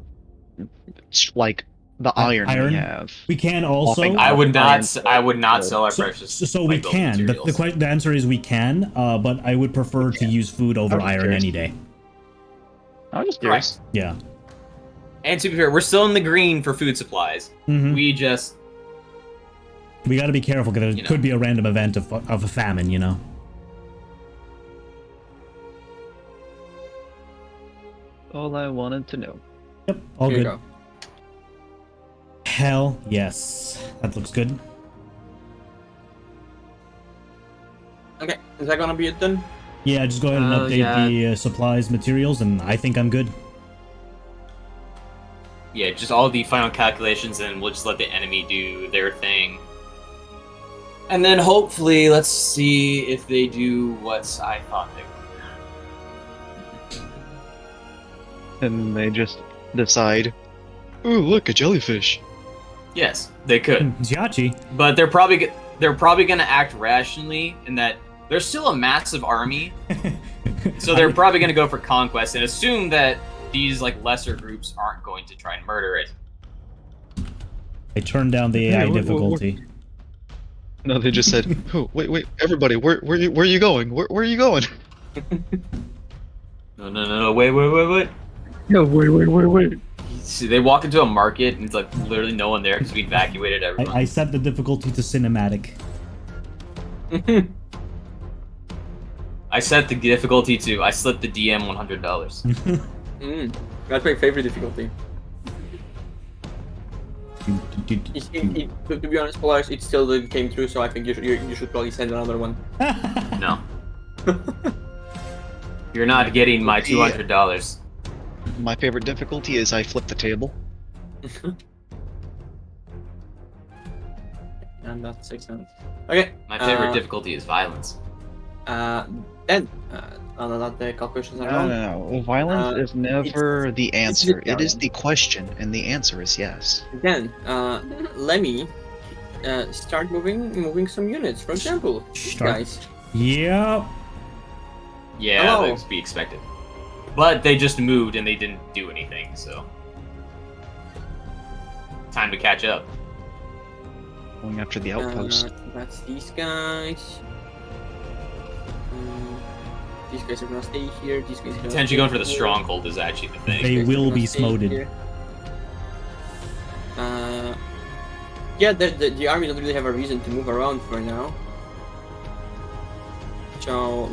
S7: like the iron we have?
S1: We can also.
S3: I would not sell our precious.
S1: So we can. The answer is we can. But I would prefer to use food over iron any day.
S7: I'm just curious.
S1: Yeah.
S3: And to be fair, we're still in the green for food supplies.
S1: Mm-hmm.
S3: We
S1: got to be careful because there could be a random event of a famine, you know.
S7: All I wanted to know.
S1: Yep, all good. Go. Hell yes. That looks good.
S5: Okay, is that gonna be it then?
S1: Yeah, just go ahead and update the supplies, materials, and I think I'm good.
S3: Yeah, just all the final calculations, and we'll just let the enemy do their thing. And then hopefully, let's see if they do what I thought they would.
S7: And they just decide, ooh, look, a jellyfish.
S3: Yes, they could.
S1: Jiachi.
S3: But they're probably gonna act rationally in that there's still a massive army So they're probably going to go for conquest and assume that these like lesser groups aren't going to try and murder it.
S1: I turned down the AI difficulty.
S7: No, they just said, "Oh, wait, everybody, where are you going? Where are you going?"
S3: No, wait.
S7: No, wait.
S3: See, they walk into a market and it's like literally no one there because we evacuated everyone.
S1: I set the difficulty to cinematic.
S3: I set the difficulty to I slipped the DM $100.
S5: That's my favorite difficulty. To be honest, Polaris, it still came through, so I think you should probably send another one.
S3: No. You're not getting my $200.
S7: My favorite difficulty is I flip the table.
S5: And that's 600. Okay.
S3: My favorite difficulty is violence.
S5: Then, not the calculations are wrong.
S7: No. Violence is never the answer. It is the question, and the answer is yes.
S5: Then, let me start moving some units. For example, guys.
S1: Yep.
S3: Yeah, that was to be expected. But they just moved and they didn't do anything, so time to catch up.
S7: Going after the outpost.
S5: That's these guys. These guys are gonna stay here. These guys are gonna
S3: Potentially going for the stronghold is actually the thing.
S1: They will be smoted.
S5: Yeah, the army doesn't really have a reason to move around for now. So,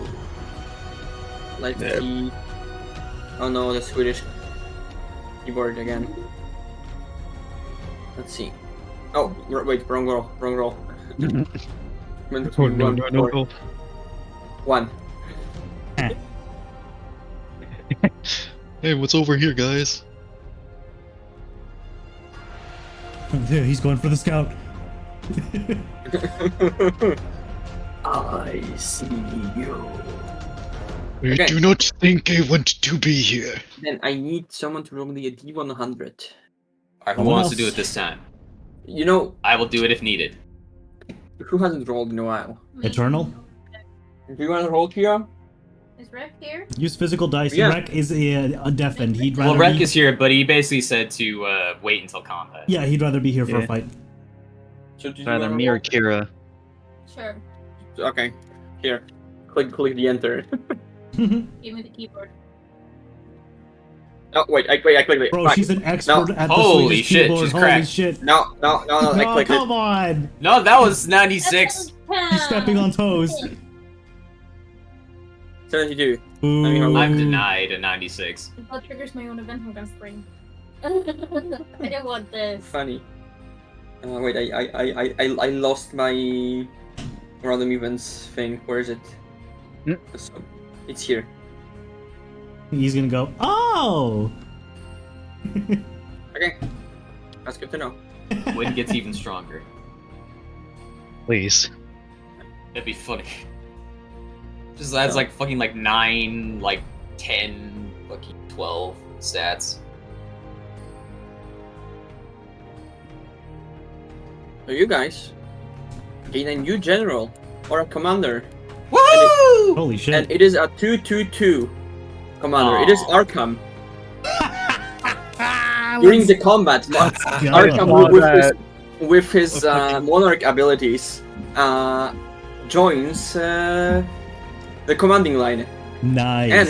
S5: let's see. Oh no, the Swedish keyboard again. Let's see. Oh, wait, wrong roll.
S7: No.
S5: One.
S7: Hey, what's over here, guys?
S1: Yeah, he's going for the scout.
S5: I see you.
S7: I do not think I want to be here.
S5: Then I need someone to roll me a D100.
S3: Alright, who wants to do it this time?
S5: You know,
S3: I will do it if needed.
S5: who hasn't rolled in a while?
S1: Eternal?
S5: Do you want to roll, Kira?
S6: Is Rek here?
S1: Use physical dice.
S5: Yeah.
S1: Rek is a deafened. He'd rather
S3: Well, Rek
S1: be...
S3: is here, but he basically said to wait until combat.
S1: Yeah, he'd rather be here for a fight.
S5: So do you
S7: Either
S5: wanna
S7: me or
S5: roll?
S7: Kira.
S6: Sure.
S5: Okay, here. Click the enter.
S6: Give me the keyboard.
S5: Oh wait, I clicked it.
S1: Bro,
S5: Fuck.
S1: she's an expert at the
S3: Holy
S1: Swedish
S3: shit,
S1: keyboard.
S3: she's
S1: Holy
S3: cracked.
S1: shit.
S5: No, I
S1: No,
S5: clicked
S1: come
S5: it.
S1: on.
S3: No, that was 96.
S1: He's stepping on toes.
S5: 72.
S1: Ooh.
S3: I'm denied a 96.
S6: That triggers my own event hook on spring. I didn't want this.
S5: Funny. Wait, I lost my random events thing. Where is it? So, it's here.
S1: He's gonna go, oh!
S5: Okay, that's good to know.
S3: Wind gets even stronger.
S7: Please.
S3: That'd be funny. Just adds like fucking like 9, like 10, fucking 12 stats.
S5: So you guys gain a new general or a commander.
S3: Woo!
S1: Holy shit.
S5: And it is a 2/2/2 commander. It is Arkham. During the combat, Arkham with his monarch abilities joins the commanding line.
S1: Nice.
S5: And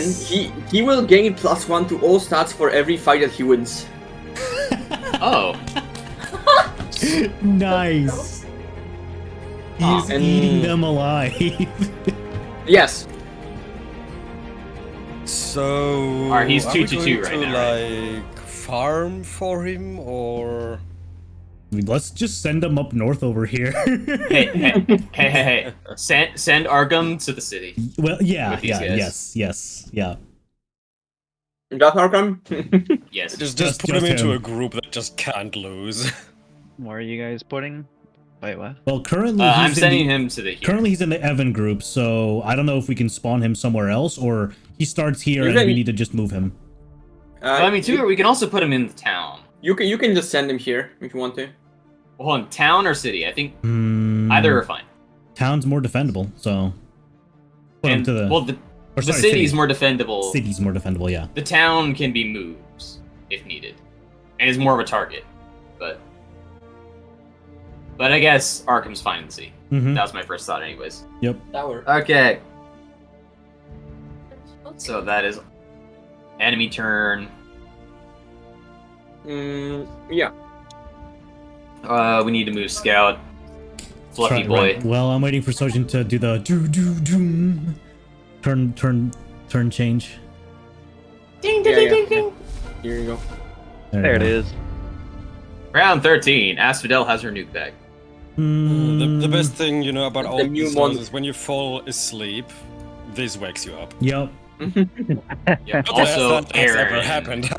S5: he will gain +1 to all stats for every fight that he wins.
S3: Oh.
S1: Nice. He's eating them alive.
S5: Yes.
S2: So
S3: Alright, he's
S2: are we
S3: 2/2
S2: going
S3: right
S2: to,
S3: now, right?
S2: like farm for him or?
S1: I mean, let's just send him up north over here.
S3: Hey. Send Arkham to the city.
S1: Well, yeah,
S3: With these guys.
S1: yes, yeah.
S5: That Arkham?
S3: Yes.
S2: Just
S1: Just
S2: put him into
S1: him.
S2: a group that just can't lose.
S7: Where are you guys putting? Wait, what?
S1: Well, currently
S3: I'm
S1: he's
S3: sending him to the here.
S1: Currently he's in the Evan group, so I don't know if we can spawn him somewhere else, or he starts here and we need to just move him.
S3: I mean, too, we can also put him in the town.
S5: You can just send him here if you want to.
S3: Well, hold on, town or city? I think either are fine.
S1: Town's more defendable, so put him to the.
S3: Well,
S1: Or,
S3: the
S1: sorry,
S3: city's more defendable.
S1: City's more defendable, yeah.
S3: The town can be moved if needed, and is more of a target. But I guess Arkham's fine in the sea.
S1: Mm-hmm.
S3: That was my first thought, anyways.
S1: Yep.
S5: Tower.
S3: Okay. So that is enemy turn.
S5: Yeah.
S3: We need to move Scout. Fluffy boy.
S1: Right. Well, I'm waiting for Sojin to do the turn change.
S5: Ding ding ding ding. Here you go.
S7: There it is.
S3: Round 13. Asphodel has her nuke bag.
S2: The best thing you know about all
S5: new
S2: these
S5: one.
S2: is when you fall asleep, this wakes you up.
S1: Yep.
S3: Yeah.
S2: Not
S3: Also,
S2: that has ever
S3: Aaron.
S2: happened.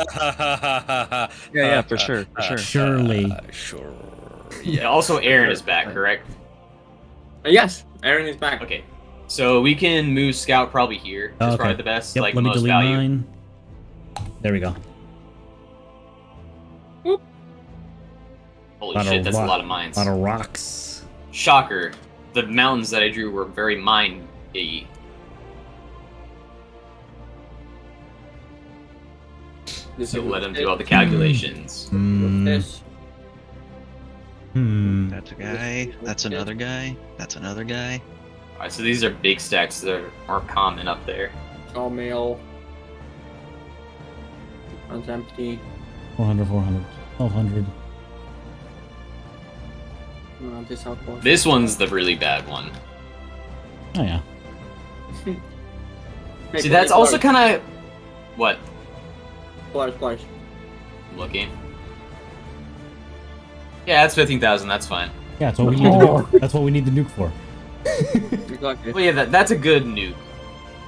S7: Yeah, for sure.
S1: Surely.
S2: Sure.
S3: Yeah. Also, Aaron is back, correct?
S5: Yes, Aaron is back.
S3: Okay. So we can move Scout probably here. That's
S1: Okay.
S3: probably the best.
S1: Yep,
S3: Like
S1: let me
S3: most
S1: delete
S3: value.
S1: mine. There we go.
S3: Holy shit, that's a lot of mines.
S1: A lot of rocks.
S3: Shocker. The mountains that I drew were very mine-y. So let him do all the calculations.
S5: This.
S7: That's a guy. That's another guy. That's another guy.
S3: Alright, so these are big stacks that are common up there.
S5: Sawmill. One's empty.
S1: 400, 400, 1200.
S5: This outpost.
S3: This one's the really bad one.
S1: Oh, yeah.
S3: See, that's also kind of... What?
S5: Splash.
S3: I'm looking. Yeah, that's 15,000, that's fine.
S1: Yeah, that's what we need. That's what we need the nuke for.
S5: Exactly.
S3: Well, yeah, that's a good nuke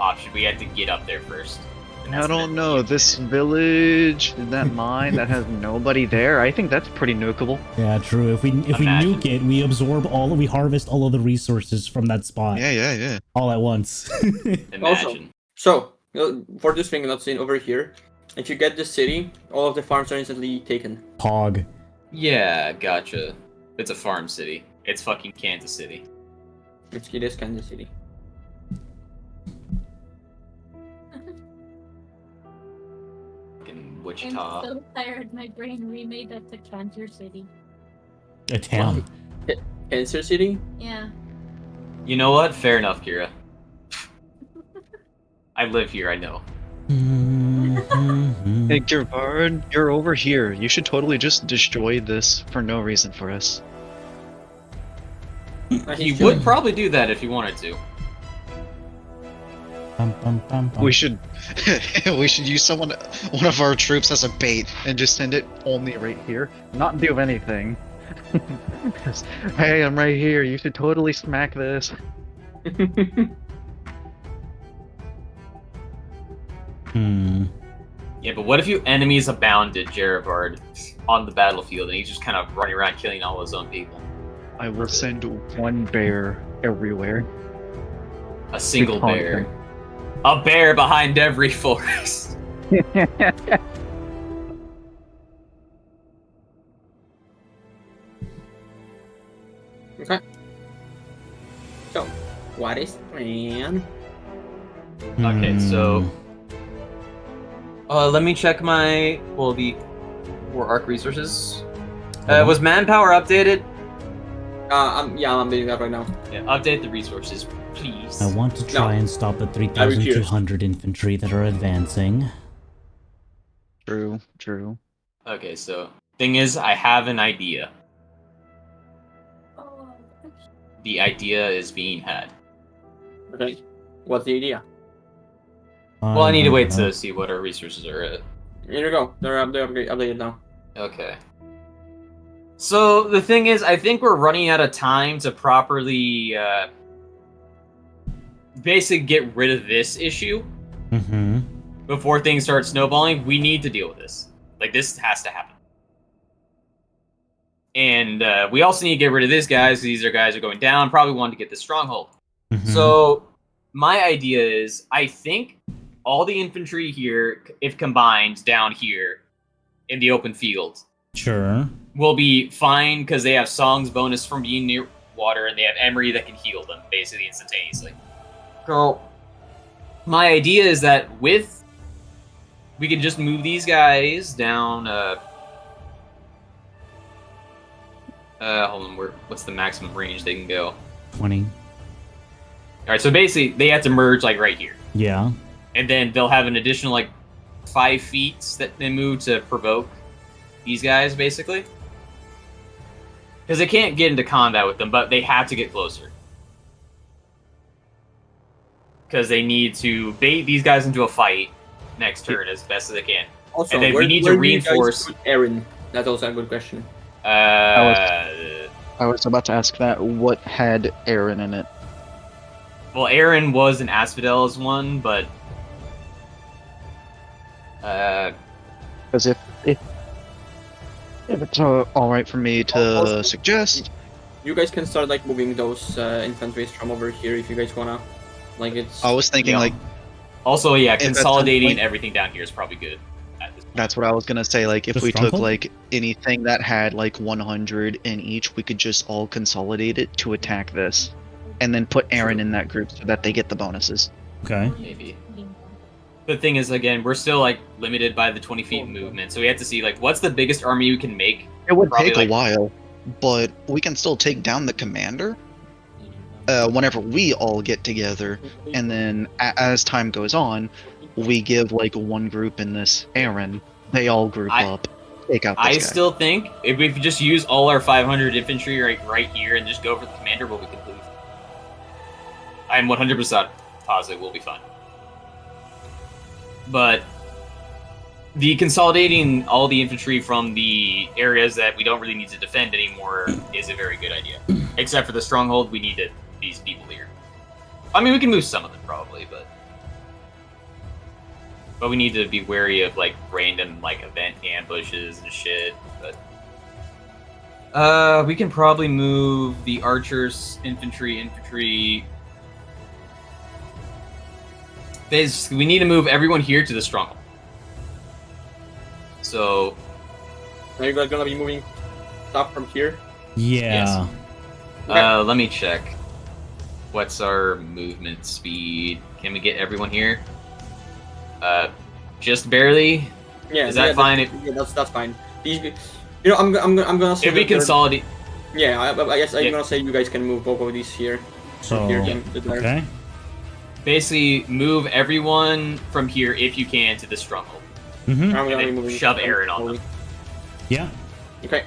S3: option. We had to get up there first. And
S7: I
S3: that's
S7: don't
S3: the-
S7: know. This village, that mine that has nobody there, I think that's pretty nukeable.
S1: Yeah, true. If we
S3: Imagine.
S1: nuke it, we absorb we harvest all of the resources from that spot.
S7: Yeah.
S1: All at once.
S3: Imagine.
S5: Also, so for this thing not seen over here, if you get the city, all of the farms are instantly taken.
S1: Pog.
S3: Yeah, gotcha. It's a farm city. It's fucking Kansas City.
S5: It is Kansas City.
S3: Fucking
S6: I'm
S3: Wichita.
S6: so tired. My brain remade that to Kansas City.
S1: A town.
S5: Kansas City?
S6: Yeah.
S3: You know what? Fair enough, Kira. I live here, I know.
S7: Hey, Gervard, you're over here. You should totally just destroy this for no reason for us.
S3: He would probably do that if he wanted to.
S7: We should use one of our troops as a bait and just send it only right here. Not do anything. Hey, I'm right here. You should totally smack this.
S3: Yeah, but what if you enemies abounded Jerivard on the battlefield and he's just kind of running around killing all his own people?
S7: I will send one bear everywhere.
S3: A single
S7: taunt
S3: bear.
S7: him.
S3: A bear behind every forest.
S5: Okay. So, what is the plan?
S3: Okay, so let me check my the war arc resources. Was manpower updated?
S5: Yeah, I'm doing that right now.
S3: Yeah, update the resources, please.
S1: I want to try and stop the 3,200 infantry that are advancing.
S7: True.
S3: Okay, so thing is, I have an idea.
S6: Oh,
S3: The idea is being had.
S5: Okay. What's the idea?
S3: Well, I need to wait to see what our resources are at.
S5: Here you go. They're updated now.
S3: Okay. So the thing is, I think we're running out of time to properly basically get rid of this issue before things start snowballing. We need to deal with this. Like, this has to happen. And we also need to get rid of this guys. These are guys who are going down. Probably want to get the stronghold. So my idea is, I think all the infantry here, if combined down here in the open field,
S1: Sure.
S3: will be fine because they have Song's bonus from being near water, and they have Emery that can heal them basically instantaneously. So my idea is that we can just move these guys down. Hold on. What's the maximum range they can go?
S1: 20.
S3: All right. So basically, they have to merge like right here.
S1: Yeah.
S3: And then they'll have an additional like 5 feet that they move to provoke these guys, basically. Because they can't get into combat with them, but they have to get closer. Because they need to bait these guys into a fight next turn as best as they can.
S5: Also,
S3: and then we need to reinforce.
S5: Aaron. That's also a good question.
S7: I was about to ask that. What had Aaron in it?
S3: Well, Aaron was an Asphodel's one, but
S7: because if it's all right for me to
S5: Also,
S7: suggest,
S5: you guys can start like moving those infantries from over here if you guys wanna. Like it's.
S7: I was thinking like.
S3: Also, yeah,
S7: at some
S3: consolidating
S7: point-
S3: everything down here is probably good.
S7: That's what I was gonna say. Like, if
S1: The
S7: we took
S1: stronghold?
S7: like anything that had like 100 in each, we could just all consolidate it to attack this, and then put Aaron in that group so that they get the bonuses.
S1: Okay.
S3: Maybe. The thing is, again, we're still like limited by the 20 feet movement, so we have to see like what's the biggest army we can make.
S7: It would
S3: Probably,
S7: take
S3: like-
S7: a while, but we can still take down the commander. Whenever we all get together, and then as time goes on, we give like one group in this Aaron. They all group up, take out this
S3: I
S7: guy.
S3: still think if we just use all our 500 infantry right here and just go for the commander, we'll be completely fine. I'm 100% positive we'll be fine. But the consolidating all the infantry from the areas that we don't really need to defend anymore is a very good idea. Except for the stronghold, we need these people here. I mean, we can move some of them probably, but we need to be wary of like random like event ambushes and shit. But we can probably move the archers, infantry. Basically, we need to move everyone here to the stronghold. So,
S5: Are you guys gonna be moving stuff from here?
S1: Yeah.
S3: let me check. What's our movement speed? Can we get everyone here? Just barely.
S5: Yeah.
S3: Is that fine?
S5: That's fine. I'm gonna say
S3: If we
S5: that they're-
S3: consolidate,
S5: Yeah, I guess I'm
S3: Yeah.
S5: gonna say you guys can move both of these here.
S1: So,
S5: Here, to there.
S1: okay.
S3: basically move everyone from here if you can to the stronghold.
S1: Mm-hmm.
S5: I'm gonna
S3: And
S5: be
S3: then
S5: moving.
S3: shove Aaron on them.
S1: Yeah.
S5: Okay.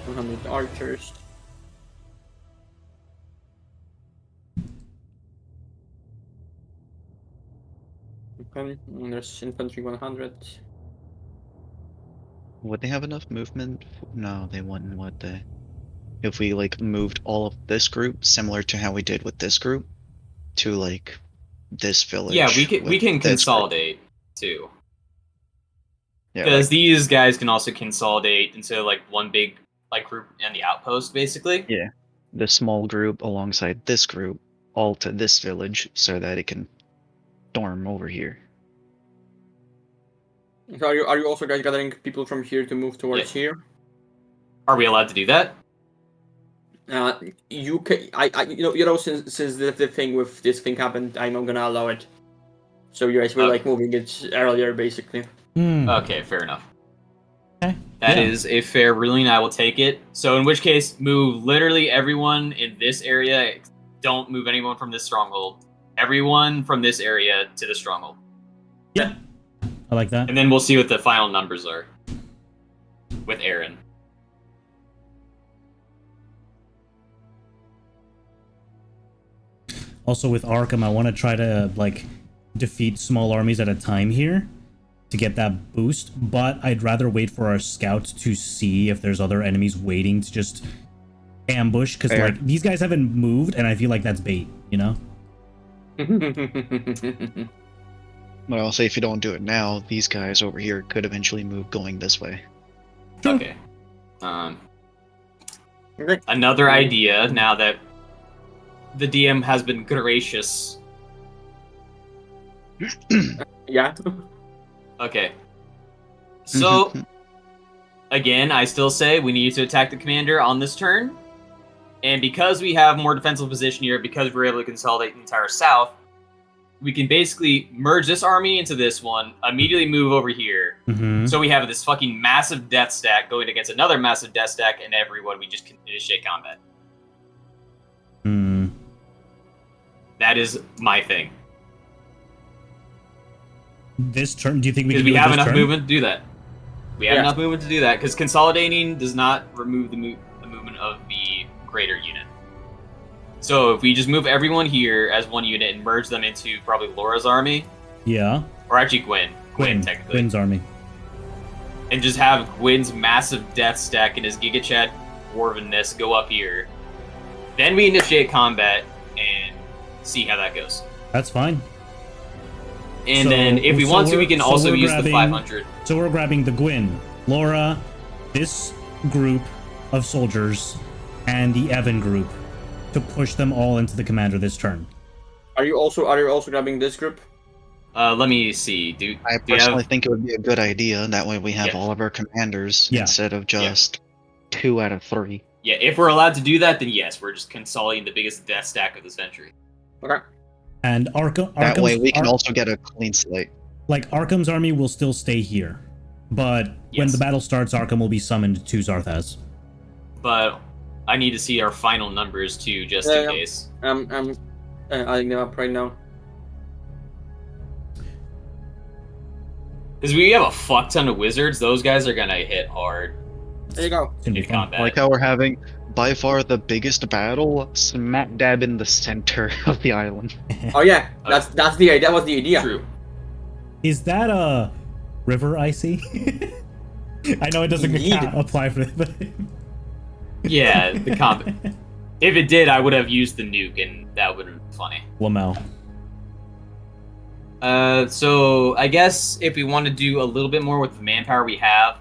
S5: $100 archers. Okay, and there's infantry 100.
S7: Would they have enough movement? No, they wouldn't, would they? If we like moved all of this group, similar to how we did with this group, to like this village.
S3: Yeah, we can
S7: with this group.
S3: consolidate too.
S7: Yeah,
S3: Because
S7: like,
S3: these guys can also consolidate into like one big like group and the outpost, basically.
S7: yeah, the small group alongside this group, all to this village, so that it can storm over here.
S5: So are you also guys gathering people from here to move towards here?
S3: Are we allowed to do that?
S5: You can. Since the thing with this thing happened, I'm not gonna allow it. So you guys were like moving it earlier, basically.
S3: Okay, fair enough.
S1: Okay.
S3: That is a fair ruling. I will take it. So in which case, move literally everyone in this area. Don't move anyone from this stronghold. Everyone from this area to the stronghold.
S1: Yeah. I like that.
S3: And then we'll see what the final numbers are with Aaron.
S1: Also with Arkham, I want to try to like defeat small armies at a time here to get that boost, but I'd rather wait for our scouts to see if there's other enemies waiting to just ambush, because like these guys haven't moved and I feel like that's bait, you know?
S7: But I'll say if you don't do it now, these guys over here could eventually move going this way.
S3: Okay. Another idea, now that the DM has been gracious.
S5: Yeah.
S3: Okay. So, again, I still say we need to attack the commander on this turn. And because we have more defensive position here, because we're able to consolidate the entire south, we can basically merge this army into this one, immediately move over here. So we have this fucking massive death stack going against another massive death stack, and everyone, we just initiate combat. That is my thing.
S1: This turn, do you think we can
S3: do have enough movement to do that? We have enough movement to do that, because consolidating does not remove the movement of the greater unit. So if we just move everyone here as one unit and merge them into probably Laura's army.
S1: Yeah.
S3: Or actually Gwyn technically.
S1: Gwyn's army.
S3: And just have Gwyn's massive death stack and his Giga Chad dwarvenness go up here. Then we initiate combat and see how that goes.
S1: That's fine.
S3: And then if we want to, we can also use the 500.
S1: So we're grabbing the Gwyn, Laura, this group of soldiers, and the Evan group to push them all into the commander this turn.
S5: Are you also grabbing this group?
S3: Let me see.
S7: I personally think it would be a good idea. That way we have all of our commanders instead of just 2 out of 3.
S3: Yeah, if we're allowed to do that, then yes, we're just consolidating the biggest death stack of the century.
S5: Okay.
S1: And
S7: that way we can also get a clean slate.
S1: Like, Arkham's army will still stay here, but when the battle starts, Arkham will be summoned to Zarthas.
S3: But I need to see our final numbers too, just in case.
S5: I'm adding them up right now.
S3: Because we have a fuck ton of wizards, those guys are gonna hit hard.
S5: There you go.
S3: In combat.
S7: Like how we're having by far the biggest battle smack dab in the center of the island.
S5: Oh yeah, that's the idea. That was the idea.
S3: True.
S1: Is that a river icy? I know it doesn't apply for it, but
S3: yeah, the combat. If it did, I would have used the nuke, and that would have been funny.
S1: Lamel.
S3: So I guess if we want to do a little bit more with the manpower we have,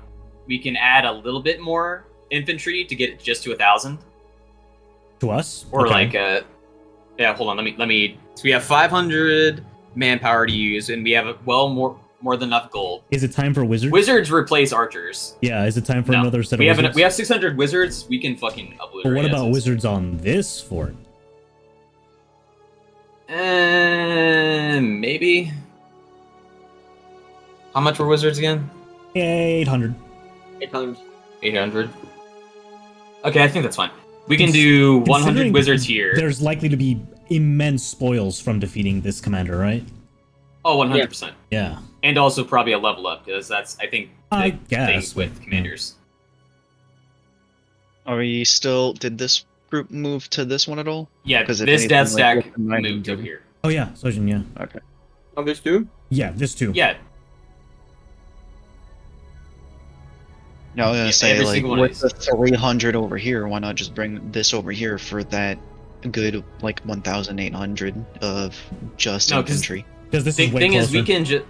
S3: we can add a little bit more infantry to get it just to 1,000.
S1: To us?
S3: Or like yeah, hold on, let me so we have 500 manpower to use, and we have more than enough gold.
S1: Is it time for wizards?
S3: Wizards replace archers.
S1: Yeah, is it time for another set of wizards?
S3: We have 600 wizards, we can fucking obliterate.
S1: But what about wizards on this fort?
S3: Maybe. How much were wizards again?
S1: 800.
S3: 800. Okay, I think that's fine. We can do 100 wizards here.
S1: There's likely to be immense spoils from defeating this commander, right?
S3: Oh, 100%.
S1: Yeah.
S3: And also probably a level up, because that's, I think,
S1: I
S3: the
S1: guess
S3: thing with commanders.
S7: Are we still... Did this group move to this one at all?
S3: Yeah, this death stack moved over here.
S1: Oh yeah, Sojin, yeah.
S7: Okay.
S5: On this too?
S1: Yeah, this too.
S3: Yeah.
S7: No, I was gonna say, like, with the 300 over here, why not just bring this over here for that good, like, 1,800 of just infantry?
S1: Because this
S3: the thing is, we can just...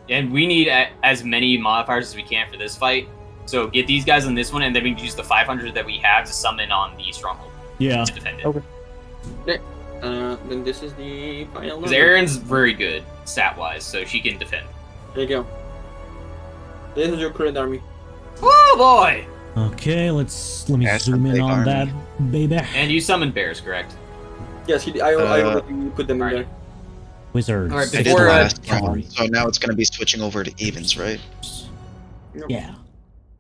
S3: And we need as many modifiers as we can for this fight. So get these guys on this one, and then we can use the 500 that we have to summon on the stronghold.
S1: Yeah.
S3: To defend it.
S5: Okay. Then this is the final
S3: Because Erin's very good, stat-wise, so she can defend.
S5: There you go. This is your current army.
S3: Oh boy!
S1: Okay, let me zoom in on that, baby.
S3: And you summoned bears, correct?
S5: Yes, I already put them in there.
S1: Wizards.
S7: Alright, before so now it's gonna be switching over to evens, right?
S1: Yeah.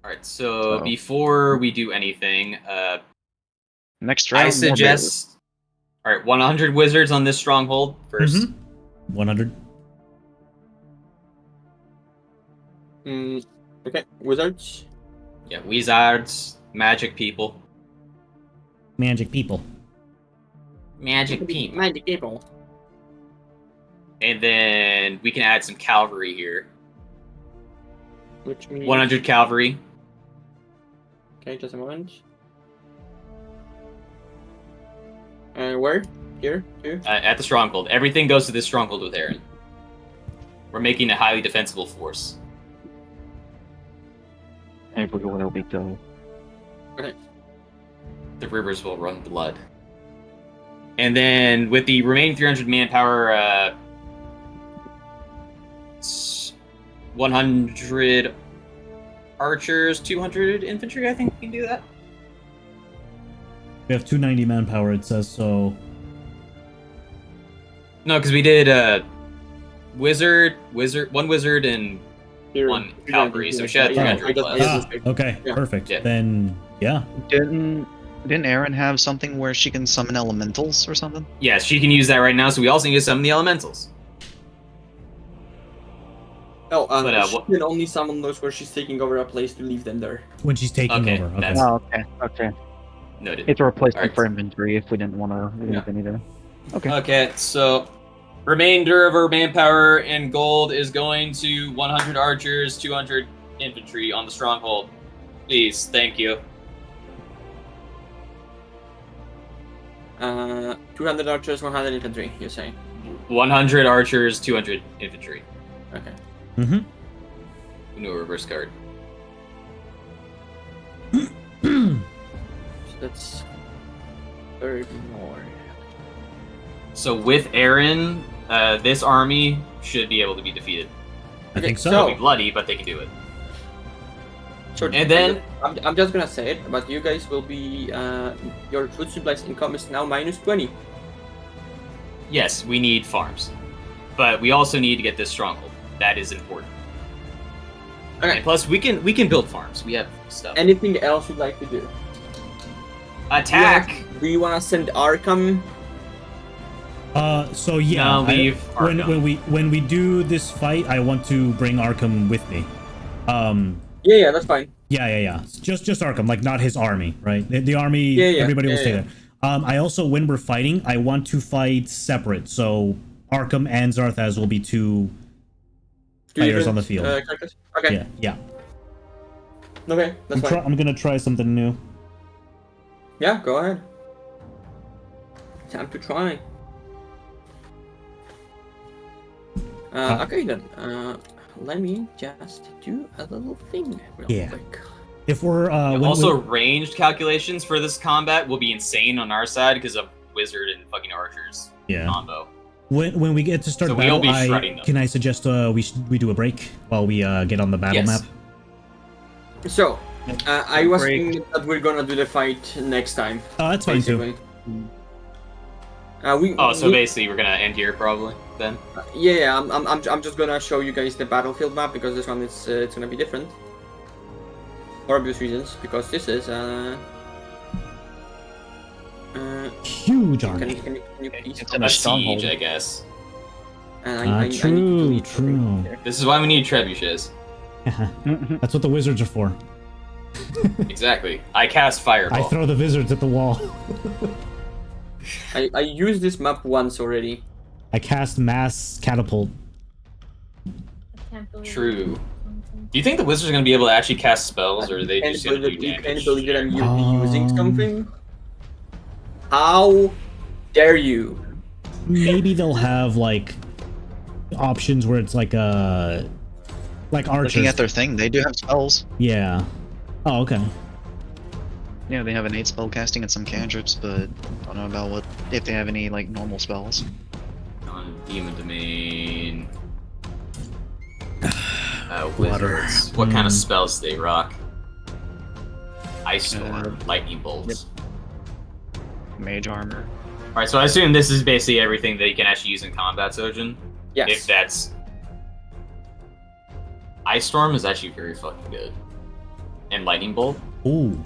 S3: Alright, so before we do anything,
S7: next round,
S3: I suggest... Alright, 100 wizards on this stronghold first.
S1: 100.
S5: Okay, wizards.
S3: Yeah, wizards, magic people.
S1: Magic people.
S3: Magic people.
S5: Magic people.
S3: And then we can add some cavalry here.
S5: Which means
S3: 100 cavalry.
S5: Okay, just a moment. Where? Here? Too?
S3: At the stronghold. Everything goes to this stronghold with Erin. We're making a highly defensible force.
S7: Everywhere we go.
S5: Okay.
S3: The rivers will run blood. And then with the remaining 300 manpower, 100 archers, 200 infantry, I think we can do that.
S1: We have 290 manpower, it says, so...
S3: No, because we did wizard, one wizard, and one cavalry, so we should have 300 plus.
S1: Okay,
S5: Yeah.
S1: perfect.
S3: Yeah.
S1: Then, yeah.
S7: Didn't Aaron have something where she can summon elementals or something?
S3: Yes, she can use that right now, so we also need to summon the elementals.
S5: Oh,
S3: But,
S5: she can only summon those where she's taking over a place to leave them there.
S1: When she's taking
S3: Okay,
S1: over. Okay.
S3: that's-
S7: Oh, okay.
S3: Noted.
S7: It's a replacement
S3: Alright.
S7: for inventory if we didn't want to leave any there. Okay.
S3: Okay, so remainder of our manpower and gold is going to 100 archers, 200 infantry on the stronghold. Please, thank you.
S5: 200 archers, 100 infantry, you're saying?
S3: 100 archers, 200 infantry.
S5: Okay.
S1: Mm-hmm.
S3: No reverse guard.
S5: So that's 30 more.
S3: So with Aaron, this army should be able to be defeated.
S1: I think so.
S3: It'll be bloody, but they can do it.
S5: So
S3: And then-
S5: I'm just gonna say it, but you guys will be your food supplies income is now minus 20.
S3: Yes, we need farms, but we also need to get this stronghold. That is important.
S5: Okay.
S3: And plus, we can build farms. We have stuff.
S5: Anything else you'd like to do?
S3: Attack.
S5: Do you wanna send Arkham?
S1: So yeah,
S3: No, leave Arkham.
S1: when we do this fight, I want to bring Arkham with me.
S5: Yeah, that's fine.
S1: Yeah. Just Arkham, like not his army, right? The army,
S5: Yeah,
S1: everybody will
S5: yeah,
S1: stay
S5: yeah.
S1: there. I also, when we're fighting, I want to fight separate. So Arkham and Zarthaz will be two players on the field.
S5: Characters? Okay.
S1: Yeah.
S5: Okay, that's fine.
S1: I'm gonna try something new.
S5: Yeah, go ahead. Time to try. Okay then. Let me just do a little thing real
S1: Yeah.
S5: quick.
S1: If we're
S3: Also, ranged calculations for this combat will be insane on our side because of wizard and fucking archers
S1: yeah.
S3: combo.
S1: When we get to start
S3: So we
S1: battle,
S3: won't be shredding them.
S1: can I suggest we do a break while we get on the battle
S3: Yes.
S1: map?
S5: So, I was
S7: Break.
S5: thinking that we're gonna do the fight next time.
S1: That's fine too.
S5: Basically.
S3: So basically, we're gonna end here probably then.
S5: Yeah, I'm just gonna show you guys the battlefield map because this one is it's gonna be different. For obvious reasons, because this is
S1: Huge
S5: can
S1: army.
S5: you please?
S7: It's in a
S3: A
S7: stronghold.
S3: siege, I guess.
S5: And I need to leave
S1: True.
S5: there.
S3: This is why we need trebuchets.
S1: That's what the wizards are for.
S3: Exactly. I cast fireball.
S1: I throw the wizards at the wall.
S5: I used this map once already.
S1: I cast mass catapult.
S6: I can't believe
S3: True. Do you think the wizards are gonna be able to actually cast spells, or are they
S5: Can't
S3: just gonna do
S5: believe- you can't
S3: damage?
S5: believe that I'm using
S1: Um,
S5: something. How dare you?
S1: Maybe they'll have like options where it's like archers.
S7: Looking at their thing, they do have spells.
S1: Yeah. Oh, okay.
S7: Yeah, they have innate spell casting and some cantrips, but I don't know about if they have any like normal spells.
S3: On demon domain.
S1: Water.
S3: Wizards. What kind of spells do they rock? Ice storm, lightning bolts.
S7: Mage armor.
S3: Alright, so I assume this is basically everything that you can actually use in combat, Sojin.
S5: Yes.
S3: If that's... Ice Storm is actually very fucking good. And Lightning Bolt?
S1: Ooh.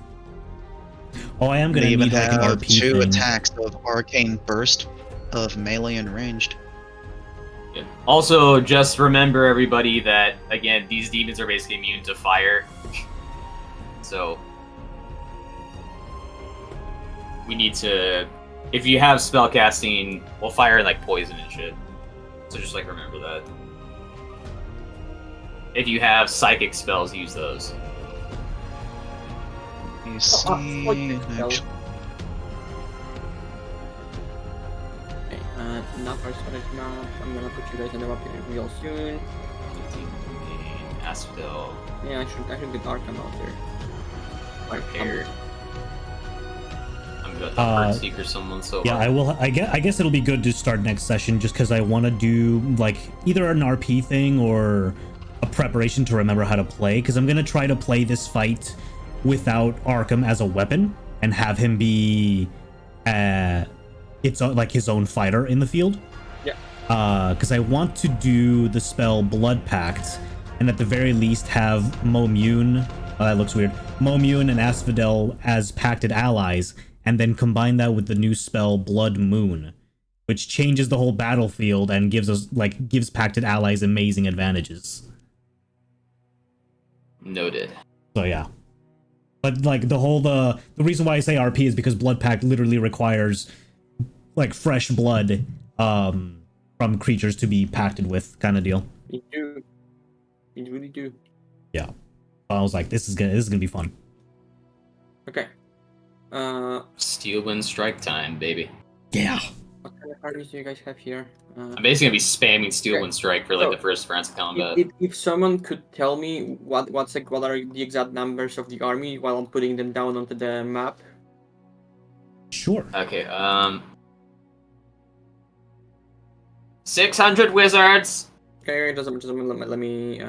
S1: Oh, I am gonna
S7: They even
S1: need like an
S7: have
S1: RP
S7: two
S1: thing.
S7: attacks of arcane burst of melee and ranged.
S3: Yeah. Also, just remember everybody that, again, these demons are basically immune to fire. So... we need to... If you have spellcasting, we'll fire like poison and shit. So just like remember that. If you have psychic spells, use those.
S7: You see, actually,
S5: Okay, not our Scottish map. I'm gonna put you guys in the map real soon.
S3: Asphodel.
S5: Yeah, I should get Arkham out there.
S3: Prepared. I'm gonna Heart Seeker someone so
S1: Yeah,
S3: hard.
S1: I will. I guess it'll be good to start next session just because I want to do like either an RP thing or a preparation to remember how to play. Because I'm gonna try to play this fight without Arkham as a weapon, and have him be his own fighter in the field.
S5: Yeah.
S1: Because I want to do the spell Blood Pact, and at the very least have Momune. Oh, that looks weird. Momune and Asphodel as pacted allies, and then combine that with the new spell Blood Moon, which changes the whole battlefield and gives pacted allies amazing advantages.
S3: Noted.
S1: So yeah. But like the reason why I say RP is because Blood Pact literally requires like fresh blood from creatures to be pacted with, kind of deal.
S5: You do. You really do.
S1: Yeah. So I was like, this is gonna be fun.
S5: Okay.
S3: Steel Wind Strike time, baby.
S1: Yeah.
S5: What kind of parties do you guys have here?
S3: I'm basically gonna be spamming Steel Wind Strike for like the first rounds of combat.
S5: If someone could tell me what are the exact numbers of the army while I'm putting them down onto the map.
S1: Sure.
S3: Okay. 600 wizards.
S5: Okay, doesn't let me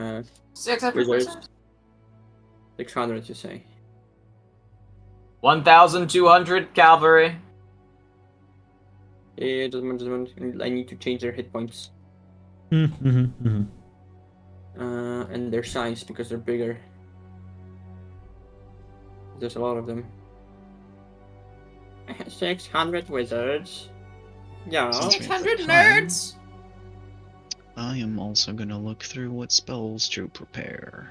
S3: 600
S5: wizards.
S3: wizards.
S5: 600, you say?
S3: 1,200 cavalry.
S5: It doesn't. I need to change their hit points.
S1: Mm-hmm.
S5: And their size because they're bigger. There's a lot of them. 600 wizards. Yeah.
S3: 600 nerds.
S7: I am also gonna look through what spells to prepare.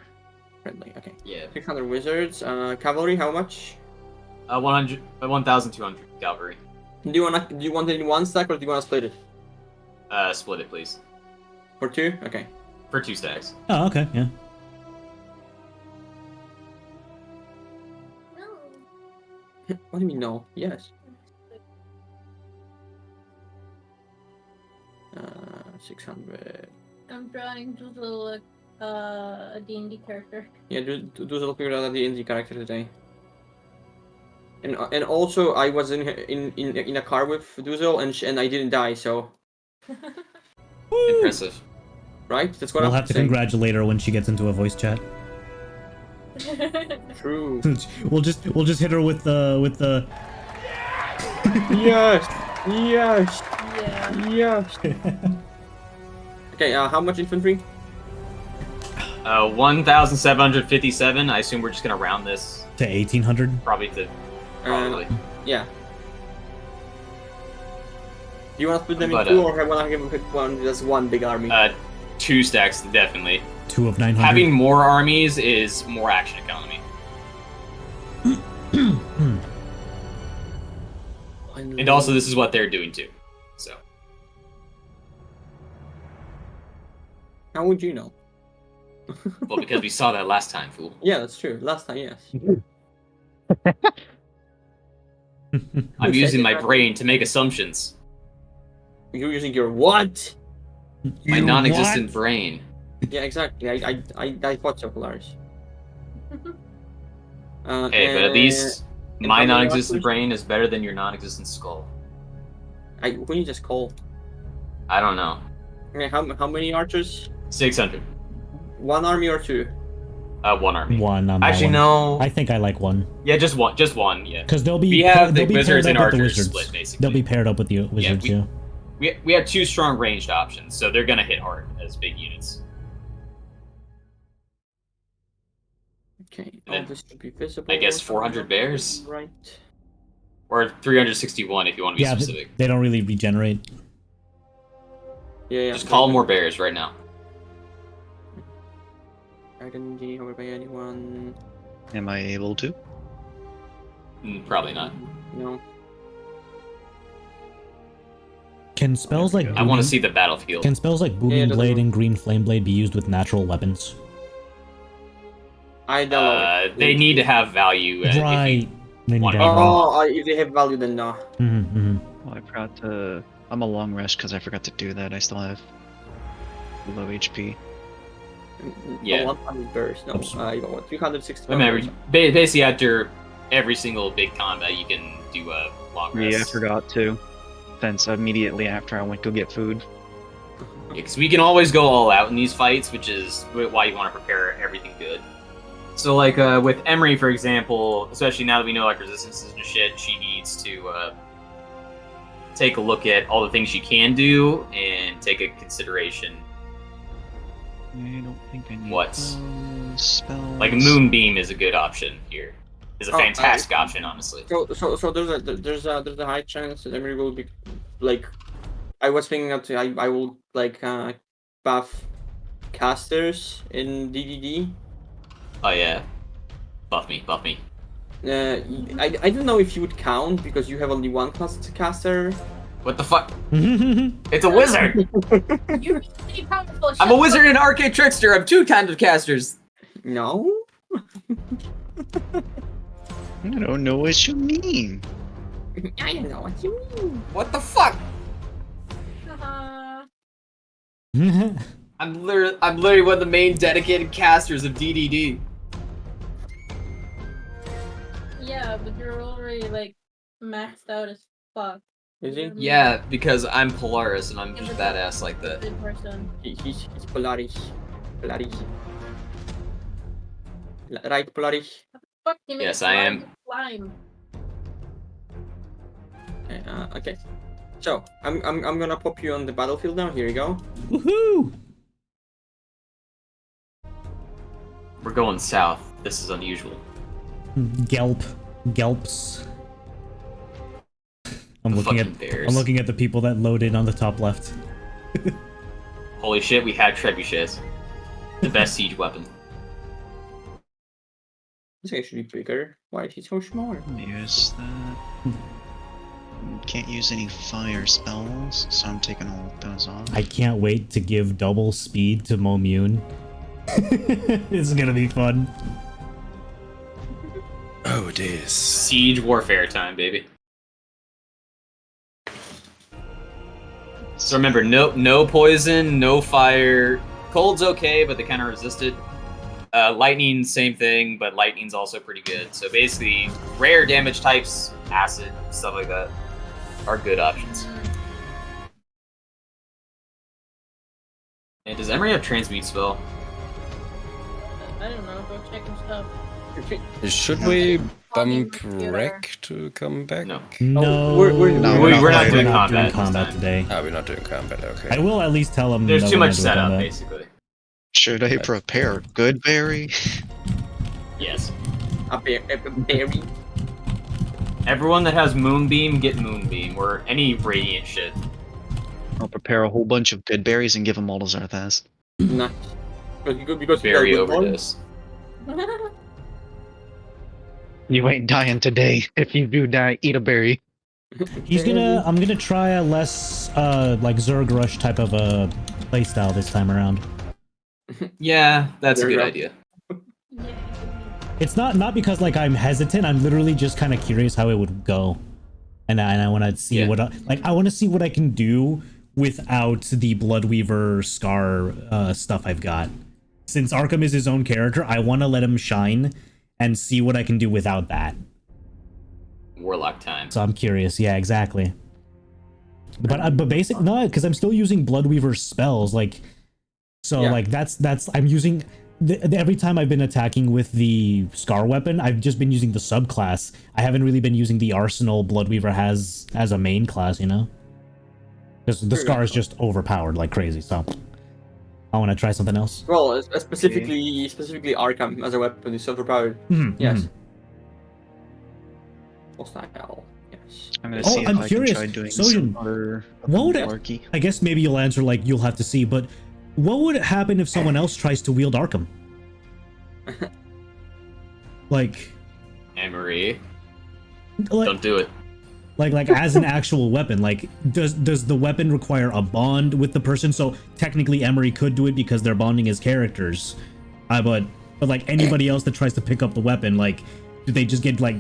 S5: Friendly. Okay.
S3: Yeah.
S5: 600 wizards. Cavalry. How much?
S3: 1,200 cavalry.
S5: Do you want it in one stack or do you want to split it?
S3: Split it, please.
S5: For two? Okay.
S3: For 2 stacks.
S1: Oh, okay, yeah.
S5: What do you mean no? Yes. 600.
S6: I'm drawing Doozle a D&D character.
S5: Yeah, Doozle figured out the D&D character today. And also I was in a car with Doozle and I didn't die, so.
S3: Impressive.
S5: Right? That's what
S1: We'll
S5: I'm
S1: have to
S5: saying.
S1: congratulate her when she gets into a voice chat.
S5: True.
S1: we'll just hit her with the
S5: Yes. Yes.
S6: Yeah.
S5: Yes. Okay. How much infantry?
S3: 1,757. I assume we're just gonna round this
S1: to 1,800.
S3: probably to
S5: Yeah. Do you want to split them
S3: But,
S5: in two, or want to give them one? Just one big army.
S3: 2 stacks, definitely.
S1: 2 of 900.
S3: Having more armies is more action economy. And also, this is what they're doing too. So.
S5: How would you know?
S3: Well, because we saw that last time, fool.
S5: Yeah, that's true. Last time, yes.
S3: I'm using my brain to make assumptions.
S5: You're using your what?
S3: My non-existent brain.
S5: Yeah, exactly. I thought so, Polaris.
S3: Hey, but at least my non-existent brain is better than your non-existent skull.
S5: Who you just call?
S3: I don't know.
S5: Okay, how many archers?
S3: 600.
S5: One army or two?
S3: 1 army.
S1: One. On
S3: Actually,
S1: that one.
S3: no.
S1: I think I like one.
S3: Yeah, just one. Just one. Yeah.
S1: Because they'll be.
S3: We have the
S1: they'll be
S3: wizards
S1: paired
S3: and
S1: up with the
S3: archers
S1: wizards.
S3: split, basically.
S1: They'll be paired up with the wizards. Yeah.
S3: We have 2 strong ranged options, so they're gonna hit hard as big units.
S5: Okay.
S3: And then,
S5: this should be visible.
S3: I guess 400 bears.
S5: Right.
S3: Or 361 if you want to be specific.
S1: They don't really regenerate.
S5: Yeah.
S3: Just call more bears right now.
S5: Identity over by anyone?
S7: Am I able to?
S3: Probably not.
S5: No.
S1: Can spells like
S3: I want to see the battlefield.
S1: Can spells like Booming Blade and Green Flame Blade be used with natural weapons?
S5: I don't know.
S3: They need to have value.
S1: Right.
S5: If they have value, then no.
S7: Oh, I forgot to. I'm a long rest because I forgot to do that. I still have low HP.
S3: Yeah.
S5: 100 burst. No, you got what? 360.
S3: Remember, basically after every single big combat, you can do a long rest.
S7: Yeah, I forgot to. Since immediately after I went to get food.
S3: Because we can always go all out in these fights, which is why you want to prepare everything good. So like with Emery, for example, especially now that we know like resistances and shit, she needs to take a look at all the things she can do and take a consideration.
S7: I don't think I need
S3: What?
S7: Spells.
S3: Like Moonbeam is a good option here. Is a fantastic option, honestly.
S5: So there's a high chance that Emery will be like. I was thinking that I will like buff casters in DDD.
S3: Oh yeah, buff me.
S5: I don't know if you would count because you have only one class caster.
S3: What the fuck? It's a wizard!
S6: You're really powerful.
S3: I'm a wizard and arcade trickster. I'm 2 kinds of casters.
S5: No.
S7: I don't know what you mean.
S5: I don't know what you mean.
S3: What the fuck? I'm literally one of the main dedicated casters of DDD.
S6: Yeah, but you're already like maxed out as fuck.
S5: Is he?
S3: Yeah, because I'm Polaris and I'm just badass like that.
S6: Good person.
S5: He's Polaris. Polaris. Right, Polaris.
S6: Fuck, you made
S3: Yes, I am.
S6: slime.
S5: Okay. So I'm gonna pop you on the battlefield now. Here you go.
S1: Woohoo!
S3: We're going south. This is unusual.
S1: Gelps. I'm looking
S3: Fucking bears.
S1: I'm looking at the people that load in on the top left.
S3: Holy shit, we had trebuchets. The best siege weapon.
S5: It's actually bigger. Why is he so small?
S7: Use that. Can't use any fire spells, so I'm taking all of those off.
S1: I can't wait to give double speed to Momune. It's gonna be fun.
S2: Oh, it is.
S3: Siege warfare time, baby. So remember, no poison, no fire. Cold's okay, but they kind of resist it. Lightning, same thing, but lightning's also pretty good. So basically, rare damage types, acid, stuff like that, are good options. And does Emery have transmute spell?
S6: I don't know. Go check him stuff.
S2: Should we bump Rek to come back?
S3: No.
S1: No,
S5: we're
S3: not doing
S1: not
S3: combat this
S1: combat
S3: time.
S1: today.
S2: Ah, we're not doing combat, okay.
S1: I will at least tell him.
S3: There's
S1: that
S3: too
S1: we're
S3: much
S1: not doing
S3: setup,
S1: combat.
S3: basically.
S7: Should I prepare Goodberry?
S3: Yes.
S5: A berry.
S3: Everyone that has Moonbeam, get Moonbeam, or any Radiant shit.
S7: I'll prepare a whole bunch of good berries and give them all to Zarthas.
S5: Nice. Because
S3: Berry
S5: you got good
S3: overdose.
S7: You ain't dying today. If you do die, eat a berry.
S1: I'm gonna try a less like Zerg Rush type of a playstyle this time around.
S3: Yeah, that's a
S5: There you
S3: good
S5: go.
S3: idea.
S1: It's not because like I'm hesitant. I'm literally just kind of curious how it would go, and I want to see what I want to see what I can do without the Bloodweaver Scar stuff I've got. Since Arkham is his own character, I want to let him shine and see what I can do without that.
S3: Warlock time.
S1: So I'm curious. Yeah, exactly. But basic no, because I'm still using Bloodweaver spells like. So
S5: Yeah.
S1: like that's I'm using every time I've been attacking with the Scar weapon, I've just been using the subclass. I haven't really been using the arsenal Bloodweaver has as a main class, you know? Because the Scar is just overpowered like crazy, so I want to try something else.
S5: Well, specifically Arkham as a weapon is overpowered. Yes. Hostile. Yes.
S7: I'm gonna see if
S1: I'm
S7: I
S1: curious.
S7: can try doing
S1: Sojin,
S7: some other
S1: what would
S7: Malarkey.
S1: I guess maybe you'll answer like you'll have to see, but what would happen if someone else tries to wield Arkham? Like
S3: Emery. Don't do it.
S1: Like as an actual weapon, like does the weapon require a bond with the person? So technically Emery could do it because they're bonding as characters. But like anybody else that tries to pick up the weapon, like do they just get like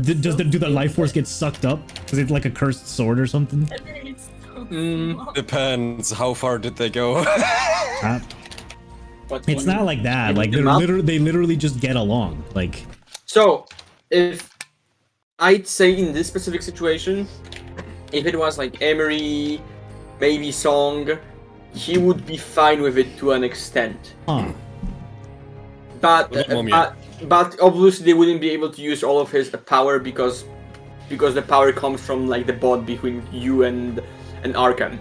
S1: do the life force get sucked up? Is it like a cursed sword or something?
S2: Depends. How far did they go?
S1: It's not like that. Like they literally just get along. Like
S5: so, if I'd say in this specific situation, if it was like Emery, maybe Song, he would be fine with it to an extent.
S1: Huh.
S5: But obviously they wouldn't be able to use all of his power because the power comes from like the bond between you and Arkan.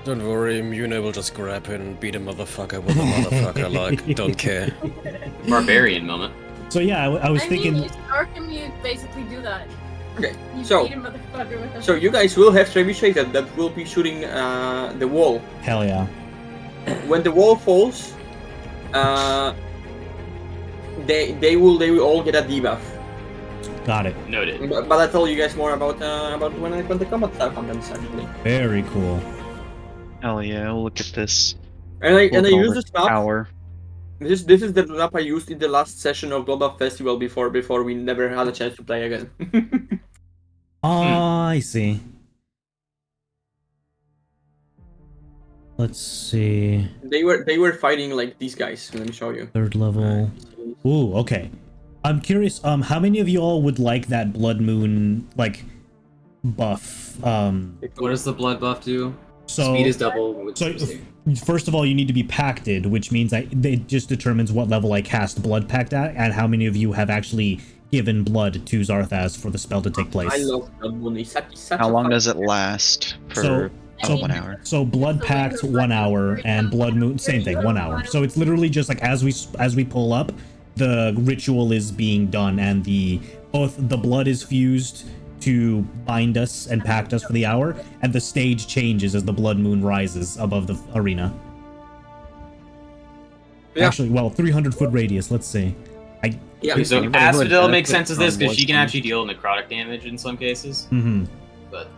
S2: Don't worry, Muna will just grab him and beat a motherfucker with a motherfucker, like, don't care.
S3: Barbarian moment.
S1: So yeah, I was thinking...
S6: Arkham, you basically do that.
S5: Okay,
S6: You
S5: so
S6: beat a motherfucker with a
S5: so you guys will have trebuchets that will be shooting the wall.
S1: Hell yeah.
S5: When the wall falls, they will all get a debuff.
S1: Got it.
S3: Noted.
S5: But I'll tell you guys more about when the combat stuff happens actually.
S1: Very cool.
S7: Hell yeah, look at this.
S5: And I use this map.
S7: Power.
S5: This is the map I used in the last session of Bloodbath Festival before we never had a chance to play again.
S1: I see. Let's see.
S5: They were fighting like these guys. Let me show you.
S1: Third level. Ooh, okay. I'm curious. How many of you all would like that Blood Moon like buff?
S3: What does the blood buff do?
S1: So
S3: speed is double.
S1: First of all, you need to be pacted, which means it just determines what level I cast Blood Pact at, and how many of you have actually given blood to Zarthas for the spell to take place.
S5: I love Blood Moon.
S7: How long does it last? For 1 hour.
S1: So Blood Pact 1 hour, and Blood Moon same thing, 1 hour. So it's literally just like as we pull up, the ritual is being done, and both the blood is fused to bind us and pact us for the hour, and the stage changes as the blood moon rises above the arena. Yeah. Actually, well, 300-foot radius. Let's see.
S3: So Asphodel makes sense as this because she can actually deal necrotic damage in some cases. But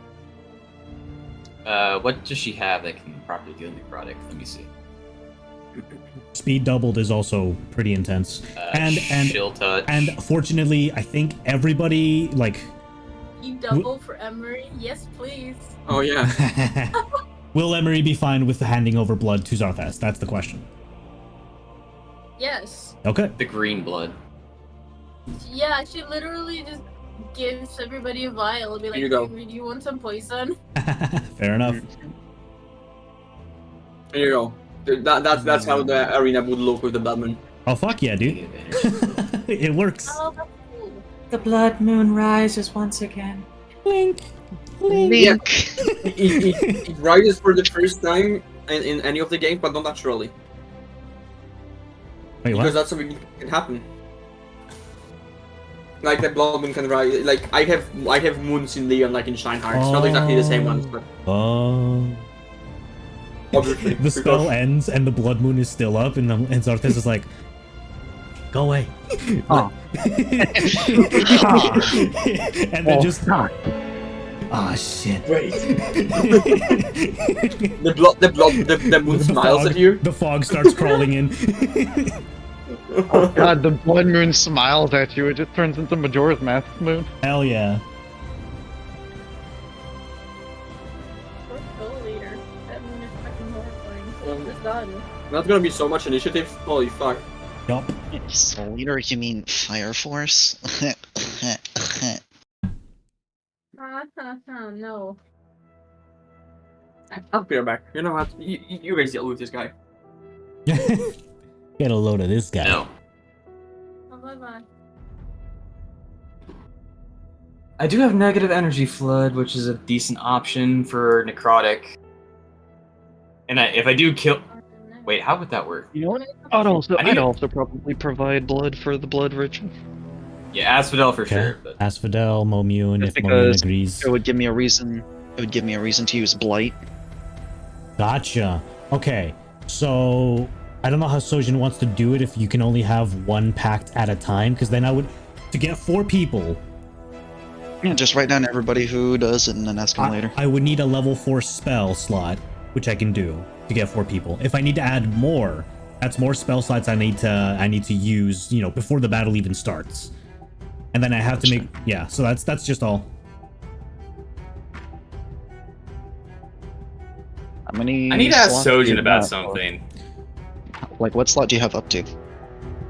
S3: what does she have that can properly deal necrotic? Let me see.
S1: Speed doubled is also pretty intense, and
S3: chill touch.
S1: And fortunately, I think everybody like.
S6: You double for Emery? Yes, please.
S5: Oh yeah.
S1: Will Emery be fine with handing over blood to Zarthas? That's the question.
S6: Yes.
S1: Okay.
S3: The green blood.
S6: Yeah, she literally just gives everybody a vial and be like,
S5: Here you go.
S6: Do you want some poison?
S1: Fair enough.
S5: There you go. That's how the arena would look with the Blood Moon.
S1: Oh fuck yeah, dude. It works.
S6: Oh, that's cool.
S9: The blood moon rises once again.
S1: Blink.
S5: Yeah, it rises for the first time in any of the games, but not naturally.
S1: Wait, what?
S5: Because that's something that can happen. Like the Blood Moon can rise. Like I have moons in Leon, like in Shine Hearts. Not exactly the same ones, but. Obviously,
S1: the spell ends and the blood moon is still up, and Zarthas is like, "Go away."
S7: Oh.
S1: And then just. Ah, shit.
S5: Wait. the moon smiles
S1: fog,
S5: at you.
S1: The fog starts crawling in.
S7: Oh god, the blood moon smiles at you. It just turns into Majora's Mask moon.
S1: Hell yeah.
S5: Not gonna be so much initiative. Holy fuck.
S1: Yup.
S7: Soul Eater, you mean Fire Force?
S6: No.
S5: I'll be right back. You know what? You guys deal with this guy.
S1: Get a load of this guy.
S3: No.
S6: Oh, bye-bye.
S3: I do have negative energy flood, which is a decent option for necrotic. And if I do kill... Wait, how would that work?
S7: You know what? I'd also probably provide blood for the blood ritual.
S3: Yeah, Asphodel for sure. But...
S1: Asphodel, Momune,
S7: Just
S1: if Momune agrees.
S7: It would give me a reason. It would give me a reason to use Blight.
S1: Gotcha. Okay, so I don't know how Sojin wants to do it if you can only have one pact at a time, because then I would, to get 4 people.
S7: Yeah, just write down everybody who does it and then ask them later.
S1: I would need a level 4 spell slot, which I can do to get 4 people. If I need to add more, that's more spell slots I need to use, you know, before the battle even starts. And then I have to make, yeah, so that's just all.
S7: How many?
S3: I need to ask Sojin about something.
S7: Like, what slot do you have up to?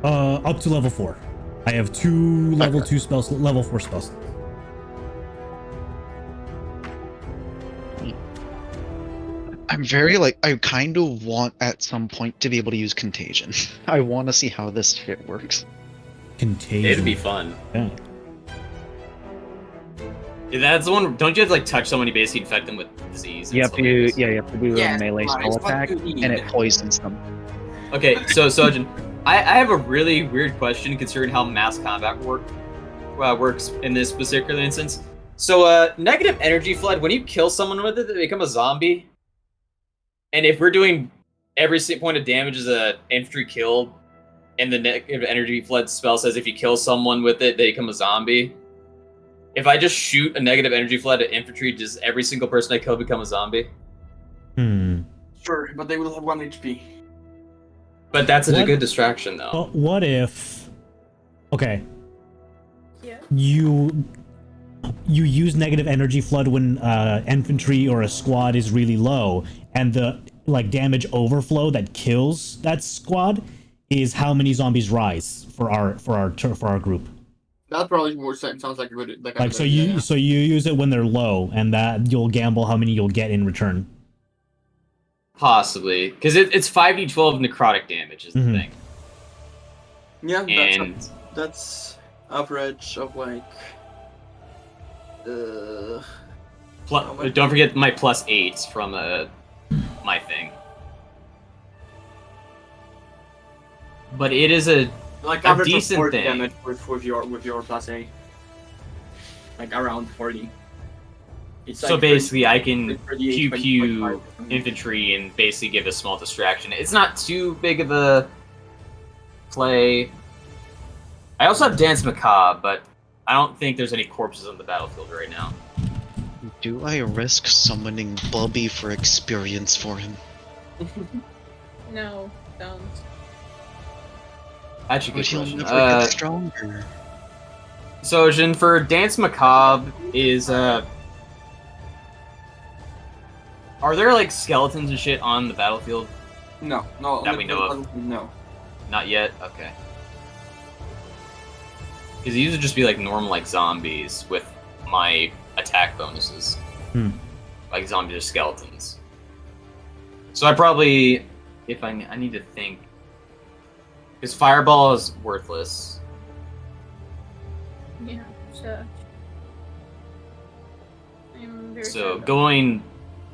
S1: Up to level 4. I have 2 level 2 spells, level 4 spells.
S7: I I'm very like I kind of want at some point to be able to use contagion. I want to see how this shit works.
S1: Contagion.
S3: It'd be fun.
S1: Yeah.
S3: Yeah, that's the one. Don't you have to like touch someone, you basically infect them with disease?
S7: You have to,
S3: hilarious.
S7: you have to do a melee spell attack, and it poisons them.
S3: Okay, so Sojin, I have a really weird question considering how mass combat works in this particular instance. So, negative energy flood, when you kill someone with it, they become a zombie. And if we're doing every point of damage as a infantry killed, and the negative energy flood spell says if you kill someone with it, they become a zombie. If I just shoot a negative energy flood at infantry, does every single person I kill become a zombie?
S5: Sure, but they will have 1 HP.
S3: But that's a good distraction, though.
S1: What if... Okay.
S6: Yeah.
S1: You use negative energy flood when infantry or a squad is really low, and the damage overflow that kills that squad is how many zombies rise for our group.
S5: That probably sounds like a good.
S1: So you use it when they're low, and that you'll gamble how many you'll get in return.
S3: Possibly, because it's 5d12 necrotic damage is the thing.
S5: Yeah,
S3: and
S5: that's average of like.
S3: Don't forget my +8s from my thing. But it is a decent thing.
S5: Damage with your +8, like around 40. It's
S3: so like basically, I can pew infantry and basically give a small distraction. It's not too big of a play. I also have Dance Macabre, but I don't think there's any corpses on the battlefield right now.
S7: Do I risk summoning Bubby for experience for him?
S6: No, don't.
S3: Actually, good
S7: he'll
S3: question.
S7: never get stronger.
S3: So, Jin, for Dance Macabre is are there like skeletons and shit on the battlefield?
S5: No.
S3: That we know of?
S5: No.
S3: Not yet? Okay. Because these would just be like normal like zombies with my attack bonuses. Like zombies or skeletons. So I probably, if I need to think, because Fireball is worthless.
S6: Yeah, sure.
S3: So going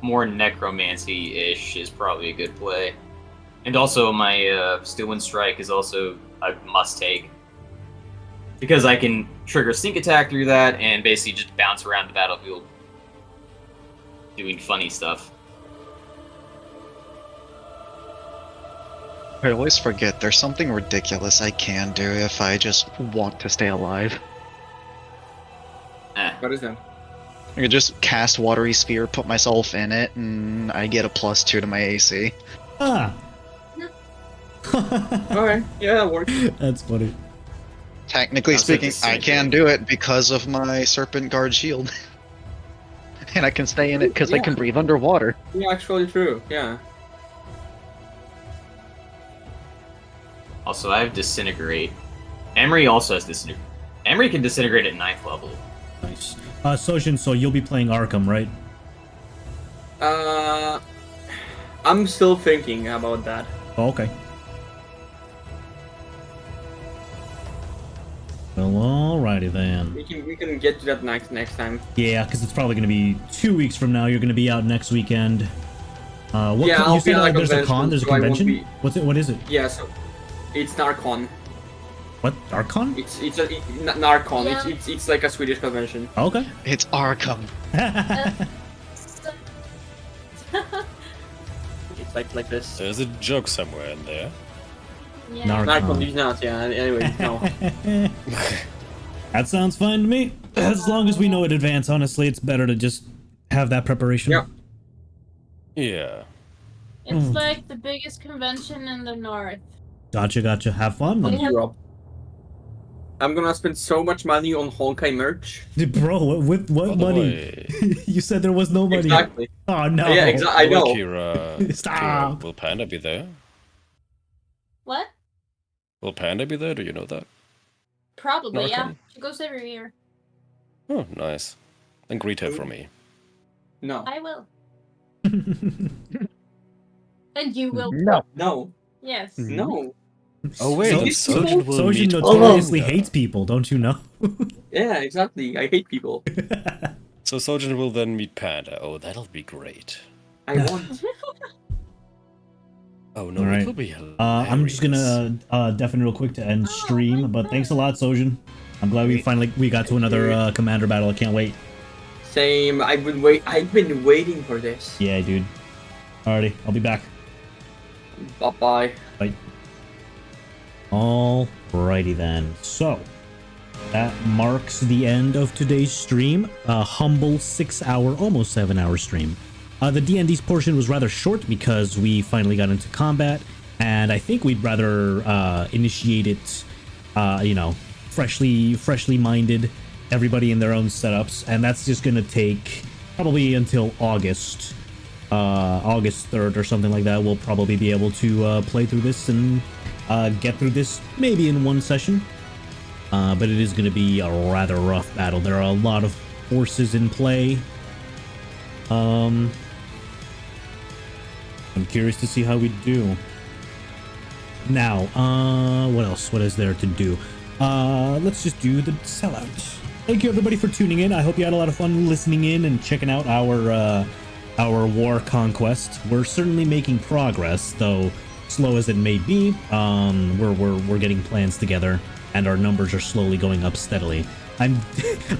S3: more necromancy-ish is probably a good play. And also my Steel Wind Strike is also a must-take. Because I can trigger Sneak Attack through that and basically just bounce around the battlefield doing funny stuff.
S7: I always forget there's something ridiculous I can do if I just want to stay alive.
S5: What is that?
S7: I could just cast Watery Sphere, put myself in it, and I get a +2 to my AC.
S5: Alright, yeah, that works.
S1: That's funny.
S7: Technically speaking, I can do it because of my Serpent Guard shield. And I can stay in it because I can breathe underwater.
S5: Yeah, actually true, yeah.
S3: Also, I have Disintegrate. Emery also has Disintegrate. Emery can Disintegrate at 9th level.
S1: Nice. Sojin, so you'll be playing Arkham, right?
S5: I'm still thinking about that.
S1: Oh, okay. Well, alrighty then.
S5: We can get to that next time.
S1: Yeah, because it's probably going to be 2 weeks from now. You're going to be out next weekend. You said
S5: like
S1: there's a con, there's a convention?
S5: Be...
S1: What is it?
S5: Yeah, so it's Narcon.
S1: What? Archon?
S5: It's Narcon.
S6: Yeah.
S5: It's like a Swedish convention.
S1: Okay.
S7: It's Arkham.
S5: It's like this.
S2: There's a joke somewhere in there.
S6: Yeah.
S5: Narcon is not, yeah. Anyway, no.
S1: That sounds fine to me. As long as we know in advance, honestly, it's better to just have that preparation.
S5: Yeah.
S2: Yeah.
S6: It's like the biggest convention in the north.
S1: Gotcha. Have fun, then.
S5: Europe. I'm gonna spend so much money on Honkai merch.
S1: Bro, with what money? You said there was no money.
S5: Exactly.
S1: Oh no.
S5: Yeah, exactly. I know.
S2: Kira,
S1: Stop.
S2: Kira, will Panda be there?
S6: What?
S2: Will Panda be there? Do you know that?
S6: Probably, yeah.
S2: Narcon?
S6: She goes every year.
S2: Oh, nice. Then greet her for me.
S5: No.
S6: I will. And you will.
S5: No.
S6: Yes.
S5: No.
S2: Oh wait,
S1: Sojin
S2: will meet
S1: notoriously
S2: Panda.
S1: hates people, don't you know?
S5: Yeah, exactly. I hate people.
S2: So Sojin will then meet Panda. Oh, that'll be great.
S5: I want.
S2: Oh no,
S1: All right.
S2: it will be
S1: I'm just gonna deafen real quick to end stream, but thanks a lot, Sojin. I'm glad we got to another commander battle. I can't wait.
S5: Same. I've been waiting for this.
S1: Yeah, dude. Alrighty, I'll be back.
S5: Bye.
S1: Bye. Alrighty then. So that marks the end of today's stream. A humble 6-hour, almost 7-hour stream. The D&D's portion was rather short because we finally got into combat, and I think we'd rather initiate it, freshly minded, everybody in their own setups, and that's just gonna take probably until August 3rd or something like that. We'll probably be able to play through this and get through this maybe in one session, but it is gonna be a rather rough battle. There are a lot of forces in play. I'm curious to see how we do. Now, what else? What is there to do? Let's just do the sellout. Thank you everybody for tuning in. I hope you had a lot of fun listening in and checking out our war conquest. We're certainly making progress, though slow as it may be. We're getting plans together, and our numbers are slowly going up steadily. I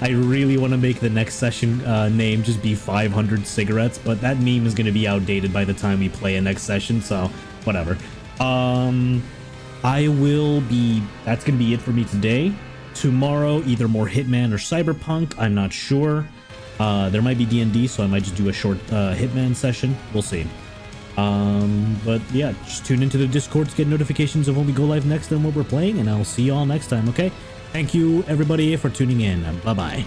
S1: really want to make the next session name just be 500 cigarettes, but that meme is going to be outdated by the time we play a next session, so whatever. That's going to be it for me today. Tomorrow, either more Hitman or Cyberpunk, I'm not sure. There might be D&D, so I might just do a short Hitman session. We'll see. But yeah, just tune into the Discord to get notifications of when we go live next and what we're playing, and I'll see you all next time, okay? Thank you, everybody, for tuning in. Bye-bye.